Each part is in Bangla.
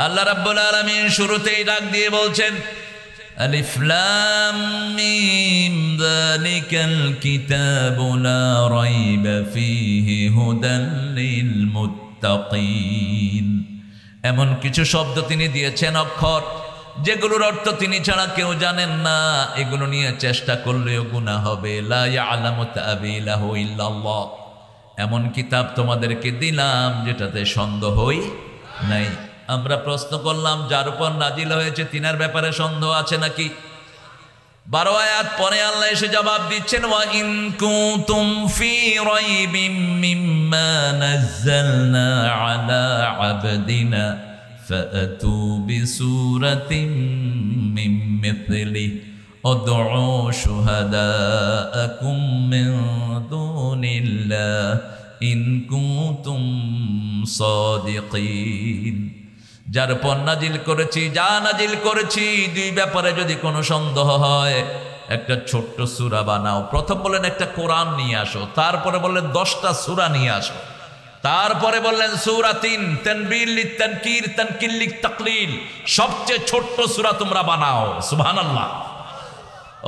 আল্লাহ রাব্বুল আলামিন শুরুতেই ডাক দিয়ে বলছেন আলিফ লাম মিম যালিকাল কিতাবু লা রাইবা ফীহি হুদাল লিল মুত্তাকিন। এমন কিছু শব্দ তিনি দিয়েছেন, অক্ষর, যেগুলোর অর্থ তিনি ছাড়া কেউ জানেন না। এগুলো নিয়ে চেষ্টা করলেও গুনাহ হবে। লা ইয়ালামু তা'বীলাহু ইল্লাল্লাহ। এমন কিতাব তোমাদেরকে দিলাম যেটাতে সন্দেহই নাই। আমরা প্রশ্ন করলাম, যার উপর নাজিল হয়েছে তিনার ব্যাপারে সন্দেহ আছে নাকি? 12 আয়াত পরে আল্লাহ এসে জবাব দিচ্ছেন, ওয়া ইন কুনতুম ফি রাইবিম মিম্মা নাযালনা আলা আবদিনা ফাতু বিসূরাতিন মিন মিথলিহি উদউ শুহাদাআকুম মিন দুনিল্লাহ ইন কুনতুম সাদিকিন। যার উপর নাজিল করেছি, যা নাজিল করেছি, দুই ব্যাপারে যদি কোনো সন্দেহ হয় একটা ছোট্ট সূরা বানাও। প্রথম বললেন একটা কোরআন নিয়ে আসো, তারপরে বললেন 10টা সূরা নিয়ে আসো, তারপরে বললেন সূরাতিন তানবিল লিতানকির তানকিল লিতাকলিল, সবচেয়ে ছোট্ট সূরা তোমরা বানাও। সুবহানাল্লাহ।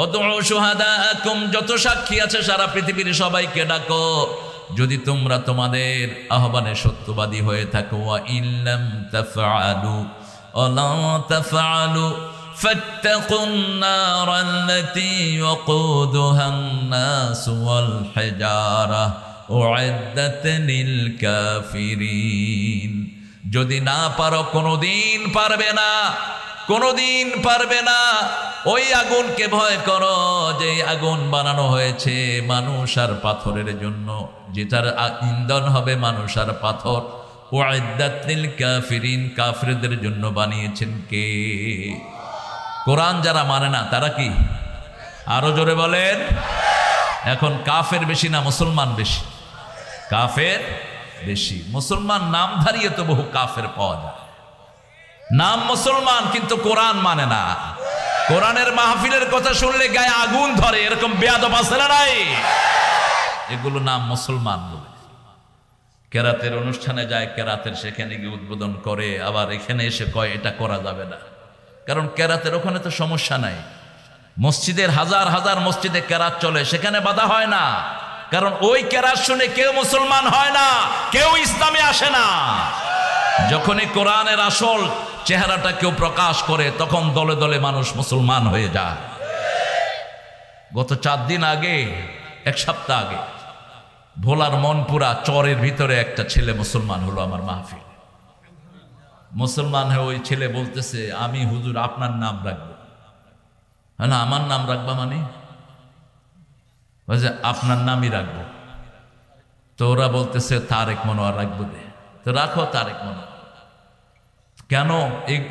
উদউ শুহাদাআকুম, যত সাক্ষী আছে সারা পৃথিবীর সবাইকে ডাকো, যদি তোমরা তোমাদের আহ্বানে সত্যবাদী হয়ে থাকো। ওয়া ইল্লাম তাফআলু ওয়ালা তাফআলু ফাত্তাকুন নারাল্লাতী ওয়াকুদুহান নাস ওয়াল হিজারা উইদ্দাত লিল কাফিরিন। যদি না পারো, কোনোদিন পারবে না, কোনোদিন পারবে না, ওই আগুনকে ভয় করো যে আগুন বানানো হয়েছে মানুষ আর পাথরের জন্য, যেটার ইন্ধন হবে মানুষ আর পাথর। উইদ্দাত লিল কাফিরিন, কাফিরদের জন্য বানিয়েছেন কে? কোরআন যারা মানে না তারা কি? আরো জোরে বলেন। এখন কাফের বেশি না মুসলমান বেশি? কাফের বেশি। মুসলমান নাম ধারিয়ে তো বহু কাফের পাওয়া যায়, নাম মুসলমান কিন্তু কোরআন মানে না। কোরআনের মাহফিলের কথা শুনলে গায়ে আগুন ধরে, এরকম বেয়াদব আছে না নাই? এগুলো নাম মুসলমান বলে। কেরাতের অনুষ্ঠানে যায়, কেরাতের সেখানে গিয়ে উদ্বোধন করে, আবার এখানে এসে কয় এটা করা যাবে না। কারণ কেরাতের ওখানে তো সমস্যা নাই, মসজিদের হাজার হাজার মসজিদে কেরাত চলে, সেখানে বাধা হয় না। কারণ ওই কেরাত শুনে কেউ মুসলমান হয় না, কেউ ইসলামে আসে না। যখনই কোরআনের আসল চেহারাটা কেউ প্রকাশ করে, তখন দলে দলে মানুষ মুসলমান হয়ে যায়। গত 4 দিন আগে, 1 সপ্তাহ আগে, ভোলার মনপুরা চরের ভিতরে একটা ছেলে মুসলমান হলো আমার মাহফিল। মুসলমান হয়ে ওই ছেলে বলতেছে, আমি হুজুর আপনার নাম রাখবো। হ্যাঁ, আমার নাম রাখবা মানে? আপনার নামই রাখবো। তো ওরা বলতেছে তারেক মনোয়ার রাখবো দে। তো রাখো তারেক মনোয়ার। কেন?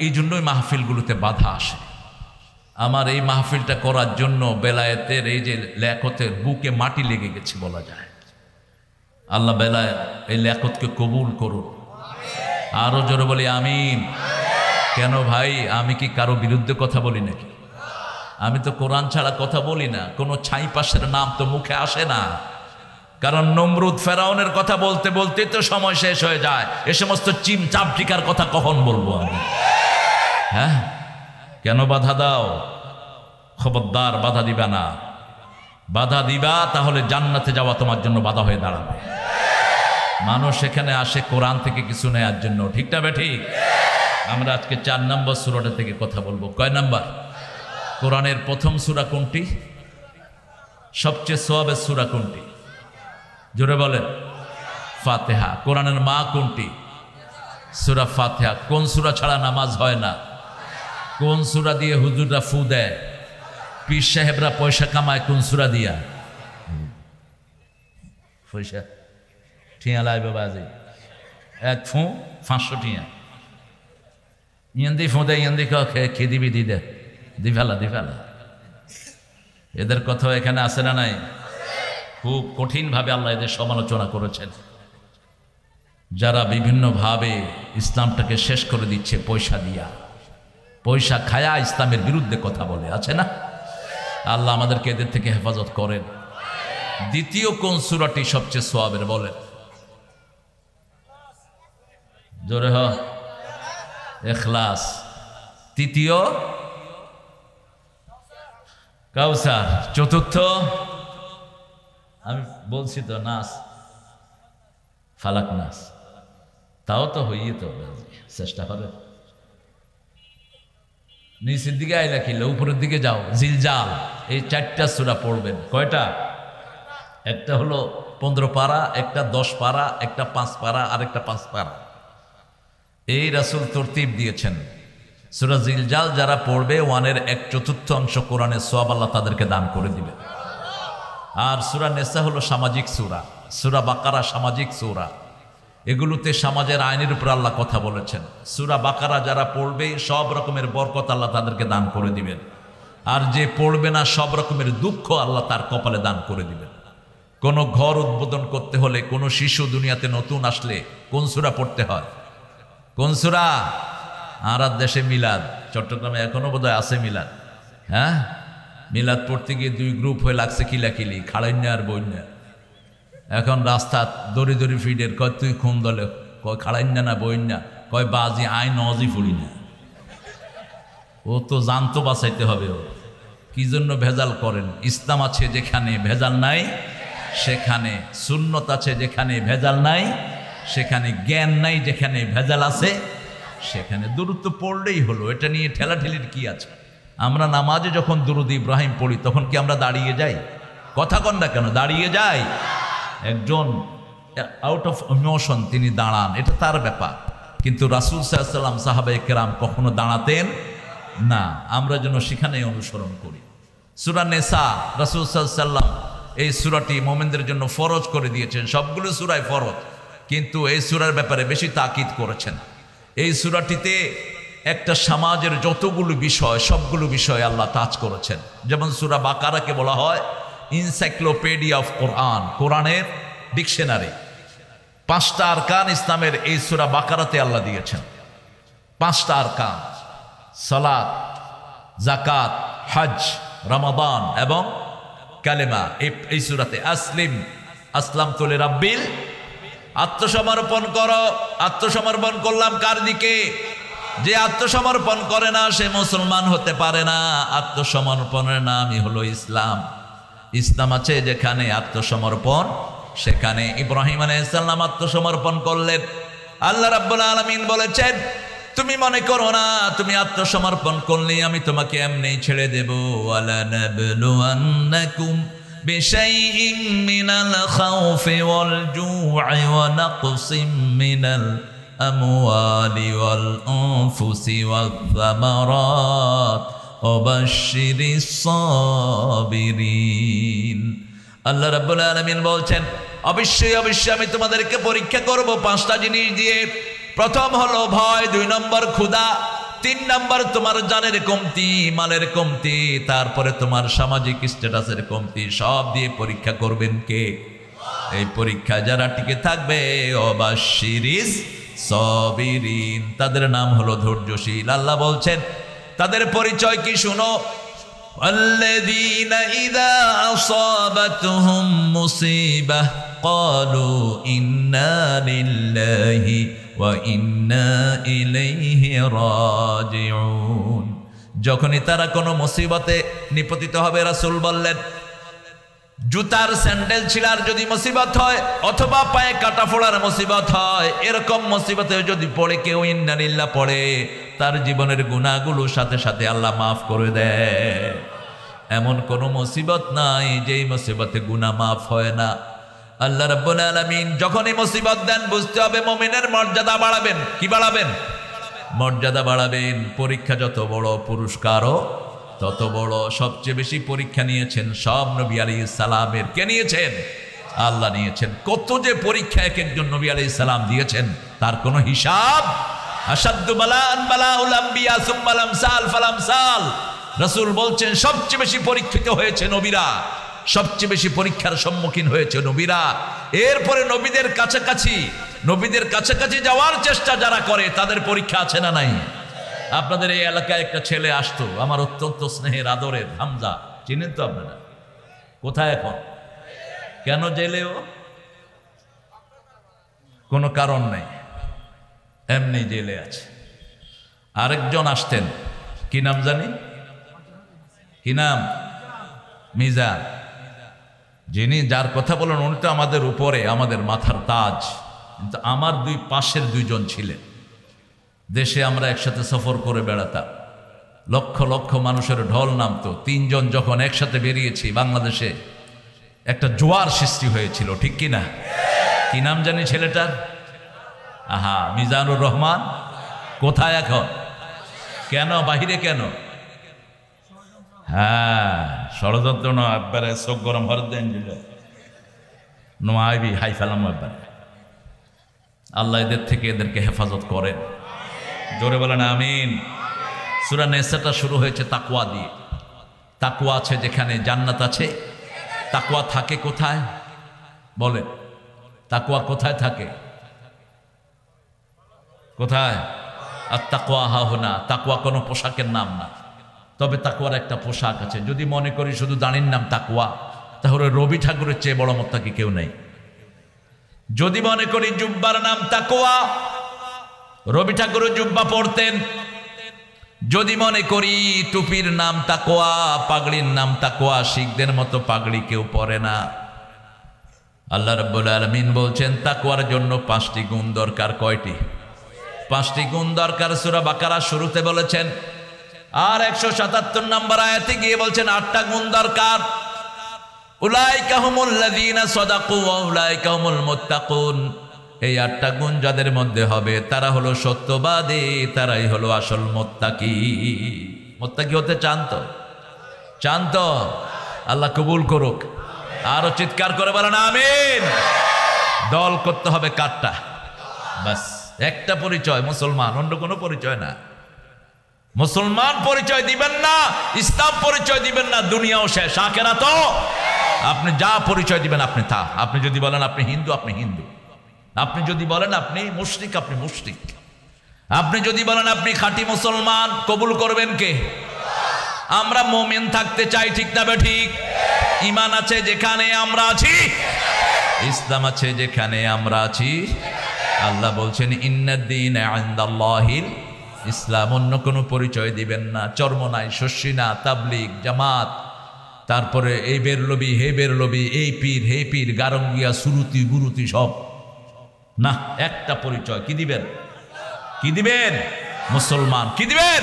এই জন্যই মাহফিলগুলোতে বাধা আসে। আমার এই মাহফিলটা করার জন্য বেলায়েতের এই যে লেখতের বুকে মাটি লেগে গেছে বলা যায়। আল্লাহ বেলায়েত এই লেখতকে কবুল করুন। আরো জোরে বলি আমিন। কেন ভাই, আমি কি কারো বিরুদ্ধে কথা বলি নাকি? আমি তো কোরআন ছাড়া কথা বলি না। কোনো ছাই পাশের নাম তো মুখে আসে না। কারণ নমরুদ ফেরাউনের কথা বলতে বলতে তো সময় শেষ হয়ে যায়। এ সমস্ত চিম চাপটিকার কথা কখন বলবো আমি? হ্যাঁ, কেন বাধা দাও? খবরদার বাধা দিবা না। বাধা দিবা তাহলে জান্নাতে যাওয়া তোমার জন্য বাধা হয়ে দাঁড়াবে। মানুষ এখানে আসে কোরআন থেকে কিছু নেয়ার জন্য, ঠিক না বেঠিক? আমরা আজকে 4 নম্বর সূরাটা থেকে কথা বলবো। কয় নাম্বার? কোরআনের প্রথম সূরা কোনটি? সবচেয়ে সওয়াবের সূরা কোনটি? জোরে বলেন। ফাতিহা। কোরআনের মা কোনটি? সূরা ফাতিহা। কোন সূরা ছাড়া নামাজ হয় না? কোন সূরা দিয়ে হুজুররা ফু দেয়? পীর সাহেবরা পয়সা কামায় কোন সূরা দিয়া? পয়সা ঠিয়া লাইবে বাজে, এক ফু 500 টিয়া। ইয়েন্দি ফু দেয়, ইয়েন্দি খেয়ে দিবি দি দে, দি ফেলা। এদের কথা এখানে আসে না নাই? খুব কঠিনভাবে আল্লাহ এদের সমালোচনা করেছেন। যারা বিভিন্নভাবে ইসলামটাকে শেষ করে দিচ্ছে পয়সা দিয়া, পয়সা খায়া ইসলামের বিরুদ্ধে কথা বলে, আছে না? আল্লাহ আমাদেরকে এদের থেকে হেফাজত করেন। দ্বিতীয় কোন সূরাটি সবচেয়ে সওয়াবের বলেন? জোরে হ। ইখলাস, তৃতীয় কাউসার, চতুর্থ আমি বলছি তো নাস, ফালাক নাস। তাও তো হইয়ে তো চেষ্টা করে। নিচের দিকে আইলা কিলো, উপরের দিকে যাও, জিলজাল। এই 4টা সূরা পড়বেন। কয়টা? একটা হলো 15 পারা, একটা 10 পারা, একটা 5 পারা, আর একটা 5 পারা। এই রাসূল তরতিব দিয়েছেন। সূরা জিলজাল যারা পড়বে 1/4 অংশ কোরআনের সওয়াব আল্লাহ তাদেরকে দান করে দিবে। আর সূরা নিসা হলো সামাজিক সূরা, সূরা বাকারা সামাজিক সূরা। এগুলোতে সমাজের আইনের উপর আল্লাহ কথা বলেছেন। সূরা বাকারা যারা পড়বে সব রকমের বরকত আল্লাহ তাদেরকে দান করে দিবেন। আর যে পড়বে না সব রকমের দুঃখ আল্লাহ তার কপালে দান করে দিবেন। কোনো ঘর উদ্বোধন করতে হলে, কোনো শিশু দুনিয়াতে নতুন আসলে কোন সূরা পড়তে হয়? কোন সূরা? আর দেশে মিলাদ, চট্টগ্রামে এখনো বোধহয় আছে মিলাদ। হ্যাঁ, মিলাদ পড়তে গিয়ে 2 গ্রুপ হয়ে লাগছে কিলাকিলি, খাড়াইন্যা আর বইন্যা। এখন রাস্তা দড়ি দড়ি ফিডের, কয় তুই খুন দলে, কয় খাড়াইন্যা না বইন্যা, কয় বাজি আই নজি ফুড়ি না। ও তো জানতো বাঁচাইতে হবে। ও কি জন্য ভেজাল করেন? ইসলাম আছে যেখানে ভেজাল নাই সেখানে, সুন্নত আছে যেখানে ভেজাল নাই সেখানে, জ্ঞান নাই যেখানে ভেজাল আছে সেখানে। দুরূদ তো পড়লেই হলো, এটা নিয়ে ঠেলাঠেলির কি আছে? আমরা নামাজে যখন দুরূদ ইব্রাহিম পড়ি তখন কি আমরা দাঁড়িয়ে যাই? কথা কন না কেন? দাঁড়িয়ে যাই। একজন আউট অফ ইমোশন তিনি দাঁড়ান, এটা তার ব্যাপার। কিন্তু রাসূল সাল্লাল্লাহু আলাইহি ওয়াসাল্লাম সাহাবায়ে কেরাম কখনো দাঁড়াতেন না। আমরা যেন সেখানে অনুসরণ করি। সূরা নিসা রাসূল সাল্লাল্লাহু আলাইহি ওয়াসাল্লাম এই সূরাটি মুমিনদের জন্য ফরজ করে দিয়েছেন। সবগুলো সূরাই ফরজ, কিন্তু এই সূরার ব্যাপারে বেশি তাকিদ করেছেন। এই সূরাটিতে একটা সমাজের যতগুলো বিষয় সবগুলো বিষয় আল্লাহ টাচ করেছেন। যেমন সূরা বাকারাকে বলা হয় ইনসাইক্লোপিডিয়া অফ কোরআন, কোরআনের ডিকশনারি। 5টা আরকান ইসলামের এই সূরা বাকারাতে আল্লাহ দিয়েছেন। 5টা আরকান: সালাত, যাকাত, হজ, রমাদান এবং কালেমা। এই সূরাতে আসলিম আসলামতু লিরাব্বিল, আত্মসমর্পণ করো। আত্মসমর্পণ করলাম কার দিকে? যে আত্মসমর্পণ করে না সে মুসলমান হতে পারে না। আত্মসমর্পণের নামই হলো ইসলাম। ইসলাম আছে যেখানে আত্মসমর্পণ সেখানে। ইব্রাহিম আলাইহিস সালাম আত্মসমর্পণ করলেন। আল্লাহ রাব্বুল আলামিন বলেছেন, তুমি মনে করো না তুমি আত্মসমর্পণ করলে আমি তোমাকে এমনি ছেড়ে দেব। ওয়ালা নাবলুয়ান্নাকুম বিশাইইন মিনাল খাউফি ওয়াল জু'i ওয়া নাকসিম মিনাল আমওয়ালি ওয়াল আনফুসি ওয়াস সামারাত ওয়া বাশশিরিস সাবিরিন। আল্লাহ রাব্বুল আলামিন বলছেন, অবশ্যই অবশ্যই আমি তোমাদেরকে পরীক্ষা করব 5টা জিনিস দিয়ে। প্রথম হলো ভয়, 2 নম্বর ক্ষুধা, 3 নম্বর তোমার জানের কমতি, মালের কমতি, তারপরে তোমার সামাজিক স্ট্যাটাসের কমতি। সব দিয়ে পরীক্ষা করবেন কে? এই পরীক্ষা যারা টিকে থাকবে, অবাশশিরিস সাবিরিন, তাদের নাম হলো ধৈর্যশীল। আল্লাহ বলছেন তাদের পরিচয় কি শুনো। আল্লাযীনা ইযা আসাবাতহুম মুসিবাহ ক্বালু ইন্না লিল্লাহি ওয়া ইন্না ইলাইহি রাজিউন। যখনই তারা কোনো মুসিবতে নিপতিত হবে, রাসূল বললেন জুতার স্যান্ডেল ছিঁড়ার যদি মুসিবত হয় অথবা পায়ে কাটা ফোড়ার মুসিবত হয়, এরকম মুসিবতে যদি পড়ে কেউ ইন্না লিল্লাহ পড়ে, তার জীবনের গুনাহগুলো সাথে সাথে আল্লাহ মাফ করে দেয়। এমন কোনো মুসিবত নাই যেই মুসিবতে গুনাহ মাফ হয় না। আল্লাহ রাব্বুল আলামিন যখনই মুসিবত দেন বুঝতে হবে মুমিনের মর্যাদা বাড়াবেন। কি বাড়াবেন? মর্যাদা বাড়াবেন। পরীক্ষা যত বড় পুরস্কারও তত বড়। সবচেয়ে বেশি পরীক্ষা নিয়েছেন সব নবী আলাইহিস সালামের। কে নিয়েছেন? আল্লাহ নিয়েছেন। কত যে পরীক্ষা এক একজন নবী আলাইহিস সালাম দিয়েছেন তার কোনো হিসাব। আশাদ্দু বালাআন বালাউল আম্বিয়া সুম্মাল আমসাল ফালামসাল। রাসূল বলছেন সবচেয়ে বেশি পরীক্ষিত হয়েছে নবীরা, সবচেয়ে বেশি পরীক্ষার সম্মুখীন হয়েছে নবীরা। এরপরে নবীদের কাছাকাছি যাওয়ার চেষ্টা যারা করে তাদের পরীক্ষা আছে না নাই? আপনাদের এই এলাকায় একটা ছেলে আসতো, আমার অত্যন্ত স্নেহের আদরের, হামজা, চিনেন তো আপনারা? কোথায় এখন? কেন জেলেও? কোনো কারণ নেই, এমনি জেলে আছে। আরেকজন আসতেন, কি নাম জানি, কি নাম, মিজান, যিনি যার কথা বলেন উনি তো আমাদের উপরে, আমাদের মাথার তাজ। কিন্তু আমার দুই পাশের দুইজন ছিলেন, দেশে আমরা একসাথে সফর করে বেড়াতাম, লক্ষ লক্ষ মানুষের ঢল নামতো। তিনজন যখন একসাথে বেরিয়েছি বাংলাদেশে, একটা জোয়ার সৃষ্টি হয়েছিল, ঠিক কি না? কি নাম জানি ছেলেটার? আহা, মিজানুর রহমান। কোথায় এখন? কেন বাহিরে কেন? হ্যাঁ, ষড়যন্ত্র না, একবারে চোখ গরম হরদেন নোয়াইবি হাই ফেলাম একবারে। আল্লাহ এদের থেকে এদেরকে হেফাজত করেন, জোরে বলেন আমিন। সূরা নিসাটা শুরু হয়েছে তাকওয়া দিয়ে। তাকওয়া আছে যেখানে জান্নাত আছে। তাকওয়া থাকে কোথায় বলেন? তাকওয়া কোথায় থাকে? কোথায়? আর তাকওয়া হাহুনা। তাকওয়া কোনো পোশাকের নাম না, তবে তাকওয়ার একটা পোশাক আছে। যদি মনে করি শুধু দাঁড়ির নাম তাকওয়া, তাহলে রবি ঠাকুরের চেয়ে বড় মোত্তাকি কেউ নেই। যদি মনে করি জুব্বার নাম তাকওয়া, রবি ঠাকুরের জুব্বা পড়তেন। যদি মনে করি টুপির নাম তাকওয়া, পাগড়ির নাম তাকওয়া, শিখদের মতো পাগড়ি কেউ পরে না। আল্লাহ রাব্বুল আলামিন বলছেন তাকওয়ার জন্য 5টি গুণ দরকার। কয়টি? 5টি গুণ দরকার। সূরা বাকারা শুরুতে বলেছেন, আর 177 নম্বর আয়াতে গিয়ে বলছেন 8টা গুণ দরকার। উলাইকা হুমুল্লাযীনা সাদাকু ওয়া উলাইকা হুমুল মুত্তাকুন। এই 8টা গুণ যাদের মধ্যে হবে তারা হলো সত্যবাদী, তারাই হলো আসল মুত্তাকি। মুত্তাকি হতে চান তো? চান তো? আল্লাহ কবুল করুক। আরো চিৎকার করে বলেন আমিন। দল করতে হবে কাটটা, বাস একটা পরিচয় মুসলমান, অন্য কোনো পরিচয় না। মুসলমান পরিচয় দিবেন না, ইসলাম পরিচয় দিবেন না, দুনিয়াও শেষ, আখিরাত তো। আপনি যা পরিচয় দিবেন আপনি তা। আপনি যদি বলেন আপনি হিন্দু, আপনি হিন্দু। আপনি যদি বলেন আপনি মুশরিক, আপনি মুশরিক। আপনি যদি বলেন আপনি খাঁটি মুসলমান, কবুল করবেন কে? আমরা মুমিন থাকতে চাই, ঠিক না ঠিক? ঈমান আছে যেখানে আমরা আছি, ইসলাম আছে যেখানে আমরা আছি। আল্লাহ বলছেন ইন্নাদ-দীনা ইনদাল্লাহিল ইসলাম। অন্য কোনো পরিচয় দিবেন না। চর্মনাই, শস্যিনা, তাবলিগ, জামাত, তারপরে এই বেরলবি, হে বেরলবি, এই পীর, হে পীর, গারঙ্গিয়া, সুরুতি, গুরুতি, সব না। একটা পরিচয় কি দিবেন? কি দিবেন? মুসলমান। কি দিবেন?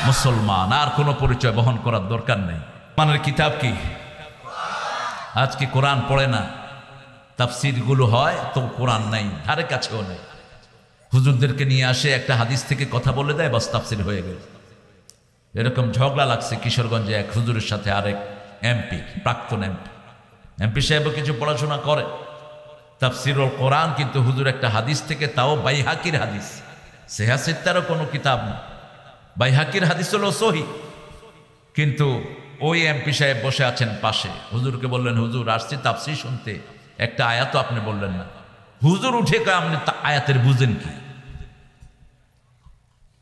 মুসলমান। আর কোনো পরিচয় বহন করার দরকার নেই। মানের কিতাব কি? আজকে কোরআন পড়ে না, তাফসির গুলো হয় তো কোরআন নাই, ধারে কাছেও নেই। হুজুরদেরকে নিয়ে আসে, একটা হাদিস থেকে কথা বলে দেয়, বাস তাফসির হয়ে গেল। এরকম ঝগড়া লাগছে কিশোরগঞ্জে এক হুজুরের সাথে আরেক এমপি, প্রাক্তন এমপি সাহেবও কিছু পড়াশোনা করে তাফসিরুল কোরআন, কিন্তু হুজুর একটা হাদিস থেকে, তাও বাইহাকির হাদিস, সেহা সিত্তারও কোনো কিতাব না, বাইহাকির হাদিস হলো সহিহ, কিন্তু ওই এমপি সাহেব বসে আছেন পাশে। হুজুরকে বললেন হুজুর আসছি তাফসির শুনতে, একটা আয়াতও আপনি বললেন না। হুজুর উঠে কয় আপনি আয়াতের বুঝেন কি?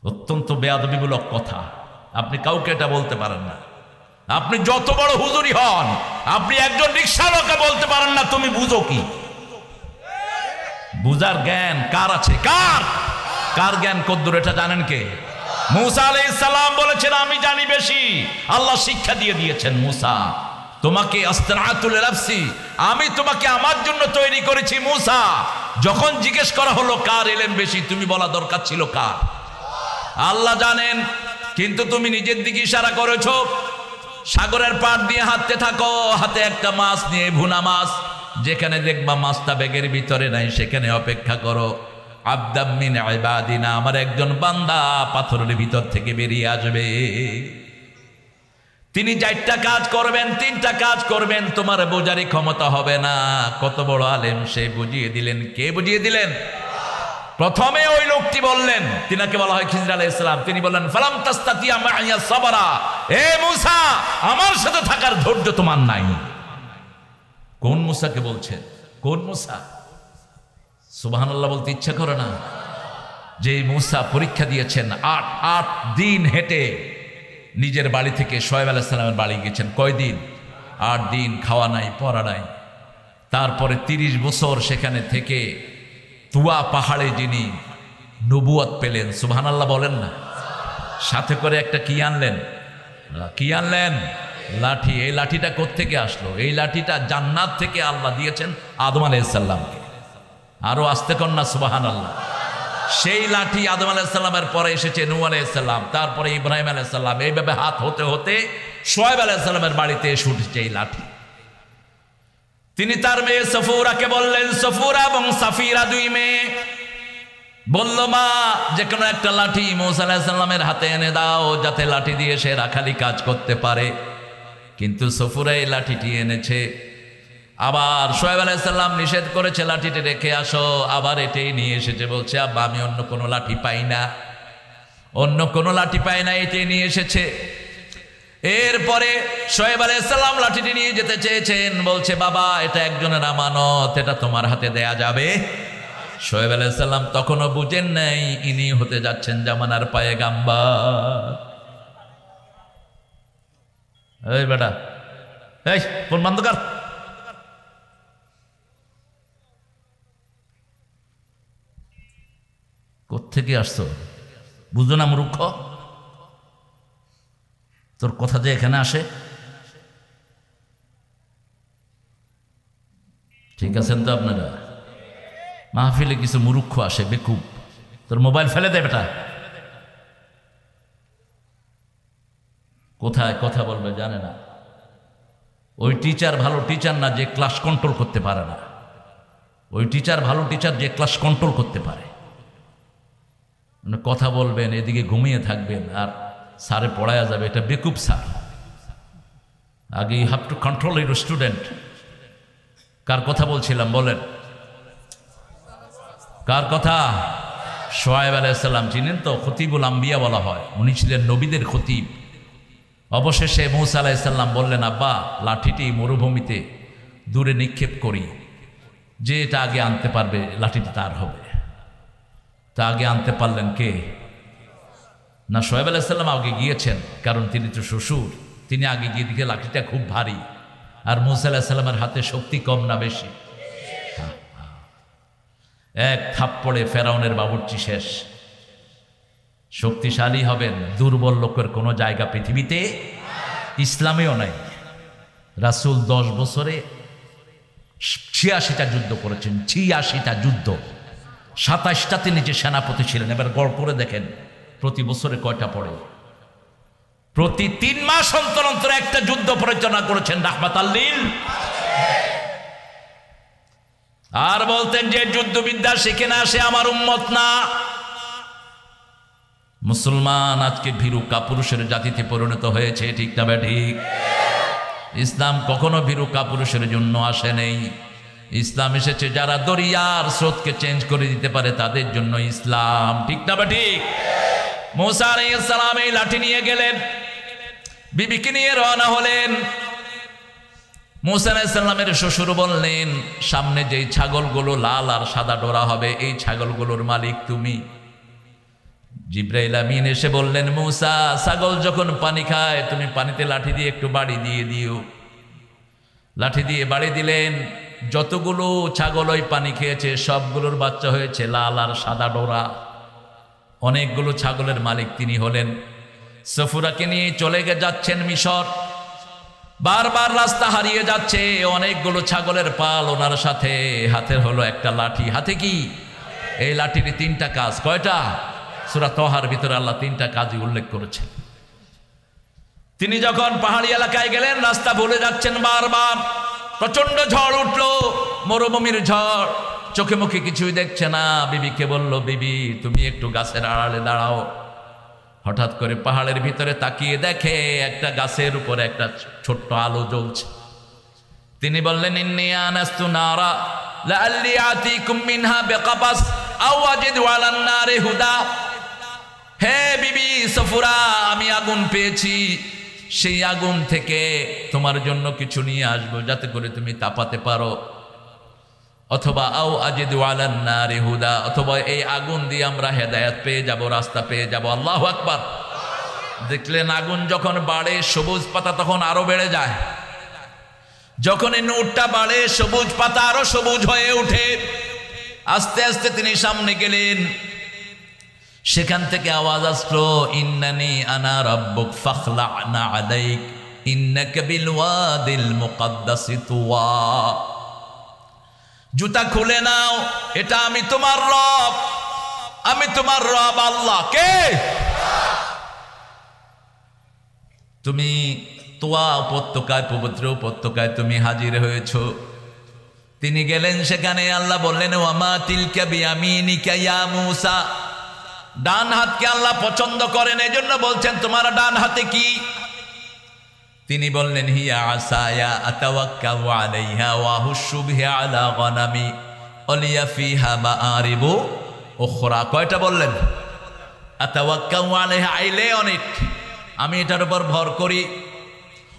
অত্যন্ত বেয়াদবিমূলক কথা। আপনি কাউকে এটা বলতে পারেন না। আপনি যত বড় হুজুরই হন, আপনি একজন রিকশাওয়ালাকে বলতে পারেন না তুমি বুঝো কি। বুঝার জ্ঞান কার আছে? কার জ্ঞান কদ্দুর এটা জানেন কে? মুসা আলাইহিস সালাম বলেছেন আমি জানি বেশি। আল্লাহ শিক্ষা দিয়ে দিয়েছেন, মুসা তোমাকে আস্তারাতুল নাফসি, আমি তোমাকে আমার জন্য তৈরি করেছি। মুসা যখন জিজ্ঞেস করা হলো কার ইলম বেশি, তুমি বলা দরকার ছিল কার? আল্লাহ জানেন, কিন্তু তুমি নিজের দিকে ইশারা করেছো। সাগরের পাড় দিয়ে হাঁটতে থাকো, হাতে একটা মাছ নিয়ে, ভুনা মাছ, যেখানে দেখবা মাছটা ব্যাগের ভিতরে নাই সেখানে অপেক্ষা করো। আবদাম মিন ইবাদিনা, আমার একজন বান্দা পাথরের ভিতর থেকে বেরিয়ে আসবে। তিনি 4টা কাজ করবেন, 3টা কাজ করবেন, তোমার বোঝারই ক্ষমতা হবে না। কত বড় আলেম সে বুঝিয়ে দিলেন। কে বুঝিয়ে দিলেন? প্রথমে ওই লোকটি বললেন, তিনাকে বলা হয় খিজর আলাইহিস সালাম। তিনি বললেন ফালাম তাস্তাতিয়া মাইয়া সাবরা, এ মুসা আমার সাথে থাকার ধৈর্য তোমার নাই। কোন মুসাকে বলছেন? কোন মুসা? সুবহানাল্লাহ বলতে ইচ্ছা করে না? যে মুসা পরীক্ষা দিয়েছেন, 8 দিন হেঁটে নিজের বাড়ি থেকে শোয়েব আলাইহিস সালামের বাড়ি গেছেন। কয়দিন? 8 দিন, খাওয়া নাই, পড়া নাই। তারপরে 30 বছর সেখানে থেকে তুয়া পাহাড়ে যিনি নবুয়ত পেলেন, সুবহানাল্লাহ বলেন না? সাথে করে একটা কি আনলেন? কি আনলেন? লাঠি। এই লাঠিটা কোত্থেকে আসলো? এই লাঠিটা জান্নাত থেকে আল্লাহ দিয়েছেন আদম আলাইহিস সালামকে। আরো আস্তে কন্যা সুবহানাল্লাহ। সেই লাঠি আদম আলাইহিস সালামের পরে এসেছে নূহ আলাইহিস সালাম, তারপরে ইব্রাহিম আলাইহিস সালাম। এইভাবে হাত হতে হতে শুআয়ব আলাইহিস সালামের বাড়িতে এসে উঠেছে এই লাঠি। তিনি তার মেয়ে সফুরাকে বললেন, সফুরা এবং সাফিরা দুই মেয়ে, বলল মা যে কোনো একটা লাঠি মূসা আলাইহিস সালামের হাতে এনে দাও, যাতে লাঠি দিয়ে সে রাখালি কাজ করতে পারে। কিন্তু সফুরা এই লাঠিটি এনেছে। আবার শুআয়ব আলাইহিস সালাম নিষেধ করেছে লাঠিটি রেখে আসো, আবার এটাই নিয়ে এসেছে। বলছে আব্বা আমি অন্য কোনো লাঠি পাই না, অন্য কোনো লাঠি পাই না, এটাই নিয়ে এসেছে। এরপরে শুআয়ব আলাইহিস সালাম লাঠিটি নিয়ে যেতে চেয়েছেন। বলছে বাবা এটা একজনের আমানত, এটা তোমার হাতে দেয়া যাবে? শুআয়ব আলাইহিস সালাম তখনও বুঝেন নাই ইনি হতে যাচ্ছেন জামানার পয়গাম্বর। এই বেটা, এই ফোন বন্ধ কর। কোত্থেকে আসছো? বুঝো না মূর্খ? তোর কথা যে এখানে আসে। ঠিক আছেন তো আপনারা? মাহফিলে কিছু মূর্খ আসে, বেকুব। তোর মোবাইল ফেলে দে বেটা। কোথায় কথা বলবে জানে না। ওই টিচার ভালো টিচার না যে ক্লাস কন্ট্রোল করতে পারে না। ওই টিচার ভালো টিচার যে ক্লাস কন্ট্রোল করতে পারে। মানে কথা বলবেন, এদিকে ঘুমিয়ে থাকবেন, আর স্যারে পড়ায়া যাবে, এটা বেকুব স্যার। আগে you have to control your student. কার কথা বলছিলাম বলেন? কার কথা? শুআয়ব আলাইহিস সালাম চিনেন তো? খতিবুল আম্বিয়া বলা হয়, উনি ছিলেন নবীদের খতিব। অবশেষে মূসা আলাইহিস সালাম বললেন আব্বা লাঠিটি মরুভূমিতে দূরে নিক্ষেপ করি, যে এটা আগে আনতে পারবে লাঠিটি তার হবে। তা আগে আনতে পারলেন কে? না শুআয়ব আলাইহিস সালাম আগে গিয়েছেন, কারণ তিনি তো শ্বশুর। তিনি আগে গিয়ে দেখে লাঠিটা খুব ভারী, আর মূসা আলাইহিস সালামের হাতে শক্তি কম না বেশি? এক থাপ্পড়ে ফেরাউনের বাবুর্চি শেষ। শক্তিশালী হবেন, দুর্বল লোকের কোনো জায়গা পৃথিবীতে ইসলামেও নাই। রাসূল 10 বছরে 86টা যুদ্ধ করেছেন। 86টা যুদ্ধ, 27টা তিনি যে সেনাপতি ছিলেন। এবার গড় করে দেখেন প্রতি বছরে কয়টা পড়ে। প্রতি 3 মাস অন্তর অন্তর একটা যুদ্ধ পরিচালনা করেছেন রাহমাতাল লিল। আর বলতেন যে যুদ্ধবিদ্যা শিখে না সে আমার উম্মত না। মুসলমান আজকে ভীরু কাপুরুষের জাতিতে পরিণত হয়েছে, ঠিক না ঠিক? ইসলাম কখনো ভীরু কাপুরুষের জন্য আসে নেই। ইসলাম এসেছে যারা দরিয়ার স্রোতকে চেঞ্জ করে দিতে পারে তাদের জন্য ইসলাম, ঠিক না ঠিক? মূসা আলাইহিস সালাম এই লাঠি নিয়ে গেলেন, বিবিকে নিয়ে রওনা হলেন। মূসা আলাইহিস সালামের শ্বশুর বললেন সামনে যেই ছাগলগুলো লাল আর সাদা ডোরা হবে এই ছাগলগুলোর মালিক তুমি। জিবরাইল আমিন এসে বললেন মূসা ছাগল যখন পানি খায় তুমি পানিতে লাঠি দিয়ে একটু বাড়ি দিয়ে দিও। লাঠি দিয়ে বাড়ি দিলেন। যতগুলো ছাগল ওই পানি খেয়েছে সবগুলোর বাচ্চা হয়েছে লাল আর সাদা ডোরা। অনেকগুলো ছাগলের মালিক তিনি হলেন। সফুরাকে নিয়ে চলে যাচ্ছেন মিশর। বারবার রাস্তা হারিয়ে যাচ্ছে। অনেকগুলো ছাগলের পাল ওনার সাথে। হাতের হলো একটা লাঠি। হাতে কি? এই লাঠির 3টা কাজ। কয়টা? সূরা তহার ভিতরে আল্লাহ 3টা কাজই উল্লেখ করেছেন। তিনি যখন পাহাড়ি এলাকায় গেলেন রাস্তা ভুলে যাচ্ছেন বারবার। প্রচন্ড ঝড় উঠলো, মরুভূমির ঝড়, চোখে মুখে কিছুই দেখছে না। বিবিকে বলল বিবি তুমি একটু গাছের আড়ালে দাঁড়াও। হঠাৎ করে পাহাড়ের ভিতরে তাকিয়ে দেখে একটা গাছের উপরে একটা ছোট্ট আলো জ্বলছে। তিনি বললেন ইন্নী আনাস্তু নারা লাআল্লি আতিকুম মিনহা বিকাবাস আও আজিদু আলান নারি হুদা। হে বিবি সফুরা আমি আগুন পেয়েছি, সেই আগুন থেকে তোমার জন্য কিছু নিয়ে আসবো যাতে করে তুমি তাপাতে পারো। অথবা আও আজিদু আলান নারি হুদা, অথবা এই আগুন দিয়ে আমরা হেদায়েত পেয়ে যাব, রাস্তা পেয়ে যাব। আল্লাহু আকবার। দেখলেন আগুন যখন বাড়ে সবুজ পাতা তখন আরো বেড়ে যায়। যখন এই নূরটা বাড়ে সবুজ পাতা আরো সবুজ হয়ে ওঠে। আস্তে আস্তে তিনি সামনে গেলেন। সেখান থেকে আওয়াজ আসলো, ইন্নানি আনা রাব্বুক ফাখলা'না আলাইক ইন্নাকা বিল ওয়াদিল মুকাদ্দাসি তুওয়া। জুতা খুলে নাও, এটা আমি তোমার রব, আমি তোমার রব আল্লাহ। কে? তুমি তোয়া উপত্যকায়, পবিত্র উপত্যকায় তুমি হাজির হয়েছো। তিনি গেলেন সেখানে, আল্লাহ বললেন ওয়ামা তিলকা বিয়ামিনিকা ইয়া মূসা। ডান হাতকে আল্লাহ পছন্দ করেন, এজন্য বলছেন তোমার ডান হাতে কি? তিনি বললেন হিয়া আসায়া আতাওয়াক্কাউ আলাইহা ওয়া হুশু বিহা আলা গনামি ওয়ালিয়া ফিহা মাআরিবু উখরা। কয়টা বললেন? আতাওয়াক্কাউ আলাইহা, আইলে অনেক, আমি এটার উপর ভর করি।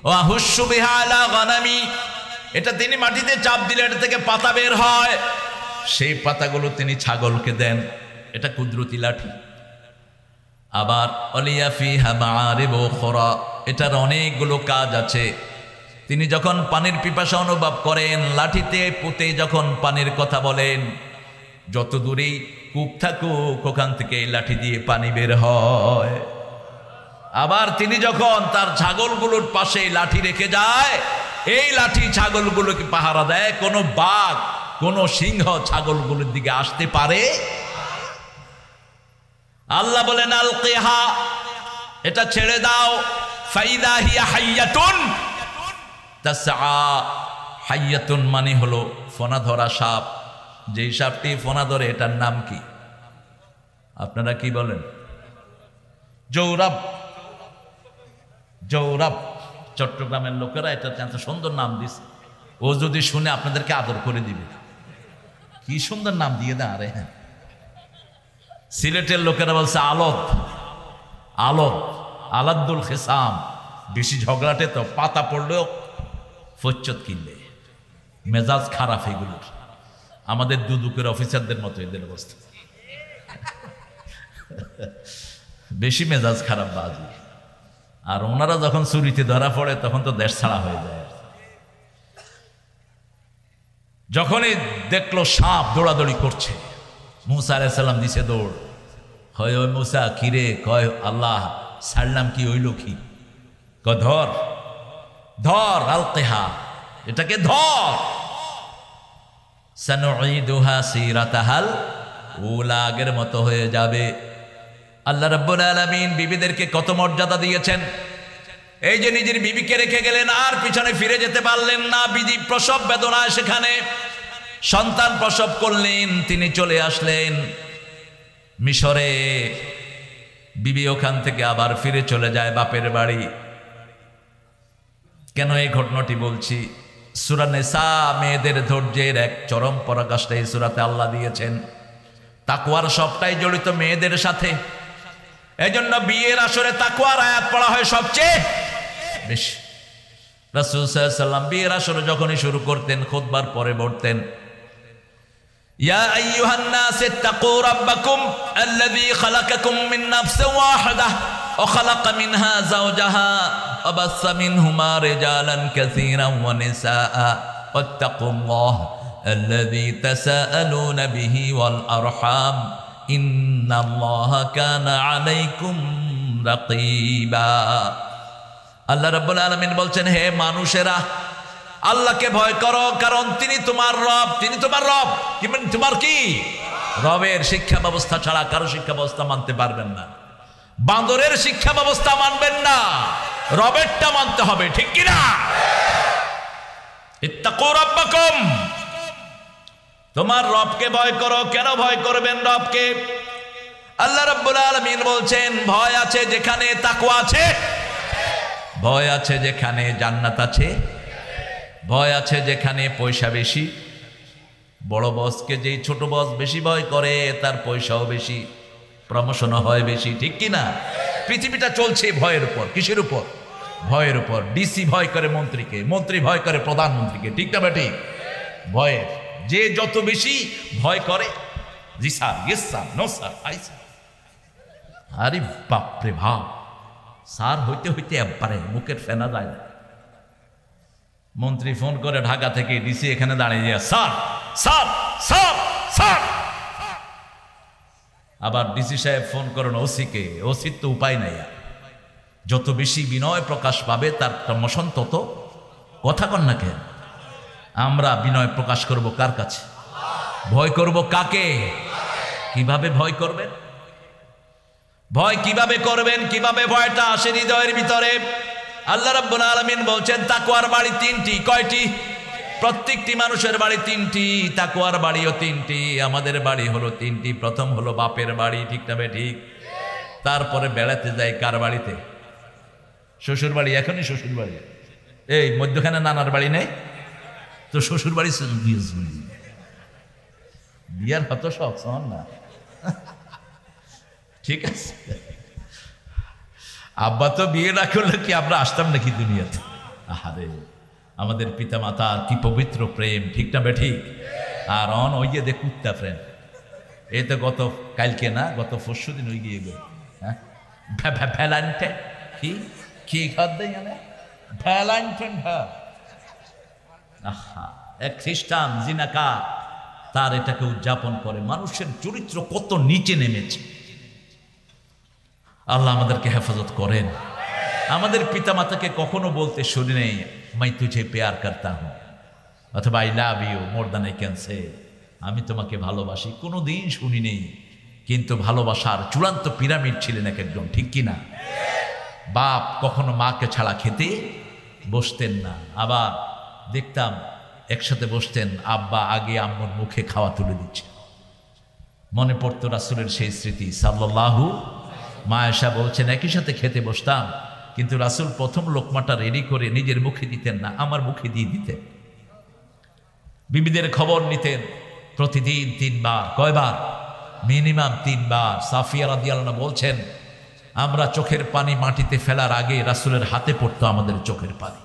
ওয়া হুশু বিহা আলা গনামি, এটা তিনি মাটিতে চাপ দিলে এটা থেকে পাতা বের হয়, সেই পাতাগুলো তিনি ছাগলকে দেন। এটা কুদরতি লাঠি। আবার ওয়ালিয়া ফিহা মাআরিবু উখরা, এটার অনেকগুলো কাজ আছে। তিনি যখন পানির পিপাসা অনুভব করেন, লাঠিতে পুঁতে যখন পানির কথা বলেন, যত দূরেই কূপ থাকুক ওখান থেকে এই লাঠি দিয়ে পানি বের হয়। আবার তিনি যখন তার ছাগলগুলোর পাশে লাঠি রেখে যায়, এই লাঠি ছাগলগুলোকে পাহারা দেয়, কোনো বাঘ কোনো সিংহ ছাগলগুলোর দিকে আসতে পারে। আল্লাহ বলেন আলকিহা, এটা ছেড়ে দাও। ফাইদা হিয়া হাইয়াতুন তাসআ। হাইয়াতুন মানে হলো ফনা ধরা সাপ। যেই সাপটি ফনা ধরে এটার নাম কি? আপনারা কি বলেন? জৌরাব। জৌরাব। চট্টগ্রামের লোকেরা এটা এত সুন্দর নাম দিছে, ও যদি শুনে আপনাদেরকে আদর করে দিবে। কি সুন্দর নাম দিয়ে দেয়। আরে হ্যাঁ, সিলেটের লোকেরা বলছে আলদ। আলদ, আলাদ্দুল খেসাম। বেশি ঝগড়াটে তো পাতা পড়লেও ফচ্চত কিনলে, মেজাজ খারাপ এগুলোর। আমাদের দুদুকের অফিসারদের মতো এদের অবস্থা, বেশি মেজাজ খারাপ বাজি। আর ওনারা যখন চুরিতে ধরা পড়ে তখন তো দেশ ছাড়া হয়ে যায়। যখনই দেখলো সাপ দৌড়াদৌড়ি করছে, মুসা আলাইহিস সালাম দিছে দৌড়। হয় ওই মুসা কিরে? কয় আল্লাহ ছাড়লাম, কি হইল কি? কয় ধর ধর, আলকিহা, এটাকে ধর। সানুঈদুহা সিরাতাহাল উলা, আগের মতো হয়ে যাবে। আল্লাহ রাব্বুল আলামিন বিবিদেরকে কত মর্যাদা দিয়েছেন। এই যে নিজের বিবিকে রেখে গেলেন, আর পিছনে ফিরে যেতে পারলেন না। বিবি প্রসব বেদনায় সেখানে সন্তান প্রসব করলেন, তিনি চলে আসলেন মিশরে। বিবি ওখান থেকে আবার ফিরে চলে যায় বাপের বাড়ি। কেন এই ঘটনাটি বলছি? সূরা নিসা মেয়েদের ধৈর্যের এক চরম পরাকাষ্ঠা এই সূরাতে আল্লাহ দিয়েছেন। তাকওয়ার সবটাই জড়িত মেয়েদের সাথে। এজন্য বিয়ের আসরে তাকওয়ার আয়াত পড়া হয় সবচেয়ে বেশি। রাসূল সাল্লাল্লাহু আলাইহি ওয়াসাল্লাম বিয়ের আসরে যখনই শুরু করতেন, খুতবার পরে বলতেন ইয়া আইয়ুহান নাস ইত্তাকু রাব্বাকুম আল্লাযী খালাকাকুম মিন নাফসিন ওয়াহিদাহ ওয়া খালাকা মিনহা যাওজাহা ওয়া বাসসা মিনহুমা রিজালান কাসীরান ওয়া নিসাআ ওয়াত্তাকুল্লাহ আল্লাযী তাসাআলুনা বিহি ওয়াল আরহাম ইন্নাল্লাহা কানা আলাইকুম রাকীবা। আল্লাহ রাব্বুল আলামিন বলছেন, হে মানুষেরা, আল্লাহকে ভয় করো, কারণ তিনি তোমার রব। তিনি তোমার রব, তোমার কি? রবের শিক্ষা ব্যবস্থা ছাড়া কারো শিক্ষা ব্যবস্থা মানতে পারবেন না। বান্দরের শিক্ষা ব্যবস্থা মানবেন না, রবেরটা মানতে হবে, ঠিক কিনা? ইত্তাকু রাব্বাকুম, তোমার রবকে ভয় করো। কেন ভয় করবেন রবকে? আল্লাহ রাব্বুল আলামিন বলছেন, ভয় আছে যেখানে তাকওয়া আছে, ভয় আছে যেখানে জান্নাত আছে, ভয় আছে যেখানে পয়সা বেশি। বড় বসকে যেই ছোট বস বেশি ভয় করে, তার পয়সাও বেশি, প্রমোশনও হয় বেশি, ঠিক কিনা? পৃথিবীটা চলছে ভয়ের উপর। কিসের উপর? ভয়ের উপর। ডিসি ভয় করে মন্ত্রীকে, মন্ত্রী ভয় করে প্রধানমন্ত্রীকে, ঠিক না বেটি? ভয়ের যে যত বেশি ভয় করে, জি sir, yes sir, no sir, aye sir. আরে বাপরে ভাব, স্যার হইতে হইতে একবারে মুখের ফেনা যায় না। মন্ত্রী ফোন করে ঢাকা থেকে, ডিসি এখানে দাঁড়িয়ে যায়, স্যার স্যার স্যার স্যার। আবার ডিসি সাহেব ফোন করেন ওসিকে, ওসির তো উপায় নাই। যত বেশি বিনয় প্রকাশ পাবে তার প্রমোশন তত। কথা কন না কেন? আমরা বিনয় প্রকাশ করব কার কাছে? ভয় করব কাকে? কিভাবে ভয় করবেন? ভয় কিভাবে করবেন? কিভাবে ভয়টা আসে হৃদয়ের ভিতরে? আল্লাহ রাব্বুল আলামিন বলছেন তাকওয়ার বাড়ি তিনটি। কয়টি? প্রত্যেকটি মানুষের বাড়ি তিনটি, তাকওয়ার বাড়িও তিনটি। আমাদের বাড়ি হলো তিনটি। প্রথম হলো বাপের বাড়ি, ঠিক না ঠিক? তারপরে বেড়াতে যাই কার বাড়িতে? শ্বশুর বাড়ি। এখনই শ্বশুর বাড়ি, এই মধ্যখানে নানার বাড়ি নেই তো শ্বশুর বাড়ি বিয়ার হত শখ না, ঠিক আছে। আব্বা তো বিয়ে না করলে কি আমরা আসতাম নাকি দুনিয়াতে? আহারে, আমাদের পিতা মাতার কি পবিত্র প্রেম, ঠিক না ঠিক? আর অন ওই যে দেখ কুত্তা প্রেম, এই তো গত কালকে না গত পরশু দিন ওই গিয়ে গেল। হ্যাঁ, ভ্যালান্টাইন কি কি খাদ্য ভ্যালান্টাইন। আহা, এক খ্রিস্টান জিনাকা তার এটাকে উদযাপন করে। মানুষের চরিত্র কত নিচে নেমেছে। আল্লাহ আমাদেরকে হেফাজত করেন। আমাদের পিতা মাতাকে কখনো বলতে শুনি নেই মাই তুঝে প্যার করতা হুঁ অথবা I love you more than I can say, আমি তোমাকে ভালোবাসি, কোনো দিন শুনি নেই। কিন্তু ভালোবাসার চূড়ান্ত পিরামিড ছিলেন এক একজন, ঠিক কিনা? বাপ কখনো মাকে ছাড়া খেতে বসতেন না। আবার দেখতাম একসাথে বসতেন, আব্বা আগে আম্মুর মুখে খাওয়া তুলে দিচ্ছে। মনে পড়তো রাসূলের সেই স্মৃতি সাল্লাল্লাহু। মা আয়েশা বলছেন একই সাথে খেতে বসতাম, কিন্তু রাসূল প্রথম লোকমাটা রেডি করে নিজের মুখে দিতেন না, আমার মুখে দিয়ে দিতেন। বিবিদের খবর নিতেন প্রতিদিন 3 বার। কয়বার? মিনিমাম 3 বার। সাফিয়া রাদিয়াল্লাহু আনহা বলছেন আমরা চোখের পানি মাটিতে ফেলার আগে রাসূলের হাতে পড়তো আমাদের চোখের পানি।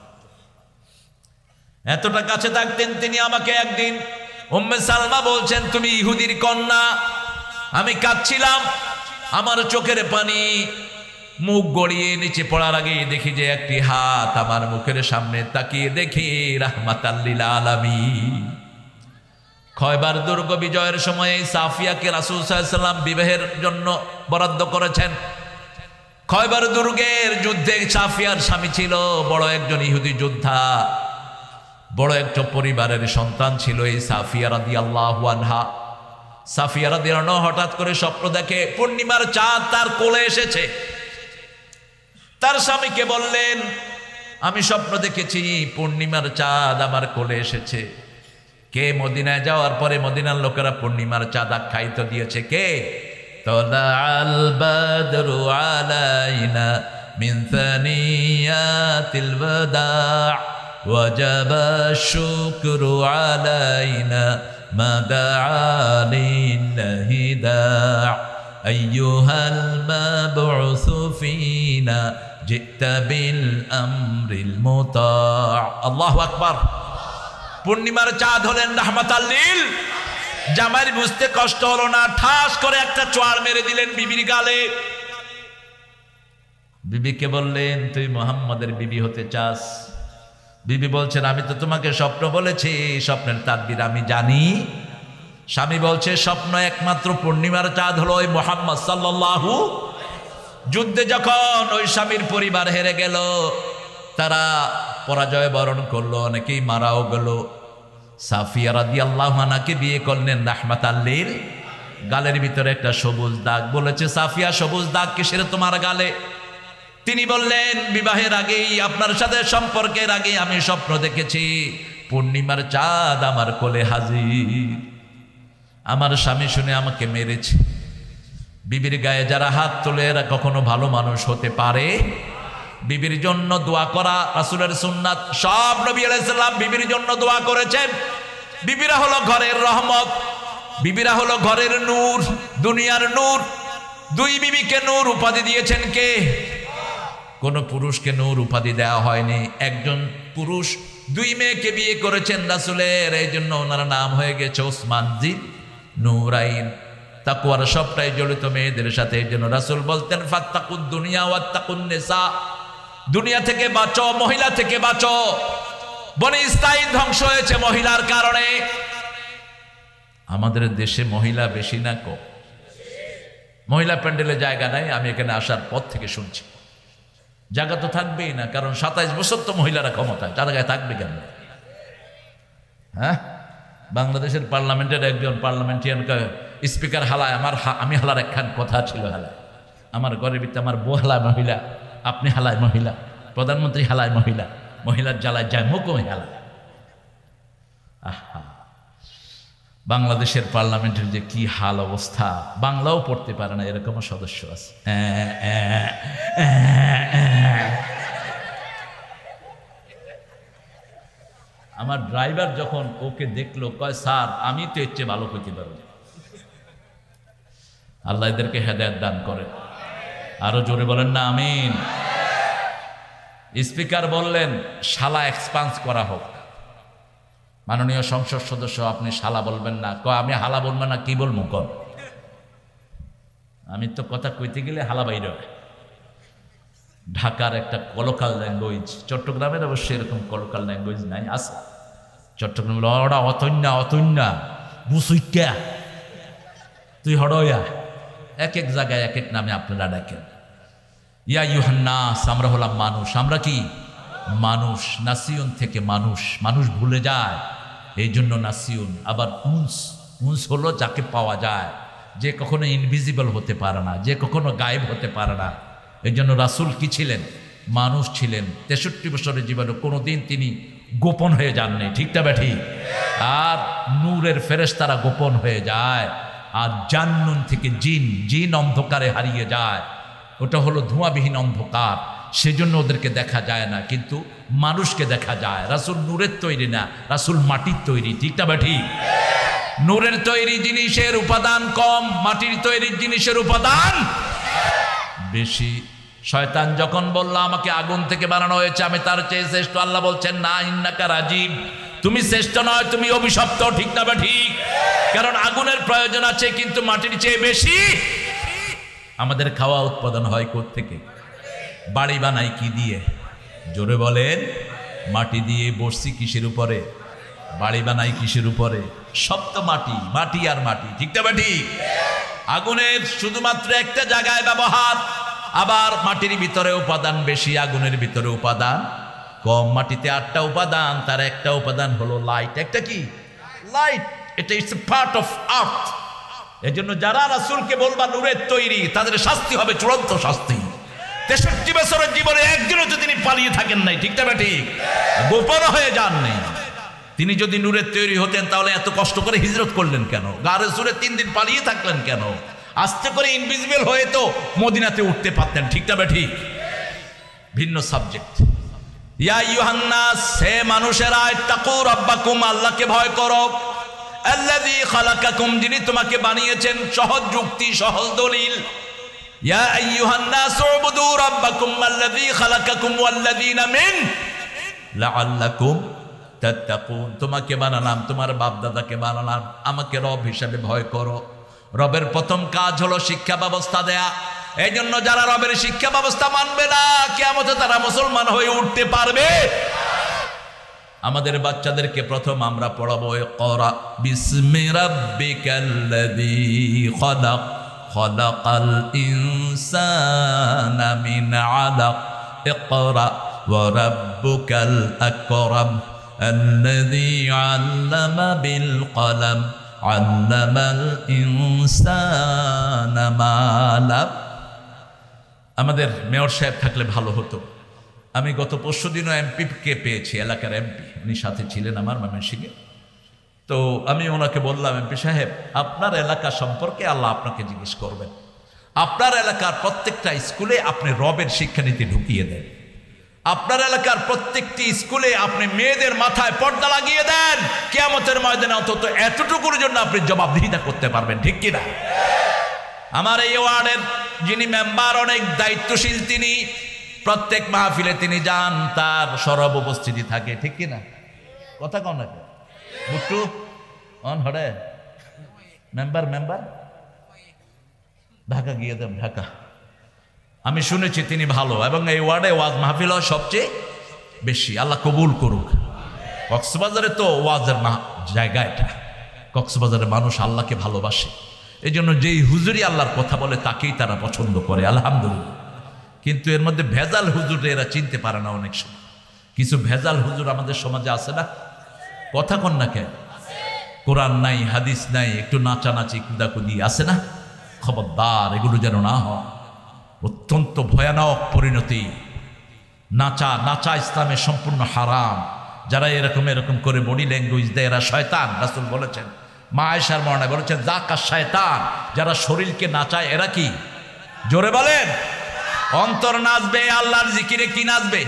এতটা কাছে থাকতেন তিনি। আমাকে একদিন উম্মে সালমা বলছেন তুমি ইহুদির কন্যা। আমি কাঁদছিলাম, আমার চোখের পানি মুখ গড়িয়ে নিচে পড়ার আগে দেখি যে একটি হাত আমার মুখের সামনে, তাকিয়ে দেখি রাহমাতাল লিল আলামিন। খয়বার দুর্গ বিজয়ের সময় সাফিয়াকে রাসূল সাল্লাল্লাহু আলাইহি ওয়াসাল্লাম বিবাহের জন্য বরাদ্দ করেছেন। খয়বার দুর্গের যুদ্ধে সাফিয়ার স্বামী ছিল বড় একজন ইহুদি যোদ্ধা, বড় একটা পরিবারের সন্তান ছিল এই সাফিয়া রাদিয়াল্লাহু আনহা। সাফিয়া রাদিয়াল্লাহু আনহা হঠাৎ করে স্বপ্ন দেখে পূর্ণিমার চাঁদ তার কোলে এসেছে। তার স্বামীকে বললেন আমি স্বপ্ন দেখেছি পূর্ণিমার চাঁদ আমার কোলে এসেছে। কে? মদিনায় যাওয়ার পরে মদিনার লোকেরা পূর্ণিমার চাঁদ আখ্যায়িত দিয়েছে। কে? তালাআল বাদরু আলাইনা মিন সানিয়াতিল ওয়াদা ওয়াজাবা শুকরু আলাইনা মা দাআ লিল্লাহি দা' আইয়ুহাল মাবউসু ফিনা জিতা বিল আমরিল মুতা'। আল্লাহু আকবার। পূর্ণিমার চাঁদ হলেন রাহমাতাল লিল। জামাইয়ের বুঝতে কষ্ট হলো না, ঠাস করে একটা চোয়াড় মেরে দিলেন বিবির গালে। বিবিকে বললেন তুই মুহাম্মাদের বিবি হতে চাস? বিবি বলছেন আমি তো তোমাকে স্বপ্ন বলেছি, স্বপ্নের তাদবির আমি জানি। স্বামী বলছে স্বপ্ন একমাত্র পূর্ণিমার চাঁদ হলো ওই মুহাম্মদ সাল্লাল্লাহু। যুদ্ধে যখন ওই স্বামীর পরিবার হেরে গেল, তারা পরাজয় বরণ করলো, অনেকেই মারাও গেল। সাফিয়া রাদিয়াল্লাহু আনহাকে বিয়ে করলেন রাহমাতাল লিল। গালের ভিতরে একটা সবুজ দাগ। বলেছে সাফিয়া সবুজ দাগ কিসের তোমার গালে? তিনি বললেন বিবাহের আগেই, আপনার সাথে সম্পর্কের আগে আমি স্বপ্ন দেখেছি পূর্ণিমার চাঁদ আমার কোলে হাজির। আমার স্বামী শুনে আমাকে মেরেছে। বিবির গায়ে যারা হাত তোলে এরা কখনো ভালো মানুষ হতে পারে? বিবির জন্য দোয়া করা রাসূলের সুন্নাত। সব নবী আলাইহিস সালাম বিবির জন্য দোয়া করেছেন। বিবিরা হলো ঘরের রহমত, বিবিরা হলো ঘরের নূর, দুনিয়ার নূর। 2 বিবিকে নূর উপাধি দিয়েছেন কে? কোন পুরুষকে নূর উপাধি দেওয়া হয়নি। একজন পুরুষ 2 মেয়েকে বিয়ে করেছেন রাসূলের, এই জন্য ওনার নাম হয়ে গেছে ওসমান জিন নূরাইন। তাকওয়ার সবটাই জড়িত মেয়েদের সাথে। এই জন্য রাসূল বলতেন ফাত্তাকুদ দুনিয়া ওয়াত্তাকুন নিসা, দুনিয়া থেকে বাঁচো, মহিলা থেকে বাঁচো। বনি ইসরাইল ধ্বংস হয়েছে মহিলার কারণে। আমাদের দেশে মহিলা বেশি না কম? মহিলা প্যান্ডেলে জায়গা নাই, আমি এখানে আসার পর থেকে শুনছি। জায়গা তো থাকবেই না, কারণ 27 বছর তো মহিলারা ক্ষমতায়, জায়গায় থাকবে কেন? হ্যাঁ, বাংলাদেশের পার্লামেন্টের একজন পার্লামেন্টারিয়ান স্পিকার হালায়, আমি হালার একখান কথা ছিল, হালায় আমার ঘরের ভিতরে আমার বউ হালায় মহিলা, আপনি হালায় মহিলা, প্রধানমন্ত্রী হালায় মহিলা, মহিলার জ্বালায় যায় মুখও হালায়। আহা, বাংলাদেশের পার্লামেন্টের যে কি হাল অবস্থা, বাংলাও পড়তে পারে না এরকমও সদস্য আছে। আমার ড্রাইভার যখন ওকে দেখলো, কয় স্যার আমি তো এর চেয়ে ভালো করতে পারবো। আল্লাহ এদেরকে হেদায়েত দান করে। আরো জোরে বলেন না আমিন। স্পিকার বললেন শালা এক্সপান্স করা হোক। মাননীয় সংসদ সদস্য, আপনি শালা বলবেন না। আমি হালা বলবো না, কি বলবো কর? আমি তো কথা কইতে গেলে হালা বাইরে হয়। ঢাকার একটা কলোকাল ল্যাঙ্গুয়েজ, চট্টগ্রামের অবশ্যই এরকম কলোকাল ল্যাঙ্গুয়েজ নাই, আছে চট্টগ্রাম। ওরা অতন্যা অতন্যা বুসুইকা তুই হড়য়া, এক এক জায়গায় এক এক নামে আপনারা ডাকেন। ইয়া ইউহান্নাস, আমরা হলাম মানুষ। আমরা কি মানুষ? নাসিউন থেকে মানুষ, মানুষ ভুলে যায়, এই জন্য নাসিউন। আবার উনস হলো যাকে পাওয়া যায়, যে কখনো ইনভিজিবল হতে পারে না, যে কখনো গায়েব হতে পারে না। এই জন্য রাসূল কি ছিলেন? মানুষ ছিলেন। 63 বছরের জীবনে কোনোদিন তিনি গোপন হয়ে যাননি, ঠিকটা ব্যাঠি? আর নূরের ফেরেশতারা গোপন হয়ে যায়, আর জান্নুন থেকে জিন অন্ধকারে হারিয়ে যায়। ওটা হলো ধোঁয়াবিহীন অন্ধকার, সেজন্য ওদেরকে দেখা যায় না, কিন্তু মানুষকে দেখা যায়। রাসূল নূরের তৈরি না, রাসূল মাটির তৈরি, ঠিকটা ব্যাঠি? নূরের তৈরি জিনিসের উপাদান কম, মাটির তৈরি জিনিসের উপাদান বেশি। শয়তান যখন বলল আমাকে আগুন থেকে বানানো হয়েছে, আমি তার চেয়ে শ্রেষ্ঠ, আল্লাহ বলছেন না, ইন্নাকা রাজিব, তুমি শ্রেষ্ঠ নয়, তুমি অভিশপ্ত, ঠিক না ঠিক? কারণ আগুনের প্রয়োজন আছে, কিন্তু মাটির চেয়ে বেশি। আমাদের খাওয়া উৎপাদন হয় কোত্থেকে? বাড়ি বানাই কি দিয়ে? জোরে বলেন। মাটি দিয়ে। বসছি কিসের উপরে? বাড়ি বানাই কিসের উপরে? সব তো মাটি, মাটি আর মাটি, ঠিক না ঠিক? আগুনের শুধুমাত্র একটা জায়গায় ব্যবহার, আবার মাটির ভিতরে উপাদান বেশি, আগুনের ভিতরে উপাদান কম। মাটিতে 8টা উপাদান, তার একটা উপাদান হলো লাইট। একটা কি? লাইট। এটা it's a part of earth. এজন্য যারা রাসূলকে বলবা নূরের তৈরি, তাদের শাস্তি হবে চূড়ান্ত শাস্তি। 63 বছরের জীবনে একদিনও যদি তিনি পালিয়ে থাকেন নাই, ঠিক না ঠিক? গোপন হয়ে যান নাই। তিনি যদি নূরের তৈরি হতেন, তাহলে এত কষ্ট করে হিজরত করলেন কেন? গারে সুরে 3 দিন পালিয়ে থাকলেন কেন? আস্তে করে ইনভিজিবল হয়ে তো মদিনাতে উঠতে পারতেন, ঠিক না ঠিক? ভিন্ন সাবজেক্ট। ইয়া আইয়ুহান নাস, হে মানুষেরা, ইত্তাকু রাব্বাকুম, আল্লাহকে ভয় করো। আল্লাযী খালাকাকুম, যিনি তোমাকে বানিয়েছেন। সহজ যুক্তি, সহজ দলিল। ইয়া আইয়ুহান নাস উবুদু রাব্বাকুম আল্লাযী খালাকাকুম ওয়াল্লাযীনা মিন লাআল্লাকুম তাত্তাকুন। তোমাকে বানালাম, তোমার বাপ দাদাকে বানালাম, আমাকে রব হিসেবে ভয় করো। রবের প্রথম কাজ হলো শিক্ষা ব্যবস্থা দেয়া। এই জন্য যারা রবের শিক্ষা ব্যবস্থা মানবে না, কিয়ামতে তারা মুসলমান হয়ে উঠতে পারবে। আমাদের বাচ্চাদেরকে প্রথম আমরা পড়াবো ইকরা বিসমি রাব্বিকাল্লাযী খালাক খালাকাল ইনসানা মিন আলাক ইকরা ওয়া রাব্বুকাল আকরাম আল্লাযী আল্লামা বিল কলম আল্লামাল ইনসানা মা লাম। আমাদের মেয়র সাহেব থাকলে ভালো হতো। আমি গত পরশুদিনও এমপিকে পেয়েছি, এলাকার এমপি, উনি সাথে ছিলেন আমার ময়মনসিংহে। তো আমি ওনাকে বললাম, এমপি সাহেব, আপনার এলাকা সম্পর্কে আল্লাহ আপনাকে জিজ্ঞেস করবেন। আপনার এলাকার প্রত্যেকটা স্কুলে আপনি রবের শিক্ষানীতি ঢুকিয়ে দেন। আপনার এলাকার প্রত্যেকটি স্কুলে আপনি মেয়েদের মাথায় পর্দা লাগিয়ে দেন। কিয়ামতের ময়দানে অন্তত এতটুকুর জন্য আপনি জবাবদিহিতা করতে পারবেন, ঠিক কিনা? আমার এই ওয়ার্ডের যিনি মেম্বার, অনেক দায়িত্বশীল তিনি। প্রত্যেক মাহফিলে তিনি যান, তার সরব উপস্থিতি থাকে, ঠিক কিনা? কথা কম নাকি? বুট্টু অন হরে মেম্বার ঢাকা গিয়ে দেন, ঢাকা। আমি শুনেছি তিনি ভালো, এবং এই ওয়ার্ডে ওয়াজ মাহফিল হয় সবচেয়ে বেশি। আল্লাহ কবুল করুক। কক্সবাজারে তো ওয়াজের জায়গা এটা। কক্সবাজারের মানুষ আল্লাহকে ভালোবাসে। এই জন্য যেই হুজুরি আল্লাহর কথা বলে তাকেই তারা পছন্দ করে, আলহামদুলিল্লাহ। কিন্তু এর মধ্যে ভেজাল হুজুর এরা চিনতে পারে না। অনেক সময় কিছু ভেজাল হুজুর আমাদের সমাজে আছে না? কথা কন না কেন? কোরআন নাই, হাদিস নাই, একটু নাচানাচি কুদাকুদি আছে না? খবরদার, এগুলো যেন না হয়। অত্যন্ত ভয়ানক পরিণতি। নাচা ইসলামের সম্পূর্ণ হারাম। যারা এরকম করে বডি ল্যাঙ্গুয়েজ দেয় এরা শয়তান। রাসূল বলেছেন, মা আয়েশার বর্ণনায় বলেছেন, যাকা শয়তান। যারা শরীরকে নাচায় এরা কি? জোরে বলেন। অন্তর নাচবে আল্লাহর জিকিরে। কি নাচবে?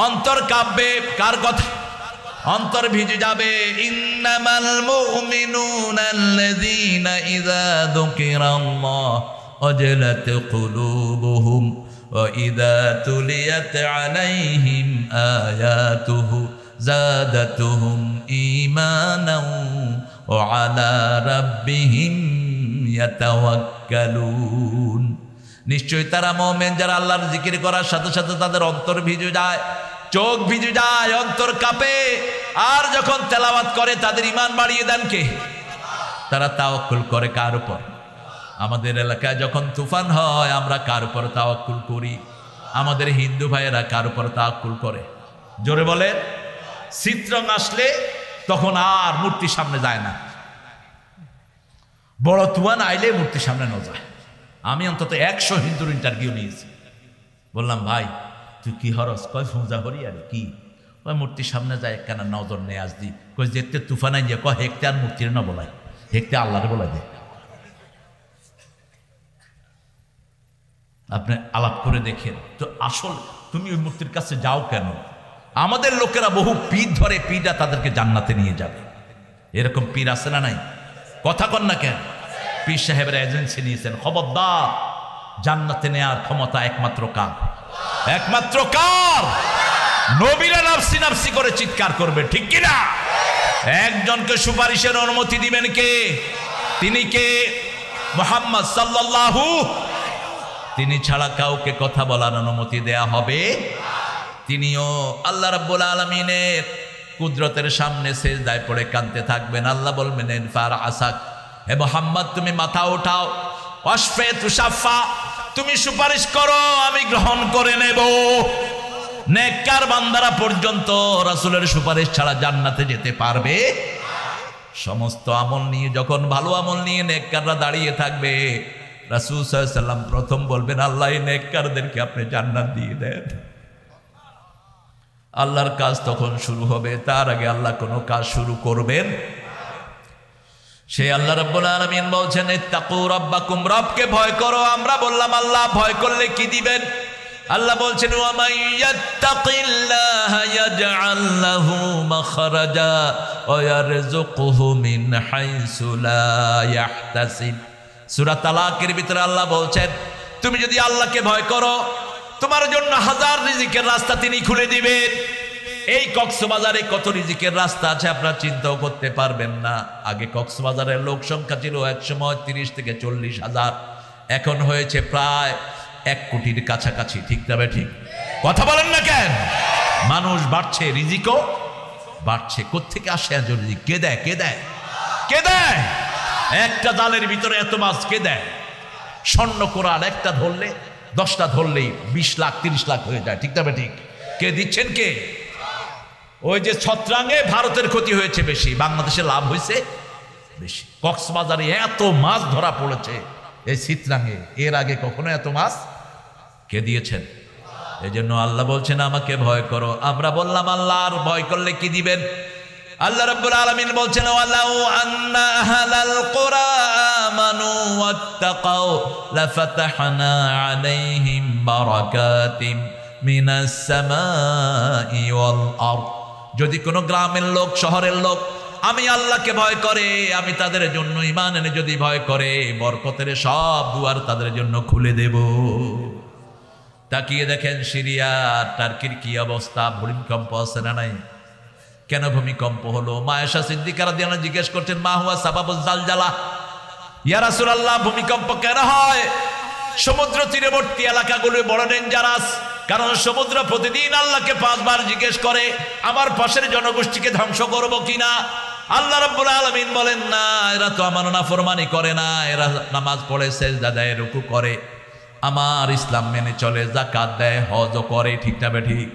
অন্তর কাঁপবে। কার কথা? অন্তর ভিজে যাবে। ইন্নামাল মুমিনুনা আল্লাযীনা ইযা যুকিরাল্লাহ ওয়াজিলাত কুলুবুহুম ওয়া ইযা তুলিয়াত আলাইহিম আয়াতুহু যাদাতুহুম ঈমানাও ওয়া আলা রাব্বিহিম ইয়াতাওয়াক্কালুন। নিশ্চয়ই তারা মুমিন যারা আল্লাহর জিকির করার সাথে সাথে তাদের অন্তর ভিজে যায়, চোখ ভিজে যায়, অন্তর কাঁপে। আর যখন তেলাওয়াত করে তাদের ঈমান বাড়িয়ে দেন কে? তারা তাওয়াক্কুল করে কার উপর? আমাদের এলাকায় যখন তুফান হয় আমরা কার উপর তাওয়াক্কুল করি? আমাদের হিন্দু ভাইয়েরা কার উপর তাওয়াক্কুল করে? জোরে বলে। চিত্রং আসলে তখন আর মূর্তির সামনে যায় না। বড় তুফান আইলে মূর্তির সামনে ন যায়। আমি অন্তত 100 হিন্দুর ইন্টারভিউ নিয়েছি। বললাম, ভাই তুই কি হরস? কয় ফুঁজা হরি। আর কি? কয় মূর্তির সামনে যায় কেন নজর নেই আজ দি। কয় দেখতে তুফান আই কয় হেকতে আর মূর্তির না বলাই, হেকতে আল্লাহরে বলাই দে। আপনি আলাপ করে দেখেন তো আসল তুমি ওই মূর্তির কাছে যাও কেন? আমাদের লোকেরা বহু পীর ধরে, পীররা তাদেরকে জান্নাতে নিয়ে যাবে। এরকম পীর আছে না নাই? কথা কন না কেন? পীর সাহেবের এজেন্সি নিয়েছেন। খবরদার, জান্নাতে নেওয়ার ক্ষমতা একমাত্র কার? একমাত্র কার? নবীরা নাফসি নাফসি করে চিৎকার করবে, ঠিক কিনা? একজনকে সুপারিশের অনুমতি দিবেন কে? তিনি কে? মুহাম্মদ সাল্লাল্লাহু। তিনি ছাড়া কাউকে কথা বলার অনুমতি দেয়া হবে? তিনিও আল্লাহ রাব্বুল আলামিনের কুদরতের সামনে সেজদায় পড়ে কাঁদতে থাকবেন। আল্লাহ বলবেন, ইনফার আসাক, হে মুহাম্মদ তুমি মাথা উঠাও, ওয়াশফা তুশাফা, তুমি সুপারিশ করো, আমি গ্রহণ করে নেব। নেককার বান্দারা পর্যন্ত রাসূলের সুপারিশ ছাড়া জান্নাতে যেতে পারবে? সমস্ত আমল নিয়ে, যখন ভালো আমল নিয়ে নেককাররা দাঁড়িয়ে থাকবে, রাসূল সাল্লাল্লাহু আলাইহি ওয়াসাল্লাম প্রথম বলবেন, আল্লাহ এই নেককারদেরকে আপনি জান্নাত দিয়ে দেন। আল্লাহর কাজ তখন শুরু হবে। তার আগে আল্লাহ কোনো কাজ শুরু করবেন? সেই আল্লাহ রাব্বুল আলামিন বলছেন, ইত্তাকু রাব্বাকুম, রবকে ভয় করো। আমরা বললাম, আল্লাহ ভয় করলে কি দিবেন? আল্লাহ বলছেন, ওয়া মান ইয়াত্তাকিল্লাহা ইয়াজআল লাহু মাখরাজা ওয়া ইয়ারযুকহু মিন হাইসু লা ইয়াহতাসিব। সূরা তালাকের ভিতরে আল্লাহ বলছেন, তুমি যদি আল্লাহকে ভয় করো, তোমার জন্য হাজার রিজিকের রাস্তা তিনি খুলে দিবেন। এই কক্সবাজারে কত রিজিকের রাস্তা আছে আপনারা চিন্তাও করতে পারবেন না। আগে কক্সবাজারের লোক সংখ্যা ছিল একসময় 30 থেকে 40 হাজার, এখন হয়েছে প্রায় 1 কোটির কাছাকাছি। ঠিক তবে ঠিক কথা বলেন না কেন? মানুষ বাড়ছে, রিজিকও বাড়ছে। কোত্থেকে আসে এত রিজিক? কে দেয়? কে দেয়? কে দেয়? একটা জালের ভিতরে এত মাছ কে দেয়? স্বর্ণ কোরআন একটা ধরলে, 10টা ধরলেই 20 লাখ 30 লাখ হয়ে যায়। ঠিক তবে ঠিক কে দিচ্ছেন? কে? ওই যে ছত্রাঙ্গে ভারতের ক্ষতি হয়েছে বেশি, বাংলাদেশে লাভ হয়েছে বেশি। কক্সবাজারে এত মাছ ধরা পড়েছে এই চিত্রাঙ্গে, এর আগে কখনো এত মাছ কে দিয়েছেন? এই জন্য আল্লাহ বলছেন, আমাকে ভয় করো। আমরা বললাম, আল্লাহর ভয় করলে কি দিবেন? আল্লাহ রাব্বুল আলামিন বলছেন, ওয়ালাউ আন্না আহলাল কুরা আমানু ওয়াত্তাকাউ লাফাতাহনা আলাইহিম বারাকাতিম মিনাস সামাই ওয়াল আরদ। যদি কোনো গ্রামের লোক, শহরের লোক আমি আল্লাহকে ভয় করে, আমি তাদের জন্য ঈমান এনে যদি ভয় করে, বরকতের সব দুয়ার তাদের জন্য খুলে দেব। তাকিয়ে দেখেন সিরিয়া টার্কির কি অবস্থা। ভূমিকম্প আছে না নাই? কেন ভূমিকম্প হলো? মা আয়েশা সিদ্দিকা রাদিয়াল্লাহু আনহা জিজ্ঞেস করছেন, মা হুয়া সাবাবুজ জালজালা, ইয়া রাসূলুল্লাহ ভূমিকম্প কেন হয়? সমুদ্র তীরবর্তী এলাকাগুলো বড় ডেঞ্জারাস, কারণ সমুদ্র প্রতিদিন আল্লাহকে 5 বার জিজ্ঞেস করে, আমার পাশের জনগোষ্ঠীকে ধ্বংস করবো কিনা। আল্লাহ রাব্বুল আলামিন বলেন না, এরা তো আমার নাফরমানি করে না, এরা নামাজ পড়ে, সেজদা দেয়, রুকু করে, আমার ইসলাম মেনে চলে, যাকাত দেয়, হজও করে, ঠিক না ঠিক?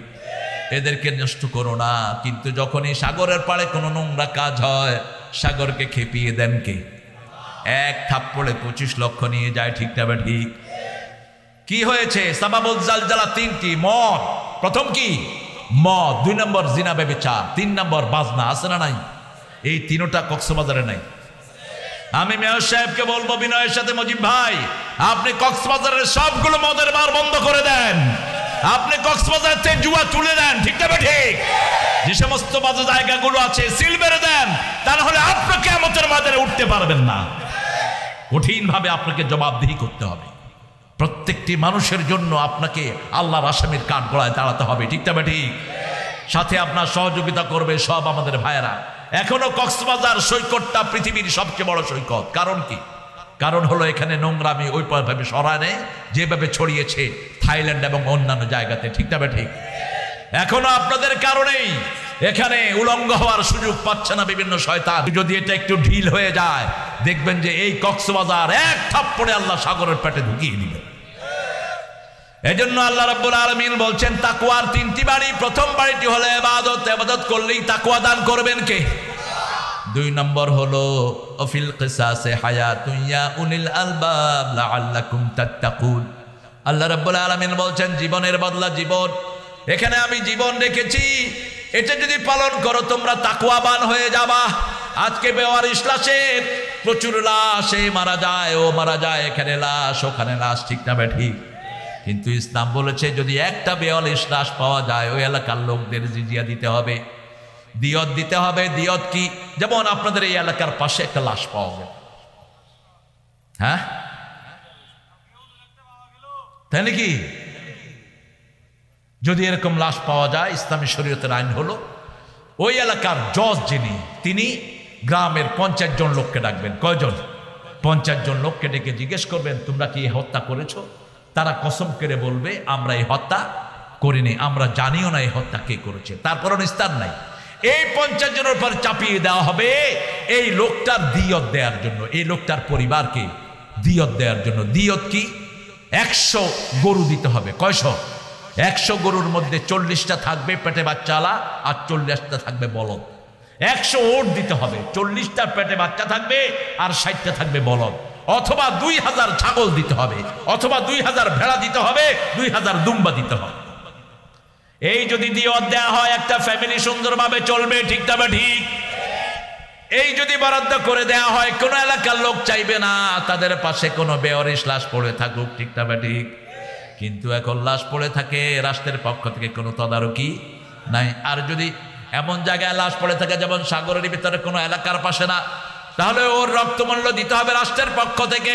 এদেরকে নষ্ট করো না। কিন্তু যখনই সাগরের পাড়ে কোনো নোংরা কাজ হয়, সাগরকে খেপিয়ে দেন কে? এক থাপ্পড়ে 25 লক্ষ নিয়ে যায়, ঠিক না ঠিক? কি হয়েছে? সাবাবুল জালজালা তিনটি। মদ, প্রথম কি? মদ। 2 নম্বর জিনা ব্যভিচার, 3 নম্বর বাজনা। আছে না নাই? এই তিনটা কক্সবাজারে নাই। আমি মেয়র সাহেবকে বলবো বিনয়ের সাথে, মজিব ভাই আপনি কক্সবাজারের সবগুলো মদের বার বন্ধ করে দেন, আপনি কক্সবাজার থেকে জুয়া তুলে দেন, ঠিক না ঠিক? যে সমস্ত বাজে জায়গাগুলো আছে সিল মেরে দেন, তা না হলে আপনি কিয়ামতের ময়দানে উঠতে পারবেন না। কঠিন ভাবে আপনাকে জবাবদিহি করতে হবে। প্রত্যেকটি মানুষের জন্য আপনাকে আল্লাহর আসামির কাঠগড়ায় দাঁড়াতে হবে, ঠিক না ঠিক? সাথে আপনার সহযোগিতা করবে সব আমাদের ভাইয়েরা। এখনো কক্সবাজার সৈকতটা পৃথিবীর সবচেয়ে বড় সৈকত। কারণ কি? কারণ হলো এখানে নোংরামি ওইভাবে সরায় নেই যেভাবে ছড়িয়েছে থাইল্যান্ড এবং অন্যান্য জায়গাতে, ঠিক না ঠিক? এখনো আপনাদের কারণেই এখানে উলঙ্গ হওয়ার সুযোগ পাচ্ছে না বিভিন্ন শয়তান। যদি এটা একটু ঢিল হয়ে যায়, দেখবেন যে এই কক্সবাজার এক থাপ্পড়ে আল্লাহ সাগরের পেটে ঢুকিয়ে দিবেন। এজন্য আল্লাহ রাব্বুল আলামিন বলছেন তাকওয়ার 3টি বাড়ি। প্রথম বাড়িটি হলো ইবাদত, ইবাদত করলেই তাকওয়া দান করবেন কে? 2 নম্বর হলো অফিল কিসাসে হায়াতুন ইয়া উলিল আলবাব লাআল্লাকুম তাত্তাকুন। আল্লাহ রাব্বুল আলামিন বলছেন জীবনের বদলা জীবন। এখানে আমি জীবন রেখেছি, এটা যদি পালন করো তোমরা তাকওয়াবান হয়ে যাবা। আজকে বেওয়ারিশ লাশের প্রচুর লাশ, মারা যায়, ও মারা যায়, এখানে লাশ, ওখানে লাশ, ঠিক না ঠিক? কিন্তু ইসলাম বলেছে যদি একটা বেওয়ারিশ লাশ পাওয়া যায়, ওই এলাকার লোকদের জিজিয়া দিতে হবে, দিয়ত দিতে হবে। দিয়ত কি? যেমন আপনাদের এই এলাকার পাশে একটা লাশ পাওয়া গেল, হ্যাঁ তাই নাকি? যদি এরকম লাশ পাওয়া যায়, ইসলামী শরীয়তের আইন হলো ওই এলাকার জজ যিনি, তিনি গ্রামের 50 জন লোককে ডাকবেন। কয়জন? 50 জন লোককে ডেকে জিজ্ঞেস করবেন তোমরা কি হত্যা করেছো? তারা কসম করে বলবে আমরা এই হত্যা করিনি, আমরা জানিও না এই হত্যা কে করেছে। তারপরও নিস্তার নাই। এই 50 জনের উপর চাপিয়ে দেওয়া হবে এই লোকটার দিয়ত দেওয়ার জন্য, এই লোকটার পরিবারকে দিয়ত দেওয়ার জন্য। দিয়ত কি? 100 গরু দিতে হবে। কয়শো? 100 গরুর মধ্যে 40টা থাকবে পেটে বাচ্চাওয়ালা আর 40টা থাকবে বলদ। 100 ওট দিতে হবে, 40টা পেটে বাচ্চা থাকবে আর 60টা থাকবে বলদ। অথবা 2000 ছাগল দিতে হবে, অথবা 2000 ভেড়া দিতে হবে, 2000 দুম্বা দিতে হবে। এই যদি দিয়ত দেওয়া হয় একটা ফ্যামিলি সুন্দরভাবে চলবে, ঠিক না ঠিক? এই যদি বরাদ্দ করে দেওয়া হয়, কোন এলাকার লোক চাইবে না তাদের পাশে কোনো বেওয়ারিশ লাশ পড়ে থাকুক, ঠিক না ঠিক? কিন্তু এখন লাশ পড়ে থাকে, রাষ্ট্রের পক্ষ থেকে কোনো তদারকি নাই। আর যদি এমন জায়গায় লাশ পড়ে থাকে যেমন সাগরের ভিতরে কোনো এলাকার পাশে না, তাহলে ওর রক্তমূল্য দিতে হবে রাষ্ট্রের পক্ষ থেকে।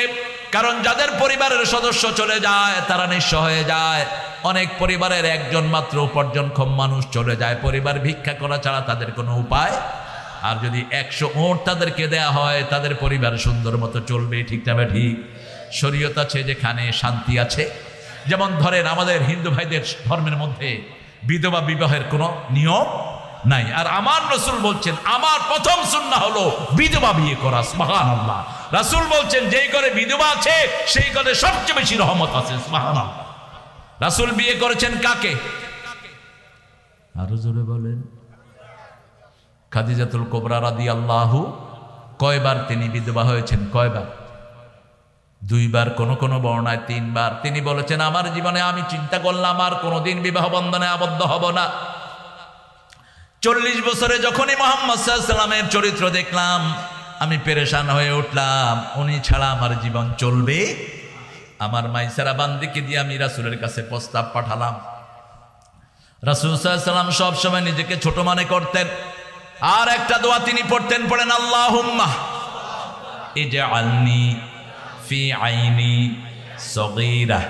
কারণ যাদের পরিবারের সদস্য চলে যায় তারা নিঃস্ব হয়ে যায়। অনেক পরিবারের একজন মাত্র উপার্জনক্ষম মানুষ চলে যায়, পরিবার ভিক্ষা করা ছাড়া তাদের কোনো উপায়। আর যদি 100 ওট তাদেরকে দেয়া হয়, তাদের পরিবার সুন্দর মতো চলবে, ঠিক না ঠিক? শরীয়ত আছে যেখানে শান্তি আছে। যেমন ধরেন আমাদের হিন্দু ভাইদের ধর্মের মধ্যে বিধবা বিবাহের কোনো নিয়ম নাই। আর আমার রাসূল বলছেন আমার প্রথম সুন্নাহ হলো বিধবা বিয়ে করা। সুবহানাল্লাহ। রাসূল বলছেন যেই ঘরে বিধবা আছে সেই ঘরে সবচেয়ে বেশি রহমত আছে। সুবহানাল্লাহ। রাসূল বিয়ে করেছেন কাকে? আরো জোরে বলেন। খাদিজাতুল কুবরা রাদিয়াল্লাহু। কয়বার তিনি বিধবা হয়েছেন? কয়বার? 2 বার, কোন বর্ণায় 3 বার। তিনি বলেছেন আমার জীবনে আমি চিন্তা করলাম আর কোনোদিন বিবাহ বন্ধনে আবদ্ধ হব না। 40 বছরে যখনই মুহাম্মদ সাল্লাল্লাহু আলাইহি ওয়াসাল্লামের চরিত্র দেখলাম আমি পেরেশান হয়ে উঠলাম, উনি ছাড়া আমার জীবন চলবে। আমার মাইসারা বান্দিকে দিয়ে আমি রাসূলের কাছে প্রস্তাব পাঠালাম। রাসূল সাল্লাল্লাহু আলাইহি ওয়াসাল্লাম সব সময় নিজেকে ছোট মনে করতেন। আর একটা দোয়া তিনি পড়তেন, পড়েন আল্লাহুম্মা ইজআলনি ফি আইনি সগীরা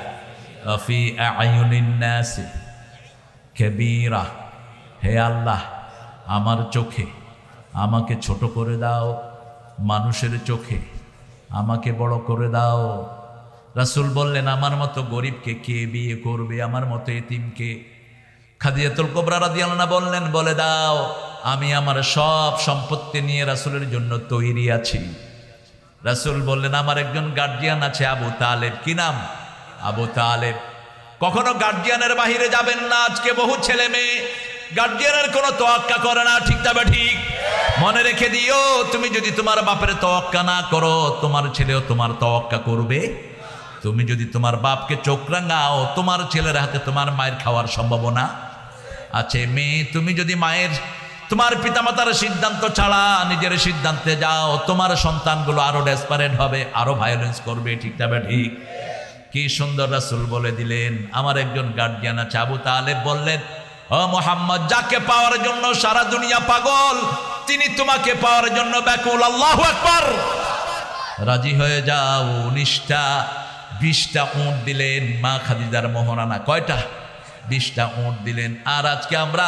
ওয়া ফি আ'য়ুনিন নাস কাবীরা। হে আল্লাহ, আমার চোখে আমাকে ছোট করে দাও, মানুষের চোখে আমাকে বড় করে দাও। রাসূল বললেন আমার মতো গরিবকে কে বিয়ে করবে, আমার মতো এতিমকে? খাদিজাতুল কুবরা রাদিয়াল্লাহু আনহা বললেন বলে দাও আমি আমার সব সম্পত্তি নিয়ে রাসূলের জন্য তৈরি আছি। রাসূল বললেন আমার একজন গার্জিয়ান আছে আবু তালেব। কি নাম? আবু তালেব। কখনো গার্জিয়ানের বাহিরে যাবেন না। আজকে বহু ছেলে মেয়ে গার্জিয়ানের কোনো তোয়াক্কা করে না, ঠিক তবে ঠিক। মনে রেখে দিও, তুমি যদি তোমার বাপের তোয়াক্কা না করো, তোমার ছেলেও তোমার তোয়াক্কা করবে। তুমি যদি তোমার বাপকে চোখ রাঙাও, তোমার ছেলের হাতে তোমার মায়ের খাওয়ার সম্ভাবনা আছে। মেয়ে, তুমি যদি তোমার পিতামাতার সিদ্ধান্ত ছাড়া নিজের সিদ্ধান্তে যাও, তোমার সন্তানগুলো আরো ডেসপারেট হবে, আরো ভায়োলেন্স করবে, ঠিক তবে ঠিক। কি সুন্দর রাসূল বলে দিলেন আমার একজন গার্জিয়ান আছে। আবু তালেব বললেন, ও মুহাম্মদ, যাকে পাওয়ার জন্য সারা দুনিয়া পাগল, তিনি তোমাকে পাওয়ার জন্য ব্যাকুল। আল্লাহু আকবার। রাজি হয়ে যাও। 20টা উট দিলেন মা খাদিজার মোহরানা। কয়টা? 20টা উট দিলেন। আর আজকে আমরা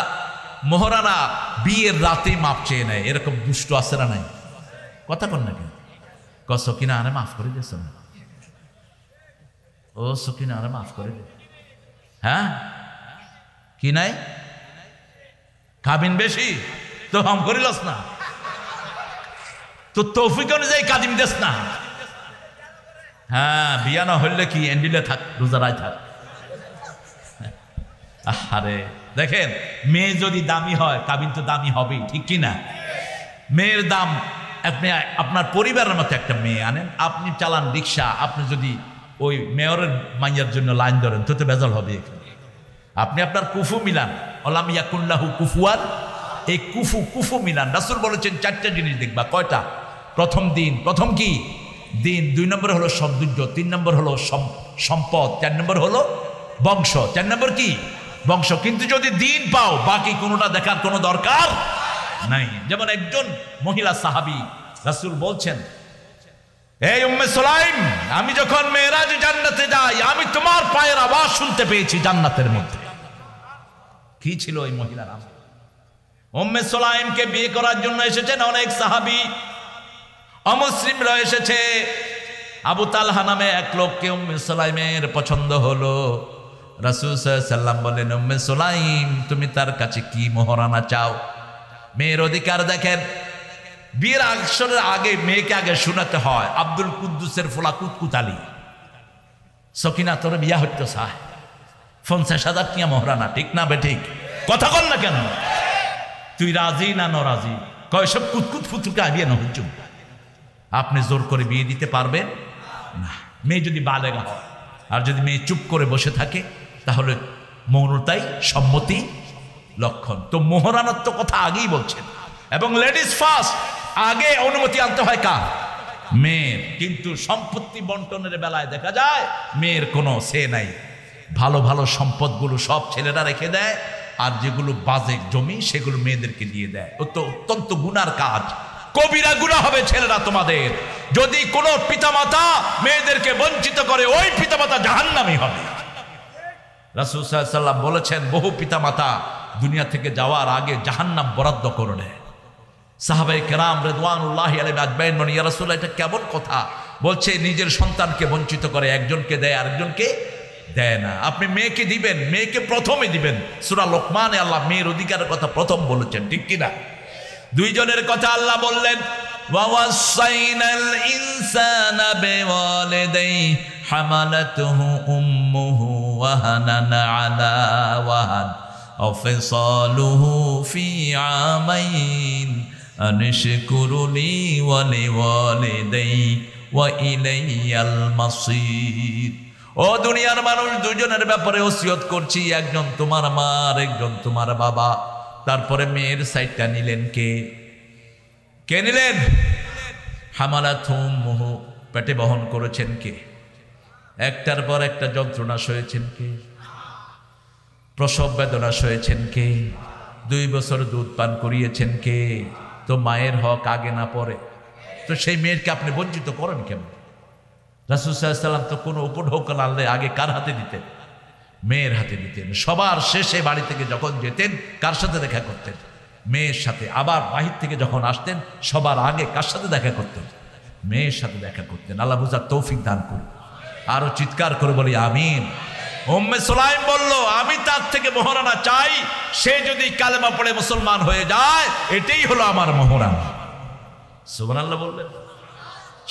মোহরানা বিয়ের রাতে মাপ চেয়ে নেয়, এরকম দুষ্ট আছে না নাই? কথা কন নাকি? সকিনা আরে মাফ করে দিয়েছ না? ও সকিনা আরে মাফ করে দে। হ্যাঁ, কি নাই? কাবিন বেশি তো হাম করিলস না, তো তৌফিক অনুযায়ী কাদিম দেস না। হ্যাঁ, বিয়া না হইলে কি এন্ডিলে থাক, রোজারায় থাক। আরে দেখেন, মেয়ে যদি দামি হয় কাবিন তো দামি হবেই, ঠিক কি না? মেয়ের দাম, আপনি আপনার পরিবারের মতো একটা মেয়ে আনেন, আপনি চালান রিক্সা, আপনি যদি ওই মেয়রের মাইয়ার জন্য লাইন ধরেন তো বেজাল হবে এখানে। আপনি আপনার কুফু মিলান, ওলাম ইয়াকুল্লাহু কুফুয়ান, এই কুফু মিলান। রাসূল বলেছেন 4টা জিনিস দেখবা। কয়টা? প্রথম কি? দিন। 2 নম্বর হলো সৌন্দর্য, 3 নম্বর হলো সম্পদ, 4 নম্বর হলো বংশ। 4 নম্বর কি? বংশ। কিন্তু যদি দিন পাও, বাকি কোনোটা দেখার কোনো দরকার নাই। যেমন একজন মহিলা সাহাবী, রাসূল বলছেন, এই উম্মে সুলাইম, আমি যখন মেরাজে জান্নাতে যাই, আমি তোমার পায়ের আওয়াজ শুনতে পেয়েছি জান্নাতের মধ্যে। কি ছিল ওই মহিলার নাম? উম্মে সুলাইমকে বিয়ে করার জন্য এসেছেন অনেক সাহাবী, অমুসলিমরা এসেছে। আবু তালহা নামে এক লোককে উম্মে সুলাইমের পছন্দ হলো। রাসূল সাল্লাল্লাহু আলাইহি ওয়াসাল্লাম বলেন, উম্মে সুলাইম, তুমি তার কাছে কি মোহরানা চাও? মেয়ের অধিকার দেখেন। বিয়ের আসরের আগে মেয়েকে আগে শোনাতে হয় আব্দুল কুদ্দুসের ফোলা কুতকুত আলী, সকিনা তোর বিয়া হইতো চায় 50,000 টিয়া মোহরানা, ঠিক না বে ঠিক? কথা বল না কেন? তুই রাজি না নরাজি? কয় সব কুতকুত ফুতুকে বিয়ে না হচ্ছ। আপনি জোর করে বিয়ে দিতে পারবেন না। মেয়ে যদি বালেগা হয়, আর যদি মেয়ে চুপ করে বসে থাকে, তাহলে মৌনতাই সম্মতি লক্ষণ। তো মোহরানার তো কথা আগেই বলছেন, এবং লেডিস ফার্স্ট, আগে অনুমতি আনতে হয় কার? মেয়ের। কিন্তু সম্পত্তি বন্টনের বেলায় দেখা যায় মেয়ের কোনো সে নাই। ভালো ভালো সম্পদগুলো সব ছেলেরা রেখে দেয়, আর যেগুলো বাজে জমি সেগুলো মেয়েদেরকে দিয়ে দেয়। ও তো অত্যন্ত গুনার কাজ, কবিরা গুনাহ হবে ছেলেরা তোমাদের। যদি কোনো পিতামাতা মেয়েদেরকে বঞ্চিত করে, ওই পিতামাতা জাহান্নামী হবে। রাসূল সাল্লাল্লাহু আলাইহি ওয়াসাল্লাম বলেছেন, বহু পিতামাতা দুনিয়া থেকে যাওয়ার আগে জাহান্নাম বরাদ্দ করে নেয়। সাহাবায়ে কেরাম রিদওয়ানুল্লাহি আলাইহিম আজমাইন বলেন, ইয়া রাসূলুল্লাহ, এটা কেমন কথা? বলছে, নিজের সন্তানকে বঞ্চিত করে, একজনকে দেয় আরেকজনকে দেয় না। আপনি মেয়েকে দিবেন, মেয়েকে প্রথমে দিবেন। সূরা লোকমানে আল্লাহ মেয়ের অধিকারের কথা প্রথম বলেছেন, ঠিক কিনা? 2 জনের কথা আল্লাহ বললেন, ওয়াসাইনাল ইনসানা বিওয়ালিদাইহি হামালাতুহু উম্মুহু ওয়াহানান আলা ওয়াহান আও ফিসালুহু ফি আমাইন আনশকুরুলি ওয়া লিওয়ালিদাইক ওয়া ইলাইয়াল মাসির। ও দুনিয়ার মানুষ, 2 জনের ব্যাপারে ওসিয়ত করছি, একজন তোমার মা আর একজন তোমার বাবা। তারপরে মেয়ের সাইডটা নিলেন কে নিলেন? হামালাতুহু, পেটে বহন করেছেন কে? একটার পর একটা যন্ত্রণা সয়েছেন কে? প্রসব বেদনা সয়েছেন কে? 2 বছর দুধ পান করিয়েছেন কে? তো মায়ের হক আগে না পরে? তো সেই মেয়েকে আপনি বঞ্চিত করেন কেন? রাসূল সাল্লাল্লাহু আলাইহি ওয়াসাল্লাম তো কোনো উপঢৌকন আনলে আগে কার হাতে দিতেন? মেয়ের হাতে দিতেন। সবার শেষে বাড়ি থেকে যখন যেতেন কার সাথে দেখা করতেন? মেয়ের সাথে। আবার বাহির থেকে যখন আসতেন সবার আগে কার সাথে দেখা করতেন? মেয়ের সাথে দেখা করতেন। আল্লাহ বুঝার তৌফিক দান করুন। আরো চিৎকার করে বলি আমিন। উম্মে সুলাইম বলল, আমি তার থেকে মোহরানা চাই, সে যদি কালেমা পড়ে মুসলমান হয়ে যায় এটাই হলো আমার মোহরানা। সুবহানাল্লাহ বললেন।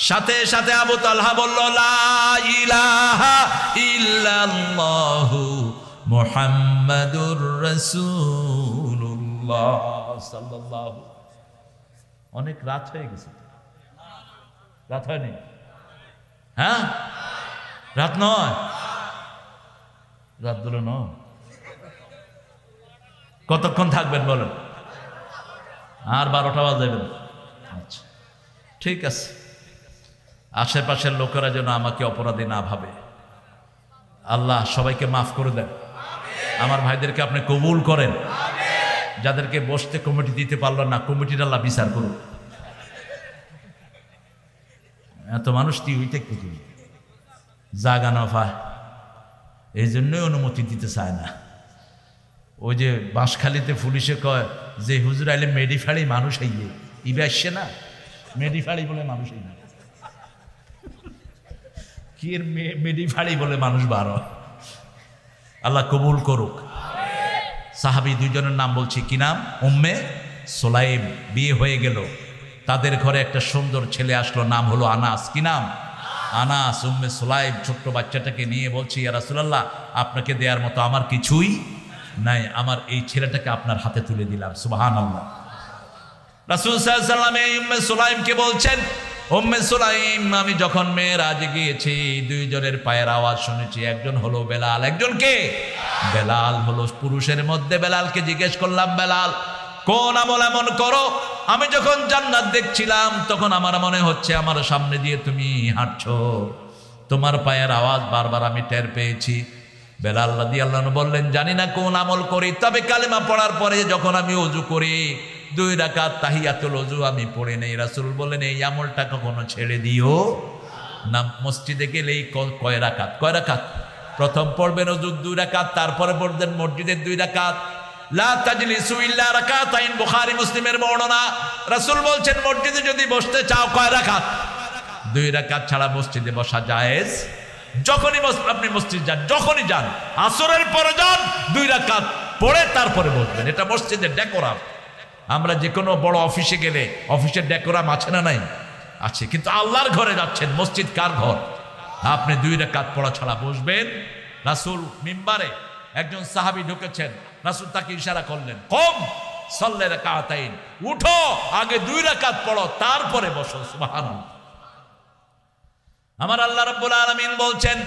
সাথে সাথে আবু তালহা বলল, লা ইলাহা ইল্লাল্লাহু মুহাম্মাদুর রাসূলুল্লাহ সাল্লাল্লাহু। অনেক রাত হয়ে গেছে, রাত হয়নি? হ্যাঁ, রাত নয়, রাত দুটো নয়। কতক্ষণ থাকবেন বলেন? আর 12টা বাজাবেন? আচ্ছা ঠিক আছে। আশেপাশের লোকেরা যেন আমাকে অপরাধী না ভাবে। আল্লাহ সবাইকে মাফ করে দেন। আমার ভাইদেরকে আপনি কবুল করেন। যাদেরকে বসতে কমিটি দিতে পারলেন না, কমিটির আল্লাহ বিচার করুন। এত মানুষ টিভিতে জাগা না পায়, এই জন্যই অনুমতি দিতে চায় না। ওই যে বাঁশখালীতে পুলিশে কয় যে হুজুর আইলে মেডি ফাড়ি মানুষ আইয়ে, ইবে আসছে না, মেডি ফাড়ি বলে মানুষ আইয়ে, কি এর মেডি ফাড়ি বলে মানুষ বারো। আল্লাহ কবুল করুক। সাহাবী দুইজনের নাম বলছি, কি নাম? উম্মে সুলাইম, বিয়ে হয়ে গেল, তাদের ঘরে একটা সুন্দর ছেলে আসলো, নাম হলো আনাস। কি নাম? আনাস। উম্মে সুলাইম ছোট্ট বাচ্চাটাকে নিয়ে বলছি, ইয়া রাসূলুল্লাহ, আপনাকে দেওয়ার মতো আমার কিছুই নাই, আমার এই ছেলেটাকে আপনার হাতে তুলে দিলাম। সুবহানাল্লাহ। রাসূল সাল্লাল্লাহু আলাইহি ওয়াসাল্লাম এই উম্মে সুলাইমকে বলছেন, উম্মে সুলাইম, আমি যখন মেরাজে গিয়েছি দুইজনের পায়ের আওয়াজ শুনেছি, একজন হলো বেলাল। একজন কে? বেলাল হলো পুরুষের মধ্যে। বেলালকে জিজ্ঞেস করলাম, বেলাল কোন আমল এমন করো? আমি যখন জান্নাত দেখছিলাম তখন আমার মনে হচ্ছে আমার সামনে দিয়ে তুমি হাঁটছো, তোমার পায়ের আওয়াজ বারবার আমি টের পেয়েছি। বেলাল রাদিয়াল্লাহু আনহু বললেন, জানি না কোন আমল করি, তবে কালেমা পড়ার পরে যখন আমি ওযু করি 2 রাকাত তাহিয়াতুল ওযু আমি পড়ে নেই। রাসূল বলেন, এই আমলটা কখনো ছেড়ে দিও না। মসজিদে গেলেই কয় রাকাত? কয় রাকাত? প্রথম পড়বেন ওযু 2 রাকাত, তারপরে পড়বেন মসজিদের 2 রাকাত। লা তাজলিসু ইল্লা রাকাতাইন, বুখারী মুসলিমের বর্ণনা। রাসূল বলছেন, মসজিদে যদি বসতে চাও কয় রাকাত? 2 রাকাত ছাড়া মসজিদে বসা জায়েজ। যখনই আপনি মসজিদ যান, যখনই যান, আসরের পরে যান, 2 রাকাত পড়ে তারপরে বসবেন। এটা মসজিদের ডেকোরাম। আমরা যে কোনো বড় অফিসে গেলে অফিসের ডেকোরাম আছে না নাই? আছে। কিন্তু আল্লাহর ঘরে যাচ্ছেন, মসজিদ কার ঘর? আপনি 2 রাকাত পড়া ছাড়া বসবেন। রাসূল মিম্বারে একজন সাহাবী ঢুকেছেন, রাসূল তাকে ইশারা করলেন, কম সাল্লি রাকাতাইন, উঠো, আগে 2 রাকাত পড়ো তারপরে বসো। সুবহানাল্লাহ। আমার আল্লাহ রাব্বুল আলামিন বলছেন,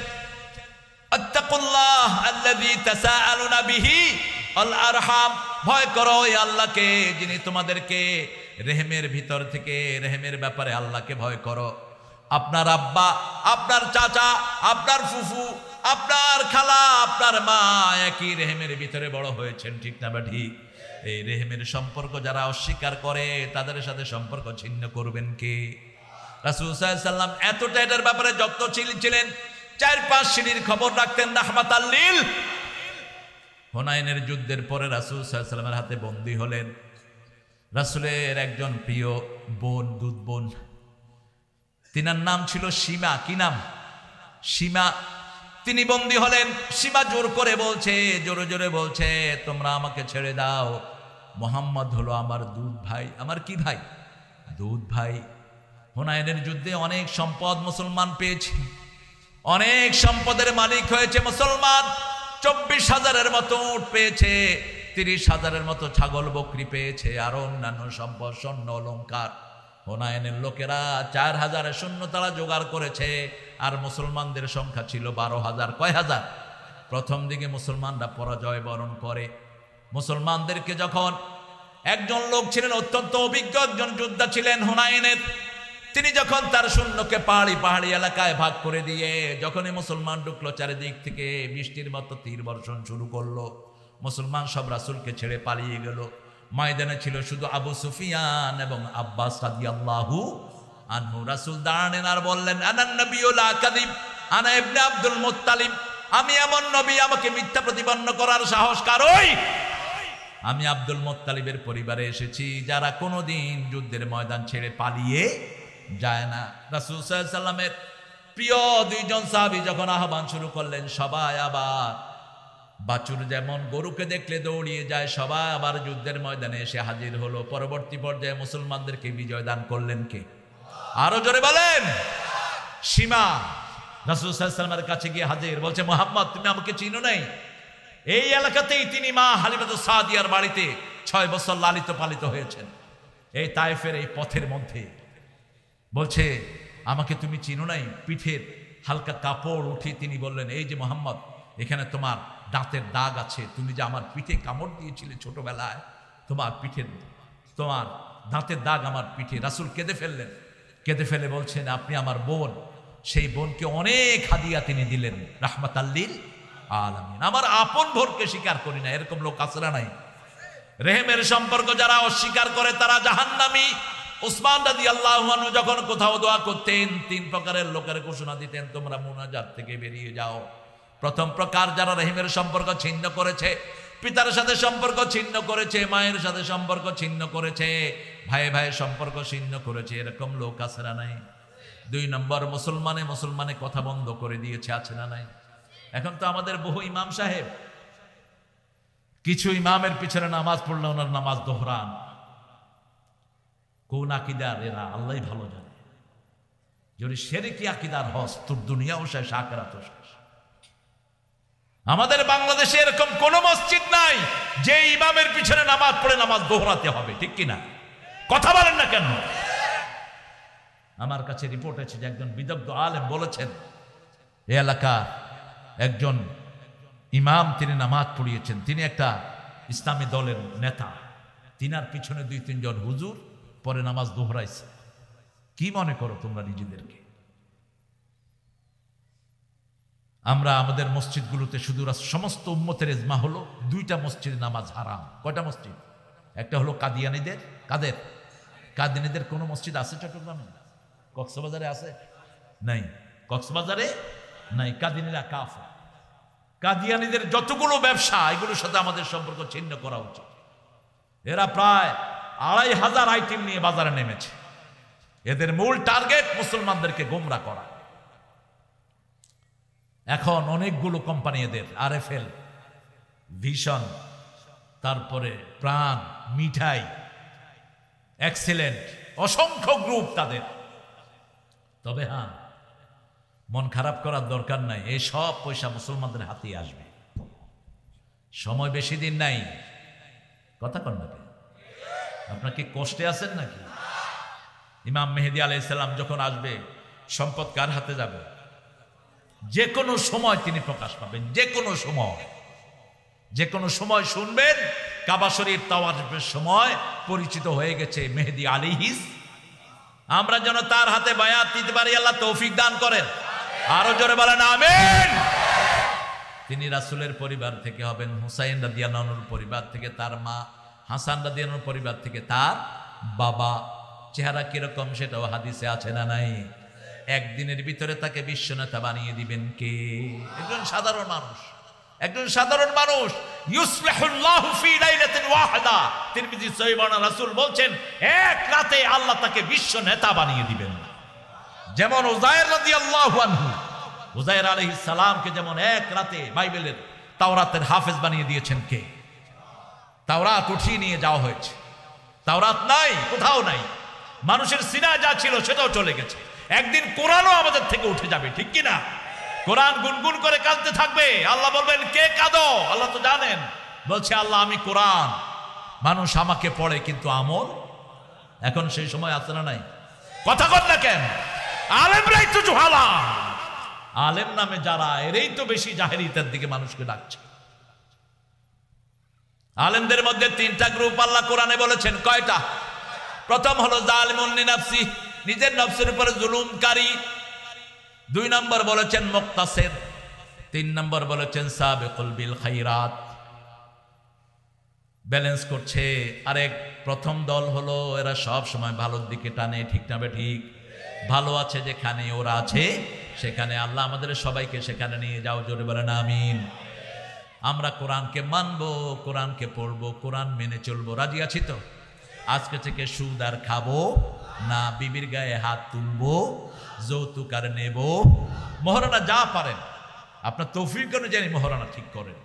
আত্তাকুল্লাহ আল্লাযী তাসাআলুনা বিহি আল আরহাম, ভয় করো ওই আল্লাহকে যিনি তোমাদেরকে রেহেমের ভিতর থেকে, রেহেমের ব্যাপারে আল্লাহকে ভয় করো। আপনার আব্বা, আপনার চাচা, আপনার ফুফু, আপনার খালা, আপনার মা একই রেহেমের ভিতরে বড় হয়েছেন, ঠিক না বা ঠিক? এই রেহেমের সম্পর্ক যারা অস্বীকার করে তাদের সাথে সম্পর্ক ছিন্ন করবেন কে? রাসূল সাল্লাল্লাহু আলাইহি ওয়াসাল্লাম এতটা এটার ব্যাপারে যত্নশীল ছিলেন, 4-5 সিঁড়ির খবর রাখতেন রাহমাতাল লিল। হুনাইনের যুদ্ধের পরে রাসূল সাল্লাল্লাহু আলাইহি ওয়াসাল্লামের হাতে বন্দী হলেন। রাসূলের একজন প্রিয় বোন, দুধ বোন, তিনার নাম ছিল সীমা। কি নাম? সীমা। তিনি বন্দী হলেন। সীমা জোর করে বলছে, জোরে জোরে বলছে, তোমরা আমাকে ছেড়ে দাও, মুহাম্মদ হলো আমার দুধ ভাই। আমার কি ভাই? দুধ ভাই। হুনাইনের যুদ্ধে অনেক সম্পদ মুসলমান পেয়েছে, অনেক সম্পদের মালিক হয়েছে মুসলমান। 24,000-এর মতো উট পেয়েছে, 30,000-এর মতো ছাগল বকরি পেয়েছে, আর অন্যান্য সম্পদ, স্বর্ণ অলংকার। হুনাইনের লোকেরা 4,000 সৈন্য তারা জোগাড় করেছে, আর মুসলমানদের সংখ্যা ছিল 12,000। কয় হাজার? প্রথম দিকে মুসলমানরা পরাজয় বরণ করে। মুসলমানদেরকে যখন একজন লোক ছিলেন, অত্যন্ত অভিজ্ঞ একজন যোদ্ধা ছিলেন হুনাইনের, তিনি যখন তার সৈন্যকে পাহাড়ি এলাকায় ভাগ করে দিয়ে যখনই মুসলমান ঢুকলো, চারিদিক থেকে বৃষ্টির মতো তীর বর্ষণ শুরু করলো। মুসলমান সব রাসূলকে ছেড়ে পালিয়ে গেল। ময়দানে ছিল শুধু আবু সুফিয়ান এবং আব্বাস রাদিয়াল্লাহু আনহু। রাসূল দাঁড়ালেন আর বললেন, আনান নবিয়্যু লা কাযিব, আনা ইবনে আব্দুল মুত্তালিব, আমি এমন নবী, আমাকে মিথ্যা প্রতিপন্ন করার সাহস কারই? আমি আব্দুল মুত্তালিবের পরিবারে এসেছি, যারা কোনোদিন যুদ্ধের ময়দান ছেড়ে পালিয়ে যায় না। রাসূল সাল্লাল্লাহু আলাইহি ওয়াসাল্লামের প্রিয় দুইজন সাহাবী যখন আহ্বান শুরু করলেন, সবাই আবার বাছুর যেমন গরুকে দেখলে দৌড়িয়ে যায়, সবাই আবার যুদ্ধের ময়দানে এসে হাজির হলো। পরবর্তী পর্যায়ে মুসলমানদেরকে বিজয় দান করলেন কে? আরো জোরে বলেন। সীমা রাসূল সাল্লাল্লাহু আলাইহি ওয়াসাল্লামের কাছে গিয়ে হাজির, বলছে মুহাম্মদ তুমি আমাকে চিনো নাই? এই এলাকাতেই তিনি মা হালিমাতুস সাদিয়ার বাড়িতে 6 বছর লালিত পালিত হয়েছেন, এই তায়েফের এই পথের মধ্যে। বলছে আমাকে তুমি চিনো নাই? পিঠের হালকা কাপড় উঠিয়ে তিনি বললেন, এই যে মুহাম্মদ, এখানে তোমার দাঁতের দাগ আছে, তুমি যে আমার পিঠে কামড় দিয়েছিলে ছোটবেলায়, তোমার দাঁতের দাগ আমার পিঠে। রাসূল কেঁদে ফেললেন, কেঁদে ফেলে বলছেন আপনি আমার বোন। সেই বোনকে অনেক হাদিয়া তিনি দিলেন, রাহমাতাল লিল আলামিন। আমার আপন বোনকে স্বীকার করি না, এরকম লোক আছে না নাই? রেহেমের সম্পর্ক যারা অস্বীকার করে তারা জাহান্নামী। উসমান রাদিয়াল্লাহু আনহু যখন কোথাও দোয়া করতেন 3 প্রকারের লোকের ঘোষণা দিতেন, তোমরা মুনাজাত থেকে বেরিয়ে যাও। প্রথম প্রকার যারা রেহেমের সম্পর্ক ছিন্ন করেছে, পিতার সাথে সম্পর্ক ছিন্ন করেছে, মায়ের সাথে সম্পর্ক ছিন্ন করেছে, ভাই ভাই সম্পর্ক ছিন্ন করেছে, এরকম লোক আছে না নাই? 2 নম্বর মুসলমানে কথা বন্ধ করে দিয়েছে, আছে না নাই? এখন তো আমাদের বহু ইমাম সাহেব, কিছু ইমামের পিছনে নামাজ পড়লে ওনার নামাজ দোহরান। কোন আকিদার এরা আল্লাহই ভালো জানে। যদি শিরকি আকিদার হস, তোর দুনিয়াও শেষ, আখিরাতও শেষ। আমাদের বাংলাদেশে এরকম কোন মসজিদ নাই যে ইমামের পিছনে নামাজ পড়ে নামাজ দোহরাতে হবে, ঠিক কিনা? কথা বলেন না কেন? আমার কাছে রিপোর্ট আছে যে একজন বিদগ্ধ আলেম বলেছেন, এই এলাকার একজন ইমাম তিনি নামাজ পড়িয়েছেন, তিনি একটা ইসলামী দলের নেতা, তিনার পিছনে 2-3 জন হুজুর পরে নামাজ দোহরাইছে। কি মনে করো তোমরা নিজেদেরকে? আমরা আমাদের মসজিদগুলোতে শুধু সমস্ত উম্মতের ইজমা হলো 2টা মসজিদে নামাজ হারাম। কয়টা মসজিদ? একটা হলো কাদিয়ানীদের। কাদের? কাদিয়ানীদের কোন মসজিদ আছে চট্টগ্রামে? কক্সবাজারে আছে? নাই। কক্সবাজারে নাই। কাদিয়ানীরা কাফের। কাদিয়ানীদের যতগুলো ব্যবসা, এগুলোর সাথে আমাদের সম্পর্ক ছিন্ন করা উচিত। এরা প্রায় 2500 আইটেম নিয়ে বাজারে নেমেছে। এদের মূল টার্গেট মুসলমানদেরকে গোমরা করা। এখন অনেকগুলো কোম্পানি এদের, আরএফএল, ভিশন, তারপরে প্রাণ, মিঠাই, এক্সেলেন্ট, অসংখ্য গ্রুপ তাদের। তবে হ্যাঁ, মন খারাপ করার দরকার নাই, এই সব পয়সা মুসলমানদের হাতেই আসবে। সময় বেশি দিন নাই। কথা কন নাকি? আপনার কি কষ্টে আছেন নাকি? ইমাম মেহেদী আলাইহিস সালাম যখন আসবে, সম্পদ কার হাতে যাবে? যে কোনো সময় তিনি প্রকাশ পাবেন, যে কোনো সময় শুনবেন কাবা শরীফ তাওয়াফের সময় পরিচিত হয়ে গেছে মেহেদী আলাইহিস। আমরা যেন তার হাতে বায়াত দিতে পারি, আল্লাহ তৌফিক দান করেন। আরো জোরে বলেন আমিন। তিনি রাসূলের পরিবার থেকে হবেন, হুসাইন রাদিয়াল্লাহু আনহুর পরিবার থেকে তার মা, হাসান রাদিয়াল্লাহু আনহুর পরিবার থেকে তার বাবা। চেহারা কিরকম সেটাও হাদিসে আছে না নাই? একদিনের ভিতরে তাকে বিশ্ব নেতা বানিয়ে দিবেন কে? একজন সাধারণ মানুষ, একজন সাধারণ মানুষ। ইউসলিহুল্লাহু ফি লাইলাতিন ওয়াহিদা। তিরমিজি সহিহ বর্ণনা, রাসূল বলছেন এক রাতে আল্লাহ তাকে বিশ্ব নেতা বানিয়ে দিবেন। যেমন উযায়ের রাদিয়াল্লাহু আনহু, উযায়ের আলাইহিস সালামকে যেমন এক রাতে বাইবেলের তাওরাতের হাফেজ বানিয়ে দিয়েছেন কে? তাওরাত উঠিয়ে নিয়ে যাওয়া হয়েছে। তাওরাত নাই, কোথাও নাই। মানুষের সিনায় যা ছিল সেটাও চলে গেছে। একদিন কোরআনও আমাদের থেকে উঠে যাবে, ঠিক কিনা? কোরআন গুনগুন করে কাঁদতে থাকবে। আল্লাহ বলবেন কে কাঁদো? আল্লাহ তো জানেন। বলছে আল্লাহ আমি কোরআন, মানুষ আমাকে পড়ে কিন্তু আমল। এখন সেই সময় আছে না নাই? কথা কর না কেন? আলেমরাই তো জুহালা। আলেম নামে যারা, এরাই তো বেশি জাহেলিয়াতের দিকে মানুষকে ডাকছে। আলেমদের মধ্যে 3টা গ্রুপ আল্লাহ কোরআনে বলেছেন। কয়টা? প্রথম হলো জালিমুন লিনাফসি, নিজের নফসের উপরে জুলুমকারী। 2 নম্বর বলেছেন মুক্তাসিদ। 3 নম্বর বলেছেন সাবিকুল বিল খায়রাত, ব্যালেন্স করছে। আরেক প্রথম দল হলো এরা সব সময় ভালোর দিকে টানে, ঠিক না বে ঠিক? ভালো আছে যেখানে ওরা আছে সেখানে। আল্লাহ আমাদের সবাইকে সেখানে নিয়ে যাও, জোরে বলেন আমিন। আমরা কোরআনকে মানবো, কোরআনকে পড়বো, কোরআন মেনে চলবো। রাজি আছি তো? আজকে থেকে সুদ আর খাবো না বিবির গায়ে হাত তুলবো, যৌতুক আর নেব। মহারানা যা পারেন আপনার তৌফিক অনুযায়ী মহারানা ঠিক করেন।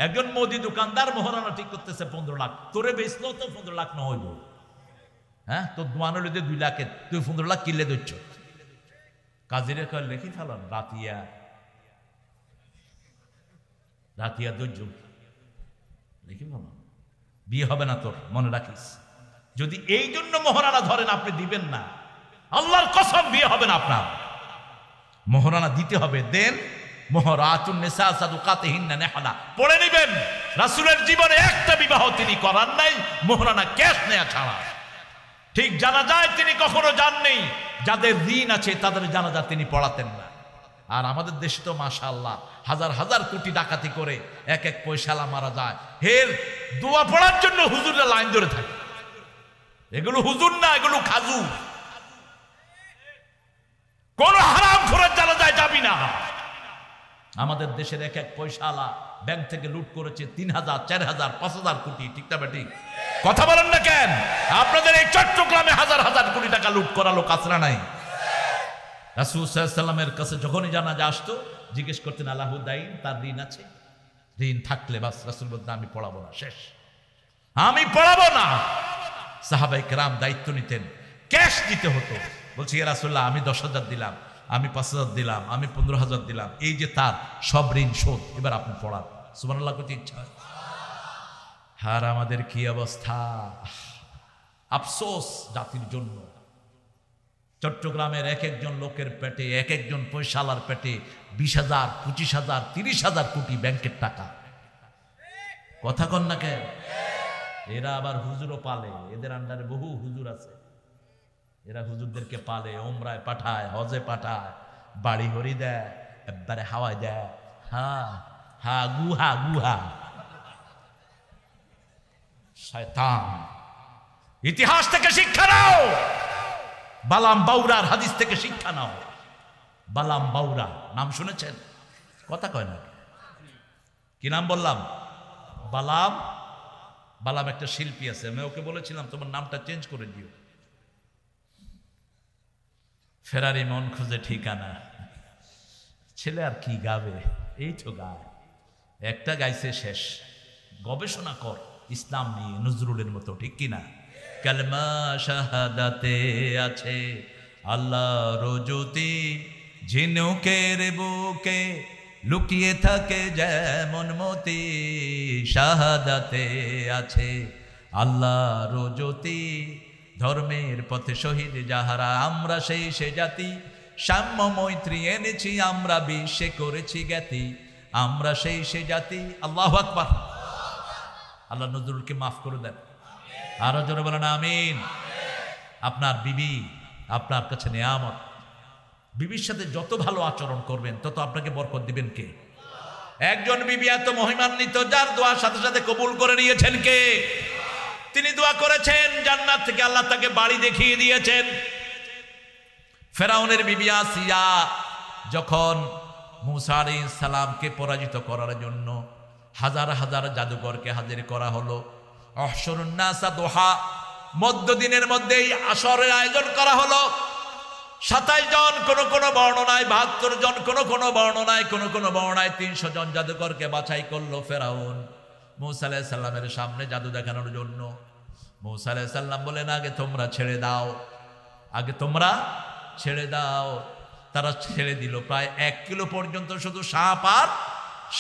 একজন মোদি দোকানদার মহারানা ঠিক করতেছে 15 লাখ, তোরে বেচলো তো 15 লাখ না হইব। হ্যাঁ, তোর দোয়ান হইলে 2 লাখে তুই 15 লাখ কিনলে দিচ্ছ। কাজীরে কয় লেখি ফেলান রাতিয়া ধৈর্য লিখি ফেলান, বিয়ে হবে না তোর, মনে রাখিস। যদি এই জন্য মহারানা ধরেন আপনি দিবেন না, আল্লাহর কসম বিয়ে হবে না আপনার। মহারানা দিতে হবে, দেন। মোহরাতুন নিসা সাদুকাতিহিন্না নেহালা পড়ে নেবেন। রাসূলের জীবনে একটা বিবাহ তিনি করান নাই মোহরানা ক্যাশ নেয়া ছাড়া। ঠিক জানাজায় তিনি কখনো যাননি, যাদের ঋণ আছে তাদের জানাজা তিনি পড়াতেন না। আর আমাদের দেশে তো মাশাআল্লাহ হাজার হাজার কোটি ডাকাতি করে এক এক পয়সালা মারা যায়, হের দোয়া পড়ার জন্য হুজুররা লাইন ধরে থাকে। এগুলো হুজুর না, এগুলো খাজুর। কোন হারাম খোরের জানাজায় যাবি না। আমাদের দেশের এক এক পয়সালা ব্যাংক থেকে লুট করেছে 3,000, 4,000, 5,000 কোটি। ঠিক না বেটি? কথা বলেন না কেন? আপনাদের এই চট্টগ্রামে হাজার হাজার কোটি টাকা লুট করা লোক আসরা নাই। রাসূল সাল্লাল্লাহু আলাইহি ওয়াসাল্লামের কাছে যখনই জানাজা আসতো জিজ্ঞেস করতেন আলাহুদ্দাইন, তার ঋণ আছে? ঋণ থাকলে বাস রাসূল বলতেন আমি পড়াবো না, শেষ, আমি পড়াবো না। সাহাবায়ে কেরাম দায়িত্ব নিতেন, ক্যাশ দিতে হতো। বলছি ইয়া রাসূলুল্লাহ আমি 10,000 দিলাম, আমি 5,000 দিলাম, আমি 15,000 দিলাম, এই যে তার সব ঋণ শোধ, এবার আপনি পড়ান। সুবহানাল্লাহ করতে ইচ্ছা হয়। আর আমাদের কি অবস্থা, আফসোস জাতির জন্য। চট্টগ্রামের এক একজন লোকের পেটে, এক একজন পয়সালার পেটে 20,000, 25,000, 30,000 কোটি ব্যাংকের টাকা। কথা কন না কেন? এরা আবার হুজুরও পালে, এদের আন্ডারে বহু হুজুর আছে। এরা হুজুরদেরকে পালে, ওমরায় পাঠায়, হজে পাঠায়, বাড়ি হরি দেয়, একবারে হাওয়ায় দেয়। হ্যাঁ হ্যাঁ, গুহা গুহা শয়তান। ইতিহাস থেকে শিক্ষা নাও, বালাম বাউরার হাদিস থেকে শিক্ষা নাও। বালাম বাউরা নাম শুনেছেন? কথা কয় না, কি নাম বললাম? বালাম। বালাম একটা শিল্পী আছে, আমি ওকে বলেছিলাম তোমার নামটা চেঞ্জ করে দিও। ফেরারি মন খুঁজে ঠিকানা, ছেলে আর কি গাবে, এই তো গায়, একটা গাইছে শেষ। গবেষণা কর ইসলাম নিয়ে নজরুলের মতো, ঠিক কিনা? কালমা শাহাদাতে আছে আল্লাহর জ্যোতি, ঝিনুকের বুকে লুকিয়ে থাকে যেমন মতি। শাহাদাতে আছে আল্লাহর জ্যোতি, ধর্মের পথে শহীদ যাহারা, আমরা সেই সে জাতি। সাম্য মৈত্রী এনেছি আমরা, বিশ্বে করেছি জ্ঞাতি, আমরা সেই সে জাতি। আল্লাহু আকবার। আল্লাহ নজরুলকে মাফ করে দেন। আরো জোরে বলেন আমিন। আপনার বিবি আপনার কাছে নেয়ামত। বিবির সাথে যত ভালো আচরণ করবেন তত আপনাকে বরকত দিবেন কে? একজন বিবি এত মহিমান্বিত, যার দোয়ার সাথে সাথে কবুল করে নিয়েছেন কে? তিনি দোয়া করেছেন, জান্নাত থেকে আল্লাহ তাকে বাড়ি দেখিয়ে দিয়েছেন। ফেরাউনের বিবি আসিয়া যখন মূসা আলাইহিস সালামকে পরাজিত করার জন্য হাজার হাজার জাদুকরকে হাজির করা হলো, আহশুরুন নাসা দুহা, মধ্যদিনের মধ্যেই আসরের আয়োজন করা হলো। 27 জন, কোন বর্ণনায় 72 জন, কোন বর্ণনায় 300 জন জাদুকরকে বাছাই করলো ফেরাউন মূসা আলাইহিস সালামের সামনে জাদু দেখানোর জন্য। মূসা আলাইহিস সালাম বলেন আগে তোমরা ছেড়ে দাও, আগে তোমরা ছেড়ে দাও। তারা ছেড়ে দিল, প্রায় 1 কিলো পর্যন্ত শুধু সাপ আর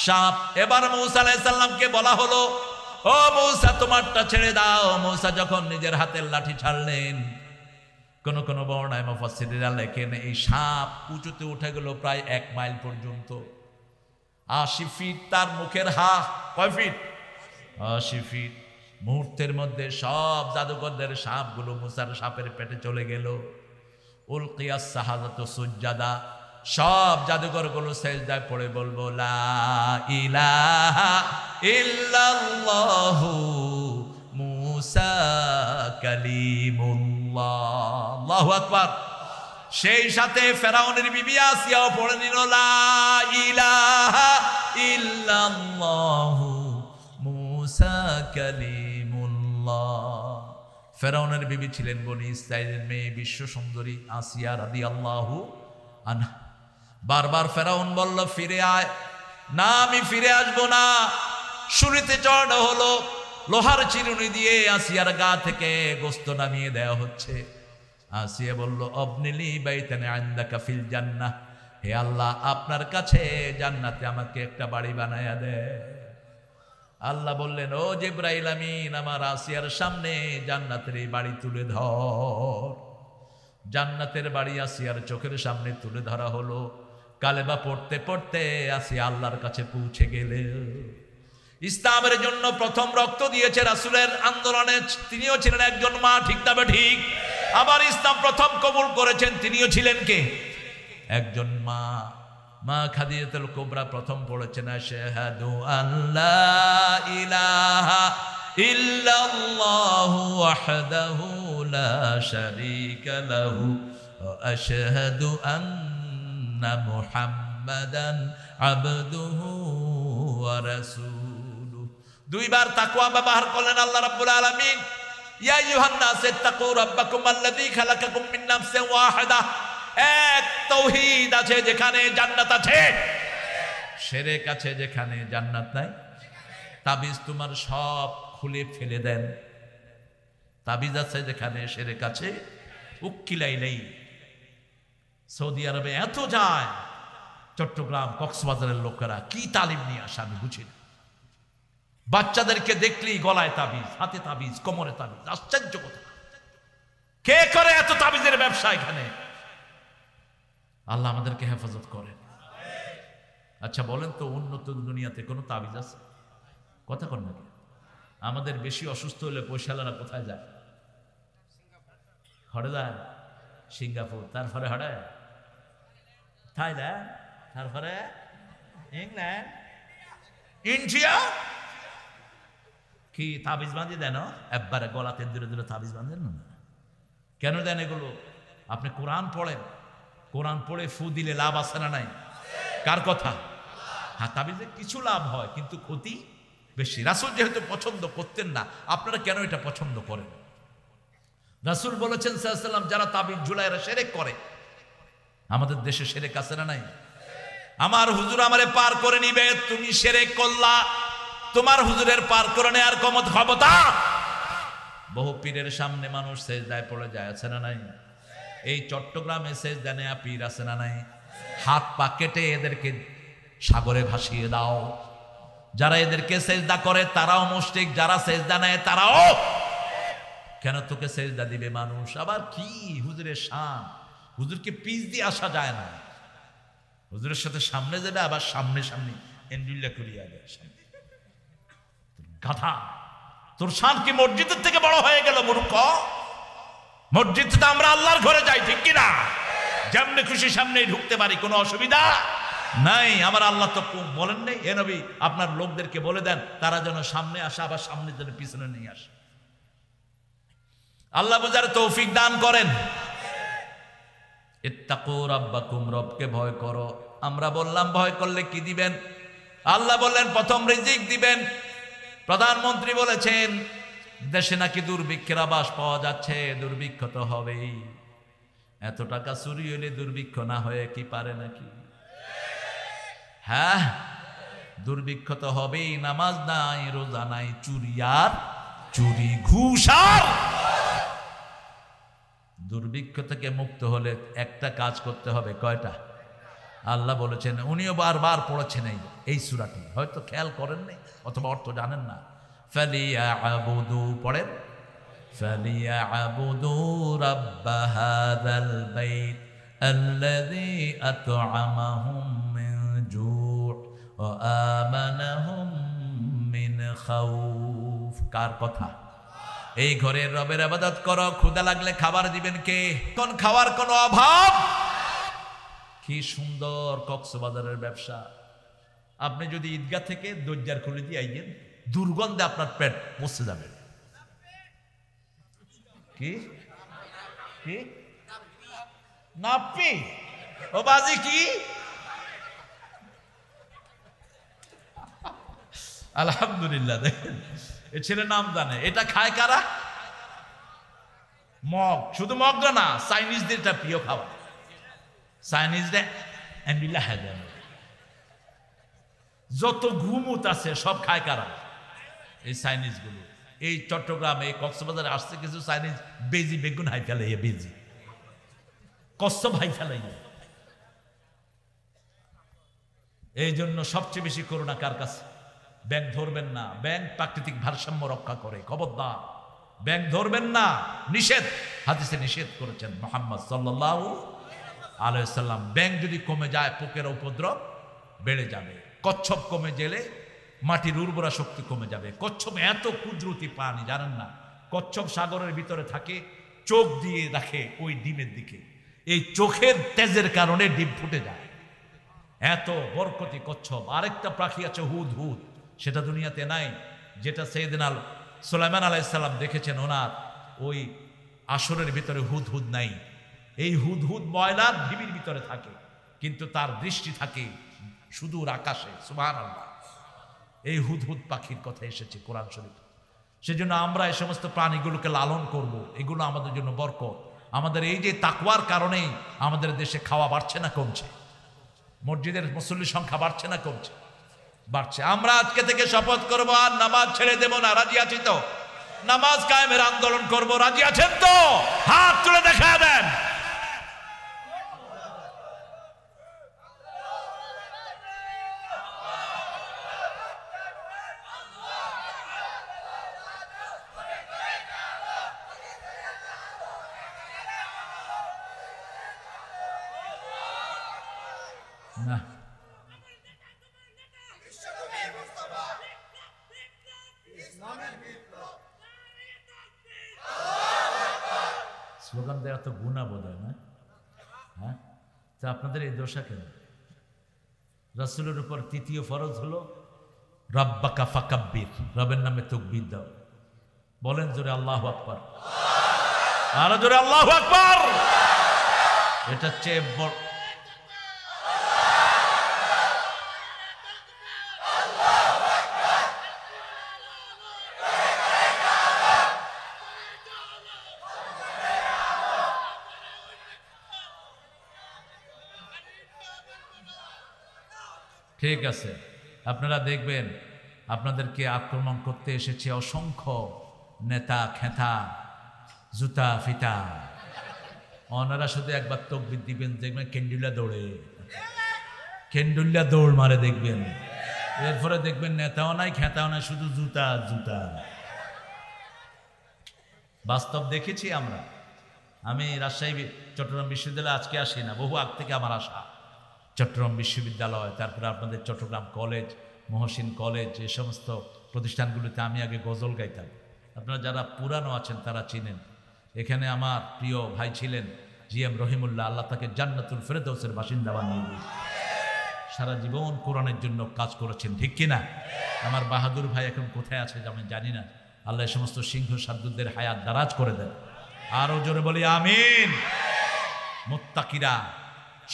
সাপ। এবার মূসা আলাইহিস সালামকে বলা হলো, ও মূসা তোমারটা ছেড়ে দাও। মূসা যখন নিজের হাতের লাঠি ছাড়লেন, কোন বর্ণনায় মুফাসসিররা লেখেন এই সাপ উঁচুতে উঠে গেল প্রায় 1 মাইল পর্যন্ত। 80 ফিট তার মুখের কয় ফিট? 80 ফিট। মুহূর্তের মধ্যে সব জাদুকরদের সাপগুলো মূসার সাপের পেটে চলে গেল। উলকিয়াস সাহাদাতু সুজদা, সব জাদুকরগুলো সেজদায় পড়ে বলবো লা ইলাহা ইল্লাল্লাহু মূসা কালিমুল্লাহ। আল্লাহু আকবার। সেই সাথে ফেরাউনের বিবি আসিয়াও পড়ে নিল লা ইলাহা ইল্লাল্লাহু মূসা কালিমুল্লাহ। ফেরাউনের বিবি ছিলেন বনি ইসরাইলের মেয়ে বিশ্ব সুন্দরী আসিয়া রাদিয়াল্লাহু আনহা। বারবার ফেরাউন বলল ফিরে আয়, না আমি ফিরে আসবো না। শুনিতে চড়ানো হলো, লোহার চিরুনি দিয়ে আসিয়ার গা থেকে গোস্ত নামিয়ে দেওয়া হচ্ছে। আসিয়া বলল অবনিলি বাইতান ইনদাকা ফিল জান্নাহ, হে আল্লাহ আপনার কাছে জান্নাতে আমাকে একটা বাড়ি বানায়া দে। আল্লাহ বললেন ও জিবরাইল আমিন, আমার আসিয়ার সামনে জান্নাতের এই বাড়ি তুলে ধর। জান্নাতের বাড়ি আসিয়ার চোখের সামনে তুলে ধরা হলো। কালেমা পড়তে পড়তে আসিয়া আল্লাহর কাছে পৌঁছে গেলে। ইসলামের জন্য প্রথম রক্ত দিয়েছে রাসূলের আন্দোলনে, তিনিও ছিলেন একজন মা, ঠিক তবে ঠিক। আবার ইসলাম প্রথম কবুল করেছেন, তিনিও ছিলেন কে? একজন মা। মা খাদিজাতুল কুবরা প্রথম পড়েছেন আশহাদু আল্লা ইলাহা ইল্লাল্লাহু ওয়াহদাহু লা শারীকা লাহু ওয়া আশহাদু আন্না মুহাম্মাদান আবদুহু ওয়া রাসূলুহু। দুইবার তাকওয়া ব্যবহার করলেন আল্লাহ রাব্বুল আলামিন। ইয়া আইয়ুহান নাস ইত্তাকু রাব্বাকুম আল্লাযী খালাকাকুম মিন নাফসিন ওয়াহিদা। এক তাওহীদ আছে যেখানে জান্নাত আছে, শিরক আছে যেখানে জান্নাত নাই। তাবিজ তোমার সব খুলে ফেলে দেন। তাবিজ আছে যেখানে শিরক আছে, উক্কিলাইলেই। সৌদি আরবে এত যায়, চট্টগ্রাম কক্সবাজারের লোকেরা কি তালিম নিয়ে আসে আমি বুঝি না। বাচ্চাদেরকে দেখলেই গলায় তাবিজ, হাতে তাবিজ, কোমরে তাবিজ। আশ্চর্য কথা, কে করে এত তাবিজের ব্যবসা এখানে? আল্লাহ আমাদেরকে হেফাজত করেন। আচ্ছা বলেন তো, উন্নত দুনিয়াতে কোনো তাবিজ আছে? কথা কর নাকি? আমাদের বেশি অসুস্থ হলে পয়সালারা কোথায় যায়? হরে যায় সিঙ্গাপুর, তারপরে হরে থাইল্যান্ড, তারপরে ইংল্যান্ড, ইন্ডিয়া। কি তাবিজ বাঁধিয়ে দেন? একবারে গলাতে দূরে দূরে তাবিজ বাঁধেন না। কেন দেন এগুলো? আপনি কোরআন পড়েন, কোরআন পড়ে ফু দিলে লাভ আছে না নাই? কার কথা? হ্যাঁ, তাবিজে কিছু লাভ হয় কিন্তু ক্ষতি বেশি। রাসূল যেহেতু পছন্দ করতেন না, আপনারা কেন এটা পছন্দ করেন? রাসূল বলেছেন সাল্লাল্লাহু আলাইহি ওয়াসাল্লাম, যারা তাবিজ ঝুলাইরা শিরক করে। আমাদের দেশে শিরক আছে না নাই? আমার হুজুর আমারে পার করে নিবে, তুমি শিরক করলা, তোমার হুজুরের পার করে নেয়ার ক্ষমতা। বহু পীরের সামনে মানুষ সেজদায় পড়ে যায়, আছে না নাই? এই চট্টগ্রামে সেজদা নেয়া পীর আছে না নাই? হাত পা কেটে এদেরকে সাগরে ভাসিয়ে দাও। যারা এদেরকে সেজদা করে তারাও মুশরিক, যারা সেজদা নেয় তারাও। কেন তোকে সেজদা দিবে মানুষ? আবার কি হুজুরের শান, হুজুরকে পিছ দিয়ে আসা যায় না। হুজুরের সাথে সামনে যাবে, আবার সামনে সামনে এন্ডুল্লা করিয়া দেয়। গাধা, তোর শান কি মসজিদের থেকে বড় হয়ে গেল মূর্খ? মসজিদে আমরা আল্লাহর ঘরে যাই, ঠিক কিনা? যেমনি খুশি সামনেই ঢুকতে পারি, কোনো অসুবিধা নাই। আমার আল্লাহ তো বলেন নেই, হে নবী আপনার লোকদেরকে বলে দেন তারা যেন সামনে আসে, আবার সামনে যেন পিছনে নিয়ে আসে। আল্লাহ বুঝার তৌফিক দান করেন। ইত্তাকু রাব্বাকুম, রবকে ভয় করো। আমরা বললাম ভয় করলে কি দিবেন? আল্লাহ বললেন প্রথম রিজিক দিবেন। প্রধানমন্ত্রী বলেছেন দেশে নাকি দুর্ভিক্ষের আভাস পাওয়া যাচ্ছে, দুর্ভিক্ষ তো হবেই। এত টাকা চুরি হলে দুর্ভিক্ষ না হয়ে কি পারে নাকি? হ্যাঁ, দুর্ভিক্ষ তো হবেই। নামাজ নাই, রোজা নাই, চুরি আর চুরি, ঘুষ আর। দুর্ভিক্ষ থেকে মুক্ত হলে একটা কাজ করতে হবে। কয়টা? আল্লাহ বলেছেন, উনিও বারবার পড়েছেন এই সূরাটি, হয়তো খেয়াল করেন নাই অথবা অর্থ জানেন না। ফালিয়াবুদু, পড়েন, ফালিয়াবুদু রাব্ব হাযাল বাইত আল্লাযী আত'আমাহুম মিন জু' ওয়া আমানাহুম মিন খাউফ। কার কথা? এই ঘরের রবের ইবাদত করো, ক্ষুধা লাগলে খাবার দিবেন কে? কোন খাওয়ার কোনো অভাব? কি সুন্দর কক্সবাজারের ব্যবসা। আপনি যদি ঈদগাহ থেকে দরজার খুলে দিয়ে আইয়েন, দুর্গন্ধে আপনার পেট পচে যাবে। কি কি নাপি? ও বাজি কি? আলহামদুলিল্লাহ, দেখেন এ ছেলে নাম জানে। এটা খায় কারা? মগ, শুধু মগ না, চাইনিজদের এটা প্রিয় খাবার। চাইনিজরা যত ঘুমুত আছে সব খায় কারা? এই চাইনিজ গুলো। এই চট্টগ্রামে, এই কক্সবাজারে আসছে কিছু চাইনিজ, বেজি বেগুন হাই ফেলাইয়া, বেজি কচ্ছপ হাই ফেলাইয়া। এই জন্য সবচেয়ে বেশি করোনা কার কাছে? ব্যাংক ধরবেন না, ব্যাংক প্রাকৃতিক ভারসাম্য রক্ষা করে, খবরদার ব্যাংক ধরবেন না, নিষেধ, হাদিসে নিষেধ করেছেন মুহাম্মদ সাল্লাল্লাহু আলাইহি সাল্লাম। ব্যাংক যদি কমে যায় পোকের উপদ্রব বেড়ে যাবে, কচ্ছপ কমে গেলে মাটির উর্বরা শক্তি কমে যাবে। কচ্ছপ এত কুদরতি প্রাণী জানেন না, কচ্ছপ সাগরের ভিতরে থাকে, চোখ দিয়ে রাখে ওই ডিমের দিকে, এই চোখের তেজের কারণে ডিম ফুটে যায়, এত বরকতি কচ্ছপ। আরেকটা পাখি আছে হুদহুদ, সেটা দুনিয়াতে নাই, যেটা সাইয়েদনা সুলাইমান আলাইহিস সালাম দেখেছেন, ওনার ওই আসরের ভিতরে হুদহুদ নাই। এই হুদহুদ ময়লার ঢিবির ভিতরে থাকে, কিন্তু তার দৃষ্টি থাকে সুদূর আকাশে, সুবহানাল্লাহ। এই হুদহুদ পাখির কথা এসেছে কোরআন শরীফ। সেজন্য আমরা এই সমস্ত প্রাণীগুলোকে লালন করব, এগুলো আমাদের জন্য বরকত। আমাদের এই যে তাকওয়ার কারণেই আমাদের দেশে খাওয়া বাড়ছে না কমছে, মসজিদের মুসল্লির সংখ্যা বাড়ছে না কমছে? বাড়ছে। আমরা আজকে থেকে শপথ করব আর নামাজ ছেড়ে দেব না, রাজি আছি তো? নামাজ কায়েমের আন্দোলন করব, রাজি আছেন তো? হাত তুলে দেখা দেন। না, স্লোগান দেওয়া তো গুনাহ বোধ হয় না? হ্যাঁ, তা আপনাদের এই দোষা কেন? রাসূলের উপর তৃতীয় ফরজ হলো রাব্বাকা ফাকাব্বির, রবের নামে তাকবীর দাও। বলেন জোরে আল্লাহু আকবার, আরো জোরে আল্লাহু আকবার। এটা চেয়ে বড় ঠিক আছে। আপনারা দেখবেন আপনাদেরকে আক্রমণ করতে এসেছে অসংখ্য নেতা খেতা, জুতা ফিতা, ওনারা শুধু একবার তাকবীর দিবেন, দেখবেন কেন্ডুল্লা দৌড়ে, কেন্ডুল্লা দৌড় মারে দেখবেন। এরপরে দেখবেন নেতাও নাই খেতাও নাই, শুধু জুতা জুতা। বাস্তব দেখেছি আমরা। আমি রাজশাহী চট্টগ্রাম বিশ্ববিদ্যালয়ে আজকে আসি না, বহু আগ থেকে আমার আসা। চট্টগ্রাম বিশ্ববিদ্যালয়, তারপরে আপনাদের চট্টগ্রাম কলেজ, মহসিন কলেজ, এই সমস্ত প্রতিষ্ঠানগুলিতে আমি আগে গজল গাইতাম। আপনারা যারা পুরানো আছেন তারা চিনেন। এখানে আমার প্রিয় ভাই ছিলেন জিএম রহিমুল্লাহ, আল্লাহ তাকে জান্নাতুল ফেরদৌসের বাসিন্দা বানিয়ে দিয়েছে। সারা জীবন কোরআনের জন্য কাজ করেছেন, ঠিক কিনা? আমার বাহাদুর ভাই এখন কোথায় আছে আমি জানি না। আল্লাহ এই সমস্ত সিংহ সাদ্দুদের হায়াত দারাজ করে দেন। আরো জোরে বলি আমিন। মুত্তাকিরা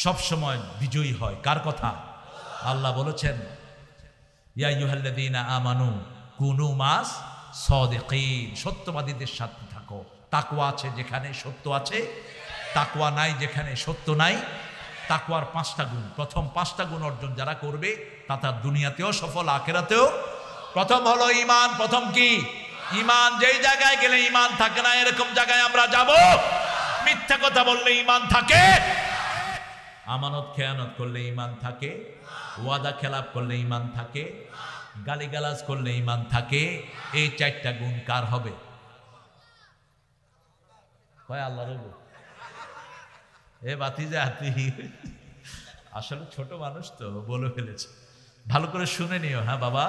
সবসময় বিজয়ী হয়। কার কথা? আল্লাহ বলেছেন ইয়া আইয়ুহাল্লাযীনা আমানু কুনু মাস সাদিকিন, সত্যবাদীদের সাথে থাকো। তাকওয়া আছে যেখানে সত্য আছে, তাকওয়া নাই যেখানে সত্য নাই। তাকওয়ার 5টা গুণ, প্রথম 5টা গুণ অর্জন যারা করবে তার দুনিয়াতেও সফল, আখিরাতেও। প্রথম হলো ঈমান। প্রথম কি? ঈমান। যেই জায়গায় গেলে ঈমান থাকে না এরকম জায়গায় আমরা যাব। মিথ্যা কথা বললে ঈমান থাকে, আমানত খেয়ানত করলে ঈমান থাকে, ওয়াদা খেলাপ করলে ঈমান থাকে, গালিগালাজ করলে ঈমান থাকে। এই 4টা গুণ কার হবে? কয় আল্লাহর হবে। এ বাতিজা হাতি আসলে ছোট মানুষ তো বলে ফেলেছে, ভালো করে শুনে নিও। হ্যাঁ বাবা,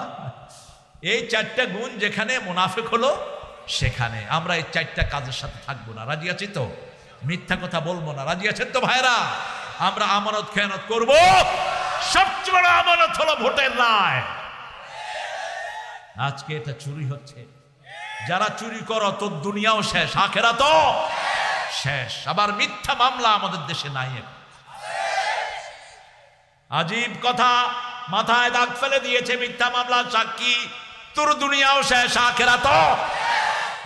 এই 4টা গুণ যেখানে মুনাফিক হলো সেখানে আমরা এই 4টা কাজের সাথে থাকবো না, রাজি আছি তো? মিথ্যা কথা বলবো না, রাজি আছেন তো ভাইরা? আমরা আমানত খেয়ানত করব। সবচেয়ে বড় আমানত হলো ভোটের রায়। আজকে এটা চুরি হচ্ছে। যারা চুরি করো তোর দুনিয়াও শেষ, আখিরাতও শেষ। আবার মিথ্যা মামলা আমাদের দেশে নাই। আজীব কথা মাথায় দাগ ফেলে দিয়েছে। মিথ্যা মামলার সাক্ষী, তোর দুনিয়াও শেষ, আখিরাতও।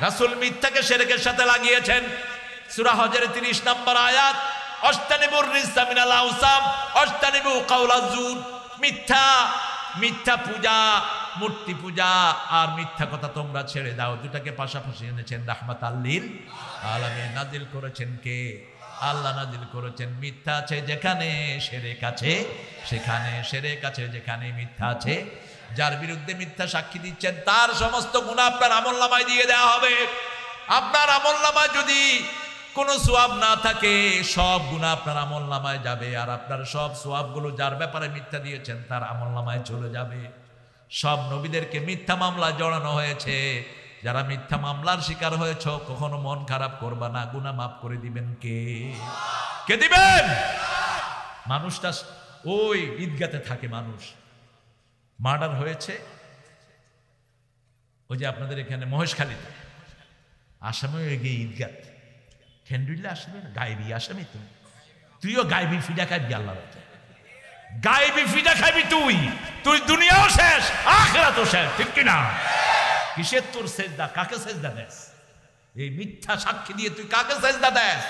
রাসূল মিথ্যাকে শিরকের সাথে লাগিয়েছেন। সূরা হজের 30 নম্বর আয়াত, অস্তানিবুর রিজসা মিনাল আওসাম অস্তানিবু কাওলাজ জুর। মিথ্যা পূজা, মূর্তি পূজা আর মিথ্যা কথা তোমরা ছেড়ে দাও। দুটাকে পাশাপাশি এনেছেন রাহমাতাল লিল আলামিন। নাজিল করেছেন কে? আল্লাহ নাজিল করেছেন। মিথ্যা আছে যেখানে শিরক আছে সেখানে, শিরক আছে যেখানে মিথ্যা আছে। যার বিরুদ্ধে মিথ্যা সাক্ষী দিচ্ছেন তার সমস্ত গুনাহ আপনার আমলনামায় দিয়ে দেওয়া হবে। আপনার আমলনামায় যদি কোনো সওয়াব না থাকে সব গুনাহ আপনার আমলনামায় যাবে, আর আপনার সব সওয়াবগুলো যার ব্যাপারে মিথ্যা দিয়েছেন তার আমলনামায় চলে যাবে। সব নবীদেরকে মিথ্যা মামলায় জড়ানো হয়েছে। যারা মিথ্যা মামলার শিকার হয়েছে কখনো মন খারাপ করবা না, গুনাহ মাফ করে দিবেন কে? কে দিবেন? মানুষটা ওই ঈদগাতে থাকে, মানুষ মার্ডার হয়েছে ওই যে আপনাদের এখানে মহেশখালীতে, আসামি হয়ে গিয়ে ঈদগাত খেন্ডুল্লা আসবে না, গায়েবী আসামি তুইও গায়েবী ফিডা খাবি, আল্লাহ গায়েবী ফিডা খাবি তুই দুনিয়াও শেষ আখিরাতও শেষ, ঠিক কিনা? কিসের তোর সেজদা? কাকে সেজদা দেস? এই মিথ্যা সাক্ষী দিয়ে তুই কাকে সেজদা দেস?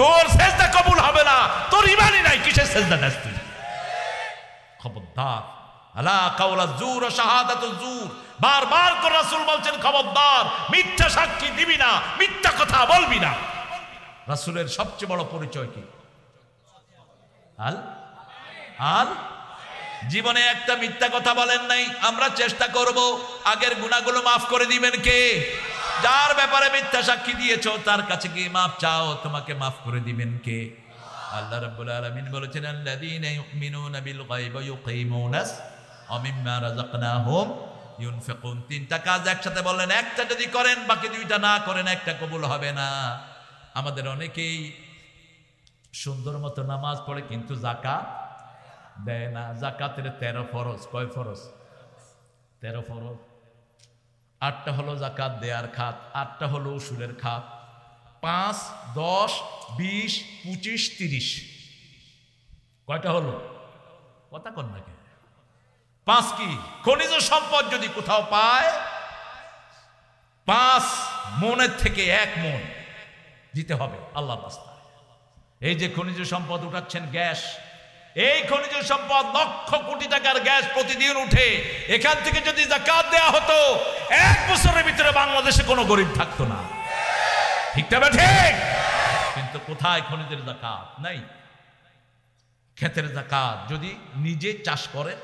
তোর সেজদা কবুল হবে না, তোর ঈমানই নাই, কিসের সেজদা দেস তুই? খবরদার, আলা কাওলা জুর ও শাহাদাতু জুর, বারবার করে রাসূল বলছেন খবরদার, মিথ্যা সাক্ষী দিবি না, মিথ্যা কথা বলবি না। রাসূলের সবচেয়ে বড় পরিচয় কি? আল জীবনে একটা মিথ্যা কথা বলেন নাই। আমরা চেষ্টা করব আগের গুনাহগুলো মাফ করে দিবেন কে? যার ব্যাপারে মিথ্যা সাক্ষী দিয়েছো তার কাছে গিয়ে মাফ চাও, তোমাকে মাফ করে দিবেন কে? আল্লাহ রাব্বুল আলামিন বলেছেন আল্লাযীনা ইউমিনুনা বিল গায়বি ওয়া ইউকিমুনাস ওয়া মিম্মা রাযাকনাহুম ইউনফিকুন। তিনটা কাজ একসাথে বললেন, একটা যদি করেন বাকি দুইটা না করেন একটা কবুল হবে না। আমাদের অনেকেই সুন্দর মতো নামাজ পড়ে কিন্তু যাকাত দেয় না। যাকাতের 13 ফরজ। কয় ফরজ? 13 ফরজ। 8টা হলো যাকাত দেয়ার খাত, 8টা হলো উসুলের খাত। 5, 10, 20, 25, 30 কয়টা হলো? কথা কন না কে? 5 কি? খনিজ সম্পদ যদি কোথাও পায় 5 মনের থেকে 1 মন দিতে হবে আল্লাহর রাস্তায়। এই যে খনিজ সম্পদ উঠাচ্ছেন গ্যাস, এই খনিজ সম্পদ লক্ষ কোটি টাকার গ্যাস প্রতিদিন উঠে, এখান থেকে যদি যাকাত দেয়া হতো 1 বছরের ভিতরে বাংলাদেশে কোনো গরিব থাকতো না, ঠিক না ঠিক? কিন্তু কোথায় খনিজের যাকাত? নাই। ক্ষেতের যাকাত যদি নিজে চাষ করেন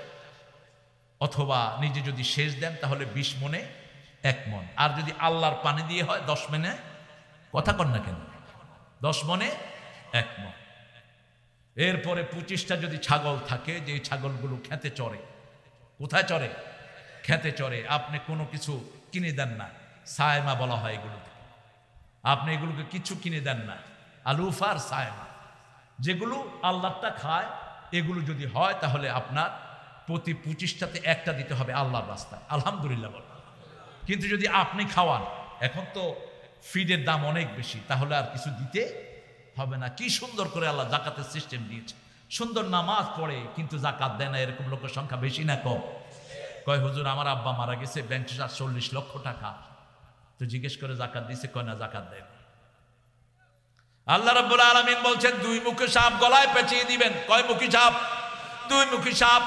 অথবা নিজে যদি সেচ দেন তাহলে 20 মনে 1 মন, আর যদি আল্লাহর পানি দিয়ে হয় 10 মনে, কথা কন না কেন, 10 মনে 1 মন। এরপরে 25টা যদি ছাগল থাকে, যে ছাগলগুলো খেতে চড়ে, কোথায় চড়ে? খেতে চড়ে। আপনি কোনো কিছু কিনে দেন না, সায়মা বলা হয় এগুলোকে, আপনি এগুলোকে কিছু কিনে দেন না, আলুফার সায়মা, যেগুলো আল্লাহটা খায়, এগুলো যদি হয় তাহলে আপনার প্রতি 25টাতে 1টা দিতে হবে আল্লাহর রাস্তায়, আলহামদুলিল্লাহ বল। কিন্তু যদি আপনি খাওয়ান, এখন তো ফিডের দাম অনেক বেশি, তাহলে আর কিছু দিতে হবে না। কি সুন্দর করে আল্লাহ যাকাতের সিস্টেম দিয়েছে। সুন্দর নামাজ পড়ে কিন্তু যাকাত দেয় না, এরকম লোকের সংখ্যা বেশি না কম? কয় হুজুর আমার আব্বা মারা গেছে, ব্যাংকে 40 লক্ষ টাকা, তো জিজ্ঞেস করে যাকাত দিছে, কয় না যাকাত দেয় না। আল্লাহ রাব্বুল আলামিন বলছেন 2 মুখী সাপ গলায় পেঁচিয়ে দিবেন। কয় মুখী সাপ? 2 মুখী সাপ।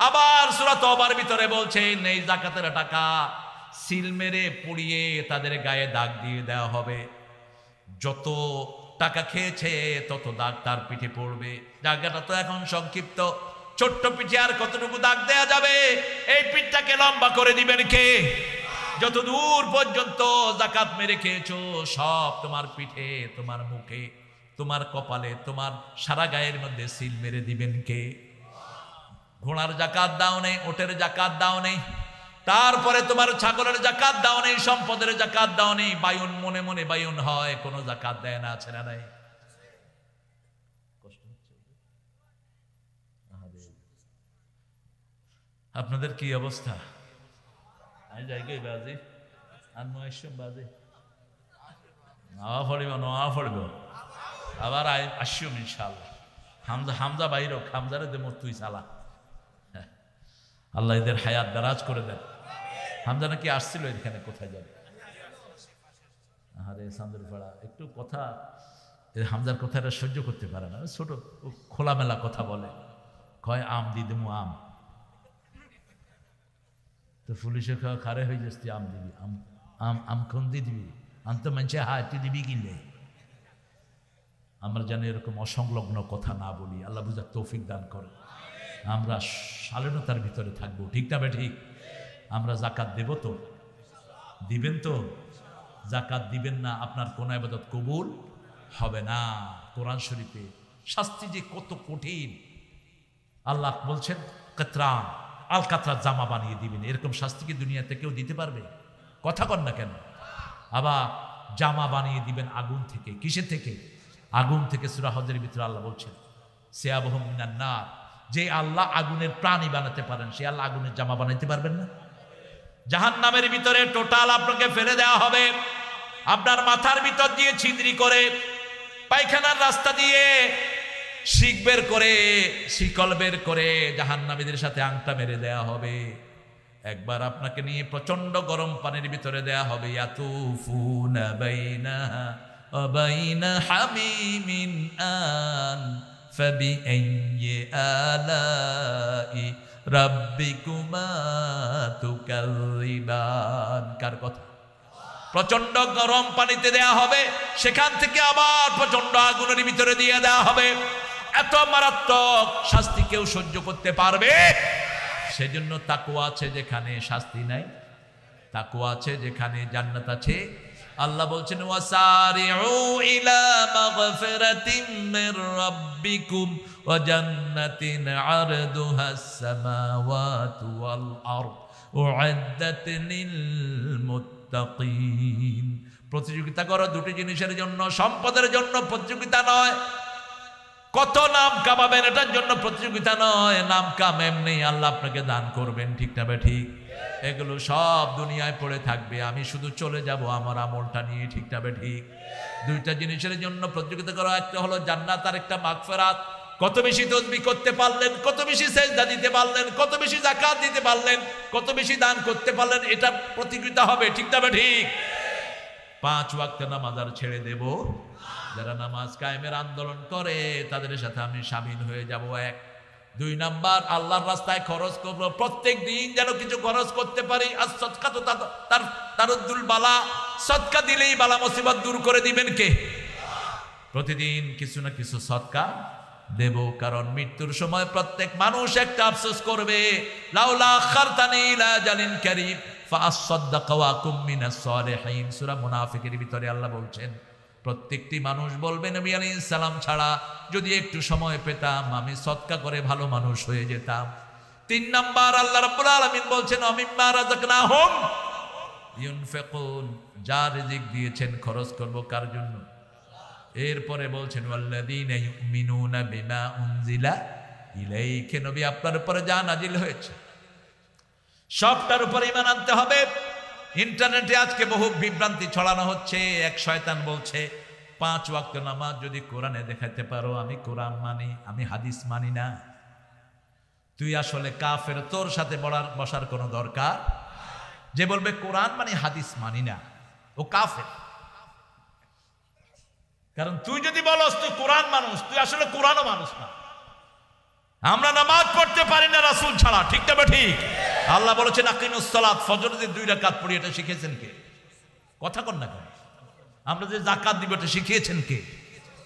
আবার সূরা তওবার ভিতরে বলছেন এই যাকাতের টাকা সিল মেরে পুড়িয়ে তাদের গায়ে দাগ দিয়ে দেওয়া হবে। যত টাকা খেয়েছে তত দাগ তার পিঠে পড়বে। জায়গাটা তো এখন সংক্ষিপ্ত, ছোট্ট পিঠে আর কতটুকু দাগ দেয়া যাবে? এই পিঠটাকে লম্বা করে দিবেন কে? যত দূর পর্যন্ত যাকাত মেরে খেয়েছো সব তোমার পিঠে, তোমার মুখে, তোমার কপালে, তোমার সারা গায়ের মধ্যে সিল মেরে দিবেন কে? ঘোড়ার যাকাত দাও নেই, ওটের যাকাত দাও নেই, তারপরে তোমার ছাগলের যাকাত দাও নেই, সম্পদের যাকাত দাও নেই, বায়ুন মনে মনে বায়ুন হয়, কোনো যাকাত দেয় না, আছে না নাই? আপনাদের কি অবস্থা? জায়গায় বাজে আর 900 বাজে পড়ব আবার আসিও ইনশাআল্লাহ। হামজা বাইর হামজারে দে তুই চালা, আল্লাহ এদের হায়াত দারাজ করে দেন। হামজা নাকি আসছিল এখানে, কোথায় যাবে? আরে সান্দরপাড়া, একটু কথা হামজার কথাটা সহ্য করতে পারে না, ছোট খোলামেলা কথা বলে, কয় আম দি দেবো আম। তো পুলিশে খারে হয়ে যাচ্ছে, আম দিবি, আম আম আম কোন দিয়ে দিবি, আম তো মানছে হায় তুই দিবি কিনলে। আমরা যেন এরকম অসংলগ্ন কথা না বলি, আল্লাহ বুঝার তৌফিক দান করে। আমরা শালীনতার ভিতরে থাকবো, ঠিক না ঠিক? আমরা জাকাত দেব তো, দিবেন তো? জাকাত দিবেন না, আপনার কোন ইবাদত কবুল হবে না। কোরআন শরীফে শাস্তি যে কত কঠিন, আল্লাহ বলছেন কাতরান, আল কাতরা জামা বানিয়ে দিবেন। এরকম শাস্তি কি দুনিয়াতে কেউ দিতে পারবে? কথা কন না কেন? আবার জামা বানিয়ে দিবেন আগুন থেকে। কিসের থেকে? আগুন থেকে। সূরা হজের ভিতরে আল্লাহ বলছেন সিয়াবহুম মিনান নার, যে আল্লাহ আগুনের প্রাণী বানাতে পারেন, সে আল্লাহ আগুনের জামা বানাইতে পারবেন না? জাহান্নামের ভিতরে টোটাল আপনাকে ফেলে দেওয়া হবে, আপনার মাথার ভিতর দিয়ে ছিদ্রি করে, পায়খানার রাস্তা দিয়ে শিক বের করে, শিকল বের করে জাহান্নামীদের সাথে আংটা মেরে দেয়া হবে। একবার আপনাকে নিয়ে প্রচন্ড গরম পানির ভিতরে দেয়া হবে, ইয়াতুফুনা বাইনাহা ওয়া বাইনা হামিমিন আন ফাবিআইয়ি আলাই রাব্বিকুমা তুকাযিবান। কার কথা? প্রচন্ড গরম পানিতে দেয়া হবে, সেখান থেকে আবার প্রচন্ড আগুনের ভিতরে দিয়ে দেওয়া হবে। এত মারাত্মক শাস্তি কেউ সহ্য করতে পারবে? সেজন্য তাকওয়া আছে যেখানে শাস্তি নাই, তাকওয়া আছে যেখানে জান্নাত আছে। আল্লাহ বলছেন ওয়াসারিউ ইলা মাগফিরাতিম মির রাব্বিকুম ওয়া জান্নাতিন আরদুহাস সামাওয়াতু ওয়াল আরদ উ'আদ্দাত লিল মুত্তাকিন। প্রতিযোগিতা করো দুটি জিনিসের জন্য, সম্পদের জন্য প্রতিযোগিতা নয়, কত নাম কামাবেন এটার জন্য প্রতিযোগিতা নয়। নাম কাম এমনি আল্লাহ আপনাকে দান করবেন, ঠিক না ঠিক? এগুলো সব দুনিয়ায় পড়ে থাকবে, আমি শুধু চলে যাব আমার আমলটা নিয়ে, ঠিক না ঠিক? দুইটা জিনিসের জন্য প্রতিযোগিতা করা, একটা হলো জান্নাত আর একটা মাগফিরাত। কত বেশি তাসবিহ করতে পারলেন, কত বেশি সিজদা দিতে পারলেন, কত বেশি যাকাত দিতে পারলেন, কত বেশি দান করতে পারলেন, এটা প্রতিযোগিতা হবে, ঠিক না ঠিক? 5 ওয়াক্ত নামাজ আর ছেড়ে দেব? যারা নামাজ কায়েমের আন্দোলন করে তাদের সাথে আমি শামিল হয়ে যাব। 1 2 নাম্বার, আল্লাহর রাস্তায় খরচ করব, প্রত্যেক দিন যেন কিছু খরচ করতে পারি। আর সদকা তো তারুদ্দুল বালা, সদকা দিলেই বালা মুসিবত দূর করে দিবেন কে? প্রতিদিন কিছু না কিছু সদকা দেব, কারণ মৃত্যুর সময় প্রত্যেক মানুষ একটা আফসোস করবে, লাউলা আখারতানি ইলা আজালিন কারীব ফাআসসাদদাকা ওয়া আকুম মিনাস সালিহিন। সূরা মুনাফিকের ভিতরে আল্লাহ বলছেন প্রত্যেকটি মানুষ বলবে নবী আলাইহিস সালাম ছাড়া, যদি একটু সময় পেতাম আমি সদকা করে ভালো মানুষ হয়ে যেতাম। 3 নাম্বার, আল্লাহ রাব্বুল আলামিন বলছেন আমিম্মা রাযাকনাহুম ইউনফিকুন, যা রিজিক দিয়েছেন খরচ করব কার জন্য? এরপরে বলছেন ওয়াল্লাযীনা ইউমিনুনা বিমা উনজিলা ইলাইকা, নবী আপনার উপরে যা নাজিল হয়েছে সবটার উপরে ঈমান আনতে হবে। ইন্টারনেটে আজকে বহু বিভ্রান্তি ছড়ানো হচ্ছে। এক শয়তান বলছে 5 ওয়াক্ত নামাজ যদি কোরআনে দেখাতে পারো, আমি কোরআন মানি, আমি হাদিস মানি না। তুই আসলে কাফের, তোর সাথে বসার কোনো দরকার। যে বলবে কোরআন মানি হাদিস মানি না, ও কাফের। কারণ তুই যদি বলস তুই কোরআন মানুষ, তুই আসলে কোরআনও মানুষ না। আমরা নামাজ পড়তে পারি না রাসূল ছাড়া, ঠিক না ঠিক? আল্লাহ বলেছেন আকিমুস সালাত, ফজর দিয়ে 2 রাকাত পড়ি, এটা শিখিয়েছেন কে? কথা কন না কেন? আমরা যে যাকাত দিব এটা শিখিয়েছেন কে?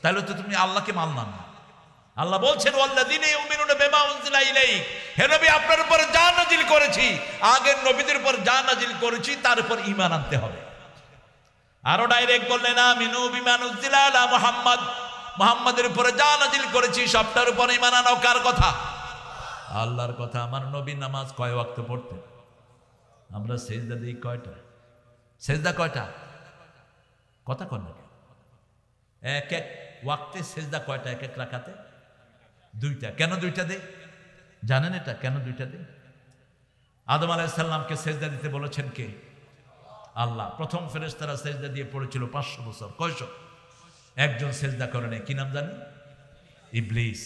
তাহলে তো তুমি আল্লাহকে মানলাম না। আল্লাহ বলছেন ওয়াল্লাযীনা ইউমিনুনা বিমা উনজিলা ইলাইক, হে নবী আপনার উপর যা নাজিল করেছি, আগের নবীদের উপর যা নাজিল করেছি তার উপর ঈমান আনতে হবে। আরো ডাইরেক্ট বললেন আমিনু বিমা উনজিলা আলা মুহাম্মদ, মুহাম্মাদের উপরে যা নাজিল করেছি সবটার উপর ঈমান আনো। কার কথা? আল্লাহর কথা। আমার নবী নামাজ কয় ওয়াক্ত পড়তেন? আমরা সিজদা দিই কয়টা? সিজদা কয়টা? কথা কন না। এক এক ওয়াক্তে সিজদা কয়টা? এক এক রাকাতে 2টা। কেন 2টা দেয় জানেন এটা? কেন 2টা দেয়? আদম আলাইহিস সালামকে সিজদা দিতে বলেছেন কে? আল্লাহ। প্রথম ফেরেশতারা সিজদা দিয়ে পড়েছিল 500 বছর। কয়শো? একজন সিজদা করে নাই, কি নাম জানি? ইবলিস।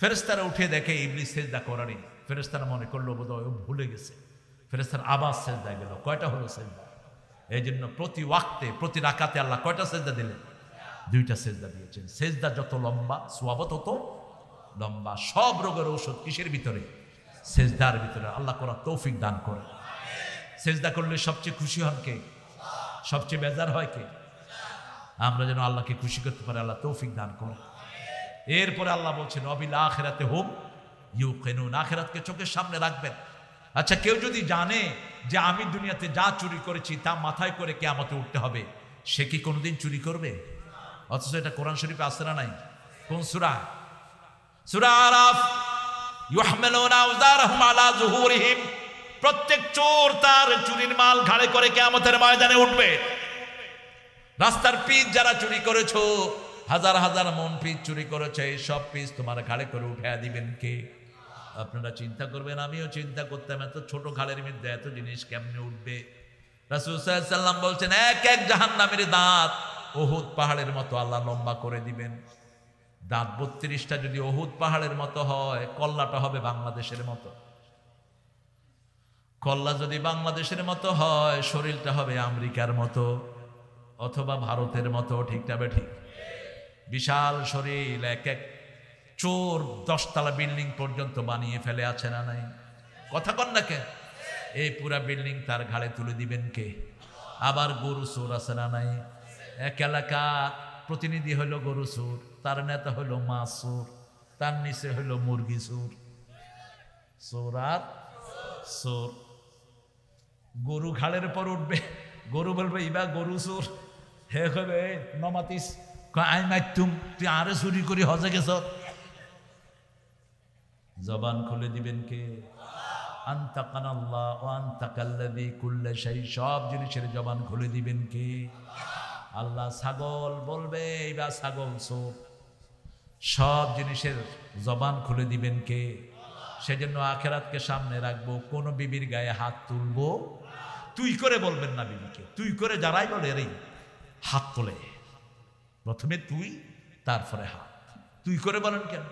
ফেরেশতারা উঠে দেখে ইবলিস সিজদা করেনি। ফেরেশতারা মনে করলো বোধহয় ও ভুলে গেছে। ফেরেশতারা আবার সিজদা গেল। কয়টা হলো সিজদা? এই জন্য প্রতি ওয়াক্তে প্রতি রাকাতে আল্লাহ কয়টা সিজদা দিলেন? দুইটা সেজদা দিয়েছেন। সেজদা যত লম্বা সওয়াব তত লম্বা। সব রোগের ঔষধ কিসের ভিতরে? সেজদার ভিতরে। আল্লাহ করার তৌফিক দান করে। সেজদা করলে সবচেয়ে খুশি হন কে? সবচেয়ে বেজার হয় কে? আমরা যেন আল্লাহকে খুশি করতে পারি, আল্লাহ তৌফিক দান করে। এরপরে আল্লাহ বলছেন অবিল আখিরাতে হুম ইউকিনুন, আখিরাতকে চোখের সামনে রাখবেন। আচ্ছা, কেউ যদি জানে যে আমি দুনিয়াতে যা চুরি করেছি তা মাথায় করে কিয়ামতে উঠতে হবে, সে কি কোনোদিন চুরি করবে? অথচ এটা কোরআন শরীফে আছে না নাই? কোন সূরা? সূরা আরাফ। ইউহমিলুনা আওজারহুম আলা যুহুরিহিম, প্রত্যেক চোর তার চুরির মাল ঘাড়ে করে কিয়ামতের ময়দানে উঠবে। রাস্তার পিচ যারা চুরি করেছো, হাজার হাজার মন পিচ চুরি করেছে, এই সব পিচ তোমার ঘাড়ে করে উঠাইয়া দিবেন কে? আপনারা চিন্তা করবেন, আমিও চিন্তা করতাম এত ছোট ঘাড়ের মধ্যে এত জিনিস কেমনে উঠবে। রাসূল সাল্লাল্লাহু আলাইহি ওয়াসাল্লাম বলছেন এক এক জাহান্নামের দাঁত উহুদ পাহাড়ের মতো আল্লাহ লম্বা করে দিবেন। দাঁত 32টা যদি উহুদ পাহাড়ের মতো হয়, কল্লাটা হবে বাংলাদেশের মতো। কল্লা যদি বাংলাদেশের মতো হয়, শরীরটা হবে আমেরিকার মতো অথবা ভারতের মতো। ঠিক না ঠিক? বিশাল শরীর। এক এক চোর 10 তলা বিল্ডিং পর্যন্ত বানিয়ে ফেলে, আছে না নাই? কথা কন না কে? এই পুরা বিল্ডিং তার ঘাড়ে তুলে দিবেন কে? আবার গরু চোর আছে না নাই? এক এলাকা প্রতিনিধি হইল গরু চোর, তার নেতা হইল মাছ চোর, তার নিচে হইল মুরগি চোর। চোর আর চোর। গরু ঘাড়ের পর উঠবে, গরু বলবে ইবা গরু চোর। হে হবে নমাতিস আই মাইতুম, তুই আরে চুরি করি হজে গেছ। জবান খুলে দিবেন কে? আনতাকানাল্লাহ ওয়া আনতাকাল্লাযী কুল্লা শাই, সব জিনিসের জবান খুলে দিবেন কে? আল্লাহ। ছাগল বলবে এইবা ছাগল চোর, সব জিনিসের জবান খুলে দিবেন কে? সেজন্য আখিরাতকে সামনে রাখবো, কোন বিবির গায়ে হাত তুলবো তুই করে বলবেন না বিবিকে। তুই করে যারাই বলে রে হাত তোলে, প্রথমে তুই তারপরে হাত। তুই করে বলেন কেন?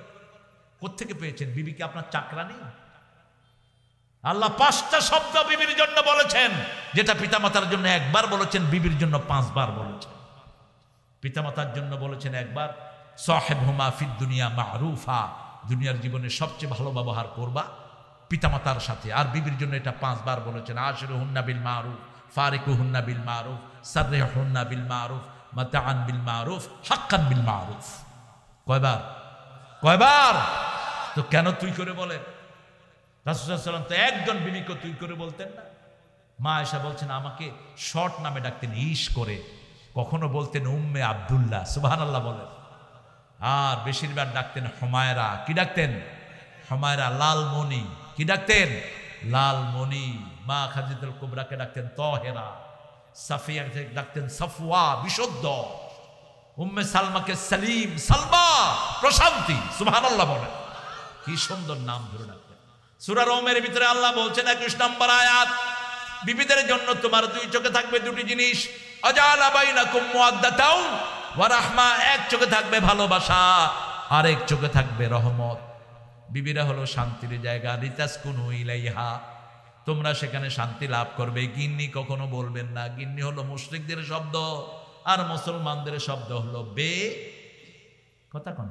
কোত্থেকে পেয়েছেন? বিবিকে আপনার চাকরানি? আল্লাহ 5টা শব্দ বিবির জন্য বলেছেন, যেটা পিতামাতার জন্য একবার বলেছেন, বিবির জন্য 5 বার বলেছেন। পিতামাতার জন্য বলেছেন একবার, সাহিবহুমা ফিদ দুনিয়া মারুফা, দুনিয়ার জীবনে সবচেয়ে ভালো ব্যবহার করবা পিতামাতার সাথে। আর বিবির জন্য এটা 5 বার বলেছেন, আশিরুহুন্না বিল মারুফ, ফারিকুহুন্না বিল মারুফ, সাররিহুন্না বিল মারুফ, মাতাআন বিল মারুফ, হাক্কান বিল মারুফ। কয়বার? কয়বার? তো কেন তুই করে বলেন? রাসূল সাল্লাল্লাহু আলাইহি ওয়াসাল্লাম তো একজন বিবিকে তুই করে বলতেন না। মা আয়েশা বলছেন আমাকে শর্ট নামে ডাকতেন, ইশ করে। কখনো বলতেন উম্মে আব্দুল্লাহ, সুবহানাল্লাহ বলেন। আর বেশিরভাগ ডাকতেন হুমায়রা। কি ডাকতেন? হুমায়রা। লালমণি। কি ডাকতেন? লালমণি। মা খাদিজাতুল কুবরাকে ডাকতেন তাহেরা। সাফিয়াকে ডাকতেন সাফওয়া, বিশুদ্ধ। উম্মে সালমাকে সালিম, সালমা, প্রশান্তি। সুবহানাল্লাহ বলেন। কি সুন্দর নাম ধরে ডাকতেন। সূরা রোমের ভিতরে আল্লাহ বলছেন 21 নম্বর আয়াত, বিবিদের জন্য তোমার 2 চোখে থাকবে 2টি জিনিস। আজালা বাইনাকুম মুআদ্দাতাও ওয়া রাহমা, এক চোখে থাকবে ভালোবাসা, আরেক চোখে থাকবে রহমত। বিবিরা হলো শান্তির জায়গা। লিতাসকুনু ইলাইহা, তোমরা সেখানে শান্তি লাভ করবে। গিন্নি কখনো বলবেন না। গিন্নি হলো মুশরিকদের শব্দ, আর মুসলমানদের শব্দ হলো বে, কথা কোন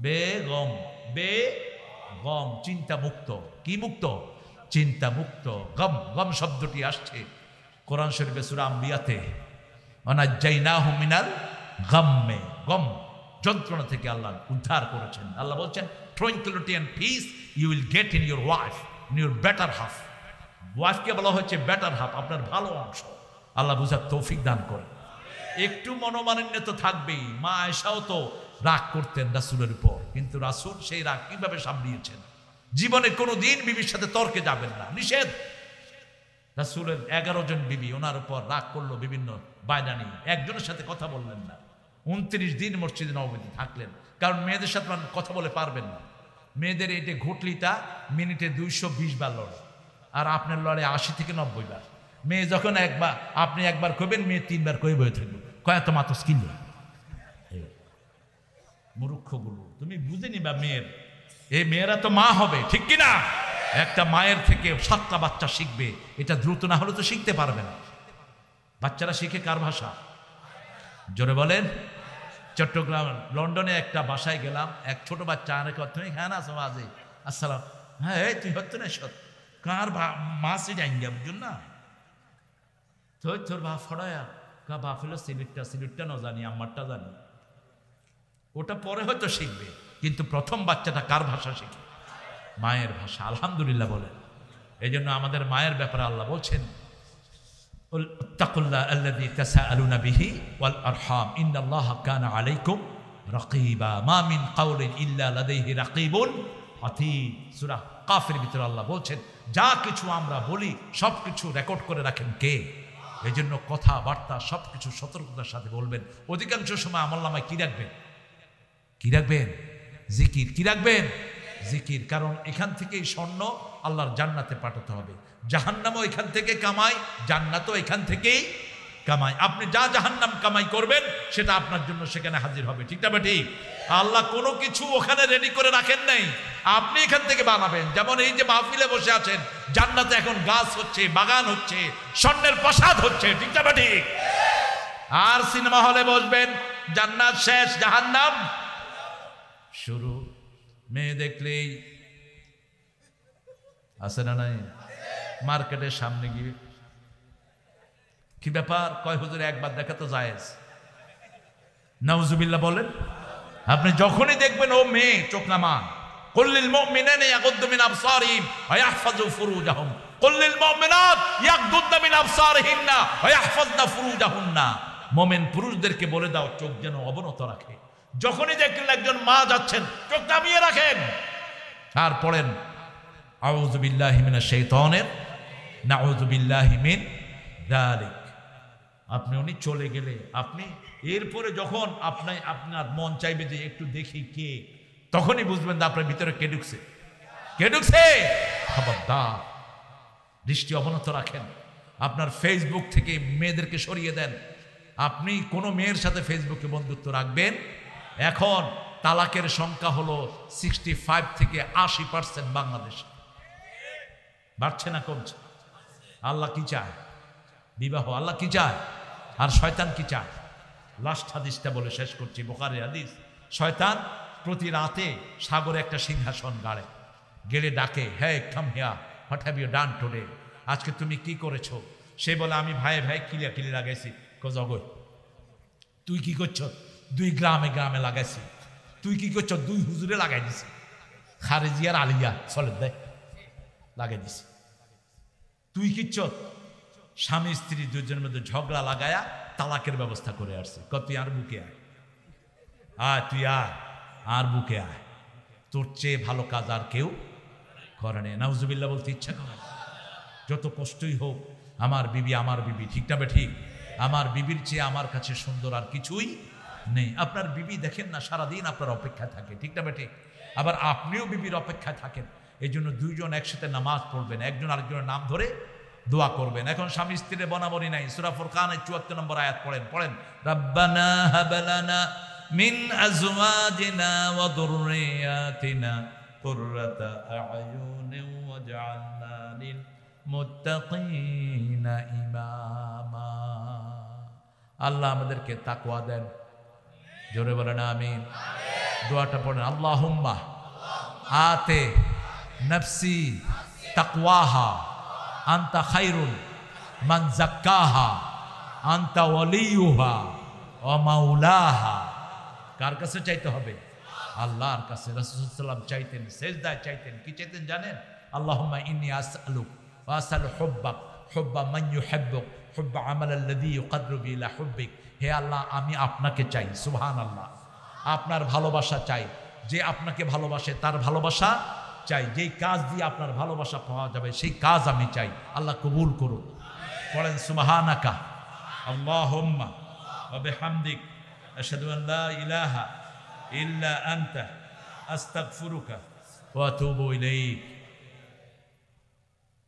বেগম। বেগম চিন্তা মুক্ত। কি মুক্ত? চিন্তা মুক্ত। গম, গম শব্দটি আসছে কোরআন শরীফে সূরা আম্বিয়াতে, ওয়ানাজ্জাইনাহু মিনাল গাম্মে, গম যন্ত্রণা থেকে আল্লাহ উদ্ধার করেছেন। আল্লাহ বলছেন tranquility and peace you will get in your wife, in your better half. ওয়াইফকে বলা হচ্ছে বেটার হাফ, আপনার ভালো অংশ। আল্লাহ বুঝার তৌফিক দান করেন। একটু মনোমালিন্য তো থাকবেই। মা আয়েশাও তো রাগ করতেন রাসূলের উপর, কিন্তু রাসূল সেই রাগ কিভাবে সামলিয়েছেন। জীবনে কোনো দিন বিবির সাথে তর্কে যাবেন না, নিষেধ। রাসূলের 11 জন বিবি ওনার উপর রাগ করলো বিভিন্ন বায়না নিয়ে, একজনের সাথে কথা বললেন না। 29 দিন মসজিদে নববীতে থাকলেন, কারণ মেয়েদের সাথে কথা বলে পারবেন না। মেয়েদের এইটা ঘটলিটা মিনিটে 220 বার লড়ে, আর আপনার লড়ে 80 থেকে 90 বার। মেয়ে যখন একবার, আপনি একবার কইবেন, মেয়ে 3 বার কই বয়ে থাকবে, কয় তো মাতো স্কিল। মূর্খগুলো, তুমি বুঝে নিবা মেয়ের। এই মেয়েরা তো মা হবে, ঠিক কিনা? একটা মায়ের থেকে 7টা বাচ্চা শিখবে, এটা দ্রুত না হলে তো শিখতে পারবে না। বাচ্চারা শিখে কার ভাষা? জোরে বলেন। চট্টগ্রাম লন্ডনে একটা বাসায় গেলাম, এক ছোট বাচ্চা আনে তুমি খান আসো আজে আসসালাম, হ্যাঁ এই তুই হতো না সত কার মাসে যাই বুঝুন না তোর তোর বা ফড়ায়া কা বাপ হলো সিলেটটা না জানি আমারটা জানি, ওটা পরে হয়তো শিখবে, কিন্তু প্রথম বাচ্চাটা কার ভাষা শিখে? মায়ের ভাষা। আলহামদুলিল্লাহ বলেন। এই জন্য আমাদের মায়ের ব্যাপারে আল্লাহ বলছেন তাকুল্লাহ আল্লাযী তাসাআলুনা বিহি ওয়াল আরহাম ইন্নাল্লাহা কানা আলাইকুম রাকীবা মা মিন কাউলিন ইল্লা লাদাইহি রাকীবুন আতীদ। সূরা কাফের ভিতরে আল্লাহ বলছেন যা কিছু আমরা বলি সব কিছু রেকর্ড করে রাখেন কে? এই জন্য কথাবার্তা সব কিছু সতর্কতার সাথে বলবেন। অধিকাংশ সময় আমলনামায় কি রাখবেন? কি রাখবেন? জিকির। কি রাখবেন? জিকির। কারণ এখান থেকেই স্বর্ণ আল্লাহর জান্নাতে পাঠাতে হবে। জাহান্নামও এখান থেকে কামাই, জান্নাতও এখান থেকেই কামাই। আপনি যা জাহান্নাম কামাই করবেন সেটা আপনার জন্য সেখানে হাজির হবে। ঠিক না ঠিক? আল্লাহ কোনো কিছু ওখানে রেডি করে রাখেন নাই, আপনি এখান থেকে বানাবেন। যেমন এই যে মাহফিলে বসে আছেন, জান্নাতে এখন গাছ হচ্ছে, বাগান হচ্ছে, স্বর্ণের প্রাসাদ হচ্ছে। ঠিক না ঠিক? আর সিনেমা হলে বসবেন, জান্নাত শেষ, জাহান্নাম শুরু। মেয়ে দেখলেই আছে না নাই, মার্কেটের সামনে গিয়ে কি ব্যাপার, কয় হুজুর একবার দেখা তো জায়েজ। নাউজুবিল্লাহ বলেন। আপনি যখনই দেখবেন ও মেয়ে, চোখ নামান। কুল্লিল মুমিনিনা ইয়াগুদ্দু মিন আবসারিহিম ওয়া ইয়াহফাযু ফুরুজাহুম কুল্লিল মুমিনাত ইয়াগুদ্দু মিন আবসারিহিন্না ওয়া ইয়াহফাযনা ফুরুজাহুন্না। মুমিন পুরুষদেরকে বলে দাও চোখ যেন অবনত রাখে। যখনই দেখলেন একজন মা যাচ্ছেন, চোখ নামিয়ে রাখেন আর পড়েন আউযু বিল্লাহি মিনাশ শাইতানির নাউযু বিল্লাহি মিন যালিক। আপনি উনি চলে গেলে আপনি এরপরে যখন আপনার মন চাইবে যে একটু দেখি কে, তখনই বুঝবেন যে আপনার ভিতরে কে ঢুকছে। কে ঢুকছে? খবরদার, দৃষ্টি অবনত রাখেন। আপনার ফেসবুক থেকে মেয়েদেরকে সরিয়ে দেন। আপনি কোনো মেয়ের সাথে ফেসবুকে বন্ধুত্ব রাখবেন, এখন তালাকের সংখ্যা হলো 65 থেকে 80% বাংলাদেশে। বাড়ছে না কমছে? আল্লাহ কি চায়? বিবাহ। আল্লাহ কি চায়? আর শয়তান কি চায়? লাস্ট হাদিসটা বলে শেষ করছি, বুখারীর হাদিস। শয়তান প্রতি রাতে সাগরে একটা সিংহাসন গাড়ে, গেলে ডাকে, হ্যাঁ come here, what have you done today? আজকে তুমি কি করেছো? সে বলে আমি ভাই কিলিয়া লাগাইছি। জগৎ তুই কি করছো? 2 গ্রামে লাগাইছি। তুই কি করছো? 2 হুজুরে লাগাই দিছি, খারেজিয়ার আলিয়া চলে দেয় লাগাই দিছি। তুই কিচ্ছ? স্বামী স্ত্রী দুজনের মধ্যে ঝগড়া লাগায়া তালাকের ব্যবস্থা করে আসছে। তুই আর বুকে আয়, তুই আর বুকে আয়। তোর চেয়ে ভালো কাজ আর কেউ করে নেই। নাউজুবিল্লাহ বলতে ইচ্ছা করে। যত কষ্টই হোক, আমার বিবি, ঠিক না ঠিক? আমার বিবির চেয়ে আমার কাছে সুন্দর আর কিছুই নেই। আপনার বিবি দেখেন না, সারাদিন আপনার অপেক্ষায় থাকে, ঠিক না ঠিক? আবার আপনিও বিবির অপেক্ষায় থাকেন। এই জন্য 2 জন একসাথে নামাজ পড়বেন, একজন আরেকজনের নাম ধরে দোয়া করবেন। এখন স্বামী স্ত্রীর বনাবনি নাই। সূরা ফুরকানের 74 নম্বর আয়াত পড়েন। রাব্বানা হাব লানা মিন আজওয়াজিনা ওয়া যুররিয়াতিনা কুররাতা আ'য়ুনিন ওয়াজআলনা লিল মুত্তাকিনা ইমামা। আল্লাহ আমাদেরকে তাকওয়া দেন। জোরে বলেন আমিন। দোয়াটা পড়েন, আল্লাহুম্মা আতে নফসি তাকওয়াহা আনতা খায়রুল মান যাক্কাহা আনতা ওয়ালিয়ুহা ওয়া মাওলাহা। কার কাছে চাইতে হবে? আল্লাহর কাছে। রাসূল সাল্লাল্লাহু আলাইহি ওয়াসাল্লাম চাইতেন, সিজদায় চাইতেন। কি চাইতেন জানেন? আল্লাহুম্মা ইন্নী আসআলুক ওয়া আসআলু হুব্বাক হুব্বা মান ইউহিব্বুক হুব্বা আমালাল্লাযী ইউকাররিবু ইলা হুব্বিক। হে আল্লাহ, আমি আপনাকে চাই। সুবহানাল্লাহ। আপনার ভালোবাসা চাই। যে আপনাকে ভালোবাসে তার ভালোবাসা চাই। যেই কাজ দিয়ে আপনার ভালোবাসা পাওয়া যাবে সেই কাজ আমি চাই। আল্লাহ কবুল করুন। পড়েন সুবহানাকা আল্লাহুম্মা ওয়া বিহামদিক আশহাদু আন লা ইলাহা ইল্লা আনতা আস্তাগফিরুকা ওয়া আতুবু ইলাইক।